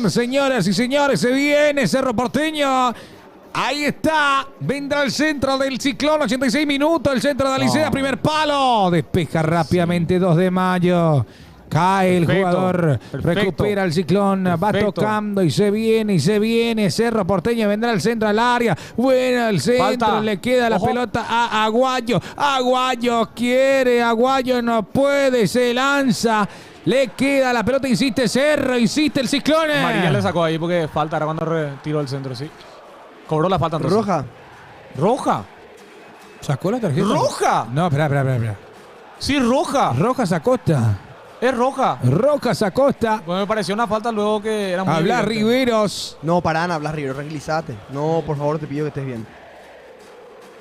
señoras y señores, se viene Cerro Porteño. Ahí está, vendrá el centro del Ciclón, 86 minutos, el centro de Aliceda, primer palo. Despeja rápidamente 2 de mayo. Cae el jugador, recupera el Ciclón, va tocando y se viene, Cerro Porteño, vendrá el centro al área, bueno el centro, le queda la pelota a Aguayo, Aguayo no puede, se lanza, le queda la pelota, insiste Cerro, insiste el Ciclón. María le sacó ahí porque falta, era cuando retiró el centro, sí. Cobró la falta entonces. ¿Roja? ¿Sacó la tarjeta? ¿Roja? No, espera. Sí, roja. Rojas Acosta. Es roja. Rojas Acosta. Pues me pareció una falta luego que era muy Habla evidente. Riveros. No, pará, Blas Rivero, tranquilízate. No, por favor, te pido que estés bien.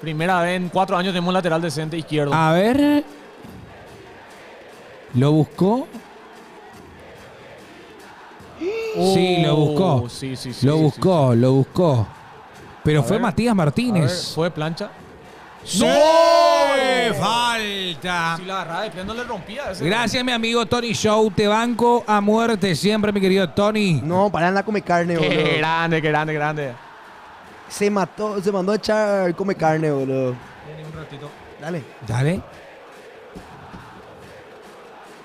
Primera vez en 4 años tenemos un lateral decente izquierdo. A ver. ¿Lo buscó? Sí, lo buscó. Sí. Lo buscó. Pero fue ver. Matías A ver, Martínez. ¿fue plancha? ¡No! ¡Falta! Si la agarraba de pie no le rompía. Ese. Gracias, mi amigo Tony Show. Te banco a muerte siempre, mi querido Tony. No, pará, anda a comer carne, Qué boludo. grande. Se mató, se mandó a echar, come carne, boludo. Vení un ratito. Dale. Dale.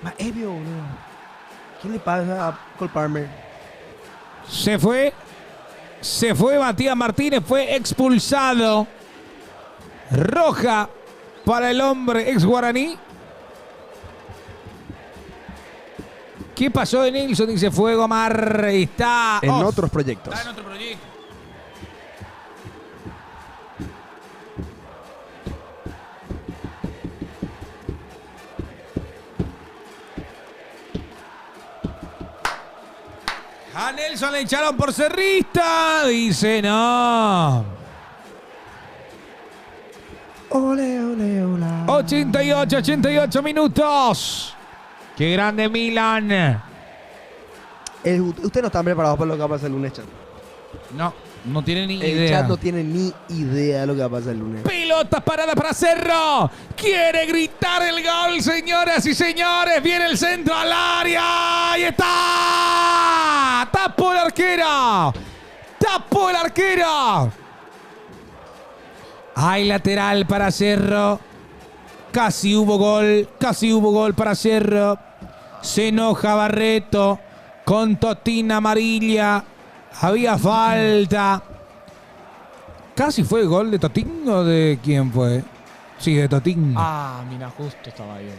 Más ebrio, boludo. ¿Qué le pasa a Cole Palmer? Se fue Matías Martínez, fue expulsado. Roja para el hombre ex guaraní. ¿Qué pasó de Nilsson? Dice Fuego Mar. Está En off. otros proyectos. Está en otro proyecto. A Nelson le echaron por cerrista. Dice no. Ole, ole, ole. 88 minutos. Qué grande Milan. Ustedes no están preparados para lo que va a pasar el lunes, chat. No tiene ni El idea. chat no tiene ni idea de lo que va a pasar el lunes. Pelota parada para Cerro. Quiere gritar el gol, señoras y señores. Viene el centro al área. Ahí está. Tapó el arquero. Tapó el arquero. Hay lateral para Cerro. Casi hubo gol para Cerro. Se enoja Barreto con Totín amarilla. Había falta. ¿Casi fue el gol de Totín o de quién fue? Sí, de Totín. Ah, mira, justo estaba bien.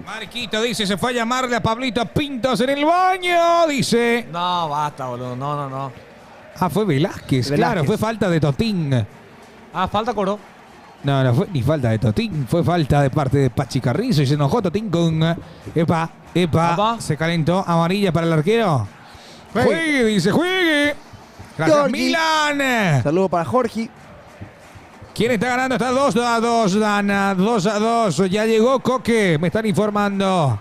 Marquito dice, se fue a llamarle a Pablito Pintos en el baño, dice. No, basta, boludo. No. Ah, fue Velázquez, claro, fue falta de Totín. Ah, falta Coro. No fue ni falta de Totín, fue falta de parte de Pachi Carrizo y se enojó Totín con... Epa, Papá. se calentó, amarilla para el arquero. Juegue, dice, juegue. Gracias, Jorge. Milan. Saludo para Jorge. ¿Quién está ganando? Está 2-2, Dana. 2-2. Ya llegó Coque. Me están informando.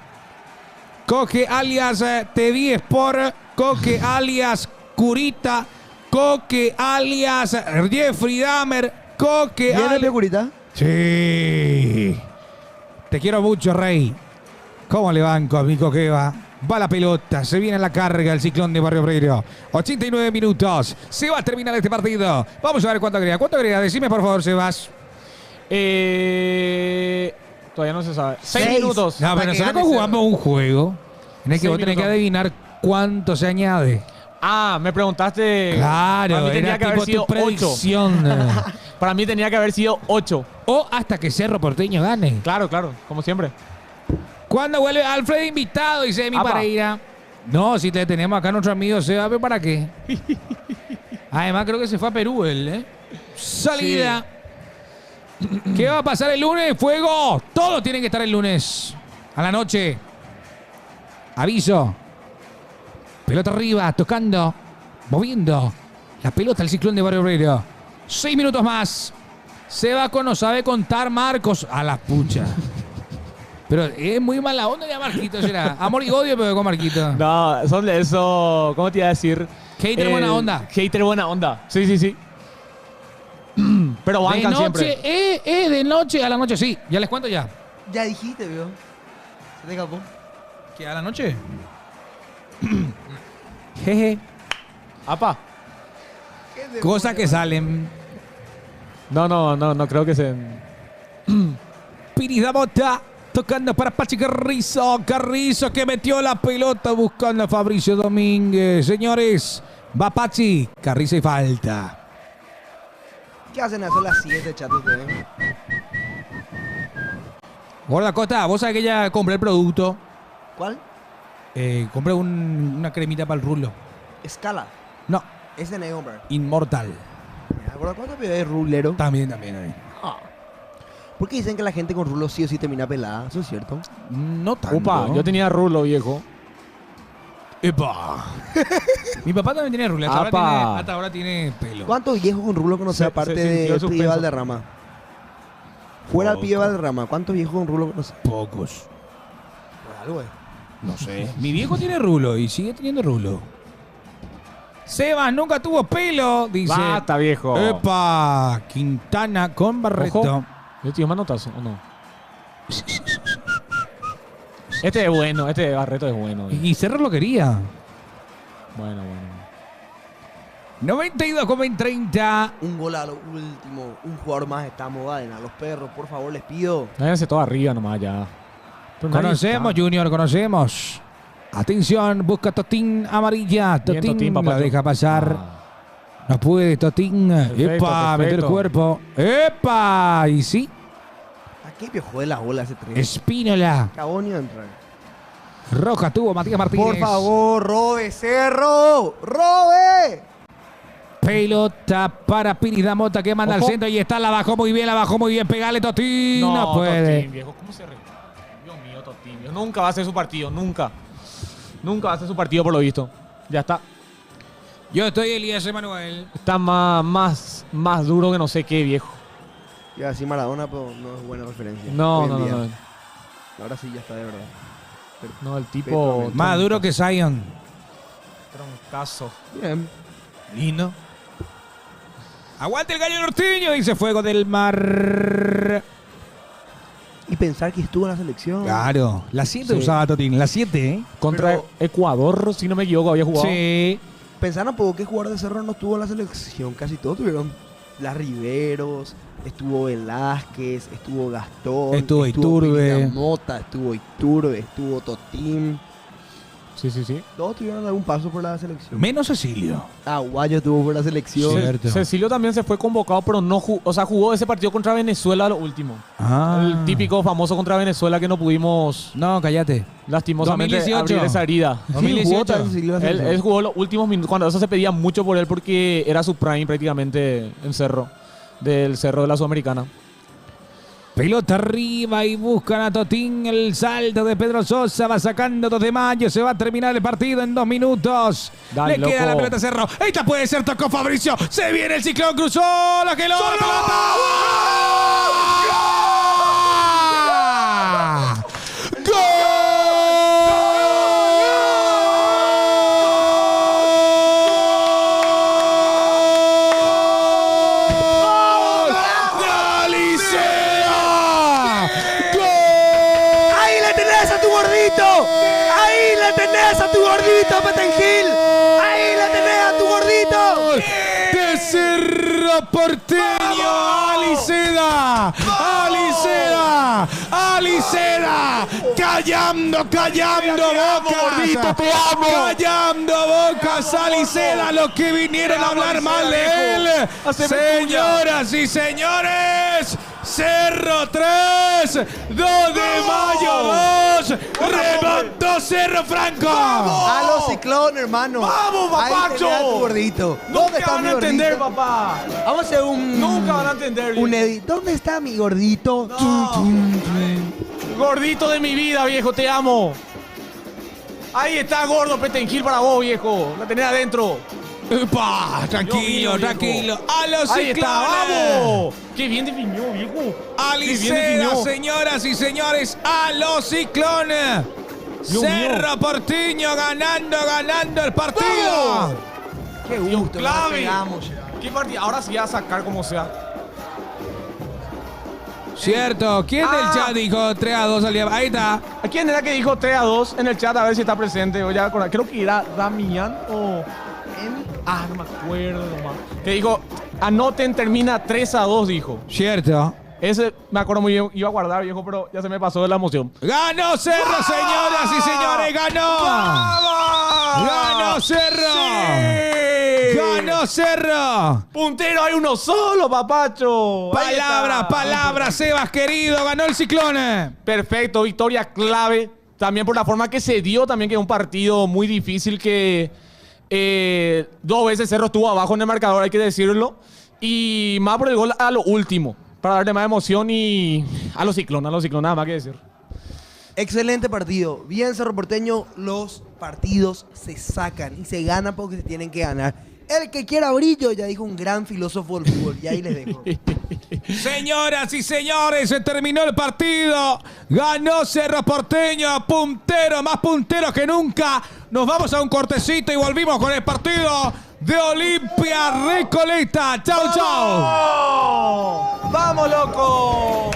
Coque alias TV Sport. Coque alias Curita. Coque alias Jeffrey Dahmer. Coque ¿Viene alias... el Curita? Sí. Te quiero mucho, Rey. ¿Cómo le banco a mi Coqueva? Va la pelota, se viene la carga el Ciclón de Barrio Obrero. 89 minutos. Se va a terminar este partido. Vamos a ver cuánto agrega. ¿Cuánto agrega? Decime, por favor, Sebas. Todavía no se sabe. 6 Seis. minutos. No, Hasta pero que nosotros gane jugamos un juego en el que 6 vos tenés que minutos. adivinar cuánto se añade. Ah, me preguntaste. Claro, para mí tenía era que haber tipo sido tu 8. predicción. Para mí tenía que haber sido 8. O hasta que Cerro Porteño gane. Claro, como siempre. ¿Cuándo vuelve Alfred invitado? Dice mi Apa. Pareira. No, si te tenemos acá a nuestro amigo Seba, ¿pero para qué? Además, creo que se fue a Perú él, ¿eh? Salida. ¿Qué va a pasar el lunes? ¡Fuego! Todos tienen que estar el lunes. A la noche. Aviso. Pelota arriba, tocando. Moviendo. La pelota al Ciclón de Barrio Obrero. 6 minutos más. Sebaco no sabe contar, Marcos. A la pucha. Pero es muy mala onda ya, Marquito. Será amor y odio, pero con Marquito. No, son de eso. ¿Cómo te iba a decir? Hater buena onda. Hater buena onda. Sí. Pero De bancan noche, siempre. de noche a la noche, sí. Ya les cuento ya. Ya dijiste, veo. Se te escapó. ¿Qué, a la noche? Jeje. Apa. Cosas que salen. No creo que se. Piris Bota tocando para Pachi Carrizo. Carrizo que metió la pelota buscando a Fabricio Domínguez. Señores, va Pachi. Carrizo y falta. ¿Qué hacen a las 7, chat, ustedes? Gorda Costa, vos sabés que ya compré el producto. ¿Cuál? Compré una cremita para el rulo. Escala. No, Es de Neonberg. Inmortal. ¿Cuánto pide el rulero? También. ¿Por qué dicen que la gente con rulo sí o sí termina pelada? ¿Eso es cierto? No tanto. Upa, yo tenía rulo, viejo. ¡Epa! Mi papá también tiene rulo. Apa. Hasta ahora tiene pelo. ¿Cuántos viejos con rulo conoces Se aparte sintió de suspenso. Pibe Valderrama? Fuera el Poco. Pibe Valderrama, ¿cuántos viejos con rulo conoces? Pocos. Por algo, No sé. Mi viejo tiene rulo y sigue teniendo rulo. Sebas nunca tuvo pelo, dice. Basta, viejo. ¡Epa! Quintana con Barreto. Ojo. ¿Yo te más notazo o no? Este es bueno, este de Barreto es bueno. Y Cerro lo quería. Bueno. 92 con 30. Un gol a lo último. Un jugador más está Modena. Los perros, por favor, les pido. Váyanse todo arriba nomás ya. Pero nadie Conocemos, está. Junior, conocemos. Atención, busca Totín amarilla. Bien, Totín papá. la deja pasar. No puede, Totín. Perfecto, Epa, meter el perfecto. cuerpo. Epa, y sí. ¿A qué piojo de la bola ese tren? Espínola. Acabó ni a entrar. Roja tuvo Matías Martínez. Por favor, robe, Cerro. ¡Robe! Pelota para Piris Damota que manda al Ojo. centro y está, la bajó muy bien, pegale Totín. No puede. Totín, viejo, ¿cómo se re... Dios mío, Totín, viejo. Nunca va a ser su partido, nunca. Nunca va a ser su partido por lo visto. Ya está. Yo estoy Elías Emanuel. Está más duro que no sé qué, viejo. Y así Maradona, pero no es buena referencia. No, Hoy en no, día. no. Ahora sí ya está de verdad. No, el tipo... Más duro que Zion. Troncazo. Bien. Lindo. Aguante el gallo norteño, dice Fuego del Mar. Y pensar que estuvo en la selección. Claro. La 7 Sí. usaba Totín. La 7, ¿eh? Contra Pero- Ecuador, si no me equivoco, había jugado. Sí. Pensar un poco que jugador de Cerro no estuvo en la selección. Casi todos tuvieron. Las Riveros, estuvo Velázquez, estuvo Gastón, Estuvo Iturbe. Mota, estuvo Iturbe, estuvo Totín. Sí. Todos tuvieron algún paso por la selección. Menos Cecilio. Aguayo estuvo por la selección. Sí. Cierto. Cecilio también se fue convocado, pero no jugó. O sea, jugó ese partido contra Venezuela a lo último. Ah. El típico famoso contra Venezuela que no pudimos, No, cállate. lastimosamente, 2018. abrir esa herida. Sí, 2018. jugó también Cecilio en la Él selección. jugó los últimos minutos, cuando eso se pedía mucho por él porque era su prime prácticamente en Cerro, del Cerro de la Sudamericana. Pelota arriba y buscan a Totín. El salto de Pedro Sosa va sacando 2 de mayo. Se va a terminar el partido en 2 minutos. Dale, Le queda loco. la pelota a Cerro. Esta puede ser, tocó Fabricio. Se viene el ciclón, cruzó la que lo ¡Ahí le tenés a tu gordito! ¡Ahí le tenés a tu gordito, Petengil! ¡Ahí le tenés a tu gordito! de Cerro Porteño, Aliceda, callando bocas, te amo. callando bocas, Aliceda, los que vinieron a hablar mal de él. Haceme Señoras y señores, Cerro 3, 2 de mayo 2, remontó Cerro Franco. A los ciclones, hermano. ¡Vamos, Ahí papacho! tenés a tu gordito. ¿Dónde Nunca está van mi a entender, gordito? papá. Vamos a hacer un... Nunca van a entender. Un viejo. edit. ¿Dónde está mi gordito? Gordito de mi vida, viejo, te amo. Ahí está, gordo Petengil para vos, viejo. La tenés adentro. Epa, tranquilo, Dios mío, tranquilo. A los Ahí está, ciclones. vamos. Qué bien definió, viejo. Qué bien Aliceda, definió. señoras y señores, a los ciclones. Dios Cerro Porteño ganando el partido. Qué Dios, gusto. clave. Pegamos ya. ¿Qué partido? Ahora sí a sacar como sea. Cierto, ¿quién del chat dijo 3-2 al día? Ahí está. ¿A quién era que dijo 3-2 en el chat? A ver si está presente. O ya, creo que era Damián o... Ah, no me acuerdo nomás. Que dijo, anoten, termina 3-2, dijo. Cierto. Ese me acuerdo muy bien. Iba a guardar, viejo, pero ya se me pasó de la emoción. ¡Ganó Cerro, señoras y señores! ¡Ganó! ¡Ganó Cerro! ¡Ganó Cerro! ¡Puntero hay uno solo, papacho! Ahí está. Palabras, Sebas querido, ganó el Ciclón. Perfecto, victoria clave. También por la forma que se dio, también que es un partido muy difícil que 2 veces Cerro estuvo abajo en el marcador, hay que decirlo. Y más por el gol a lo último, para darle más emoción y a los ciclones, nada más que decir. Excelente partido. Bien, Cerro Porteño, los partidos se sacan y se ganan porque se tienen que ganar. El que quiera brillo, ya dijo un gran filósofo del fútbol. Y ahí les dejo. Señoras y señores, se terminó el partido. Ganó Cerro Porteño, puntero, más puntero que nunca. Nos vamos a un cortecito y volvimos con el partido de Olimpia Recoleta. Chau, chau. ¡Vamos, loco!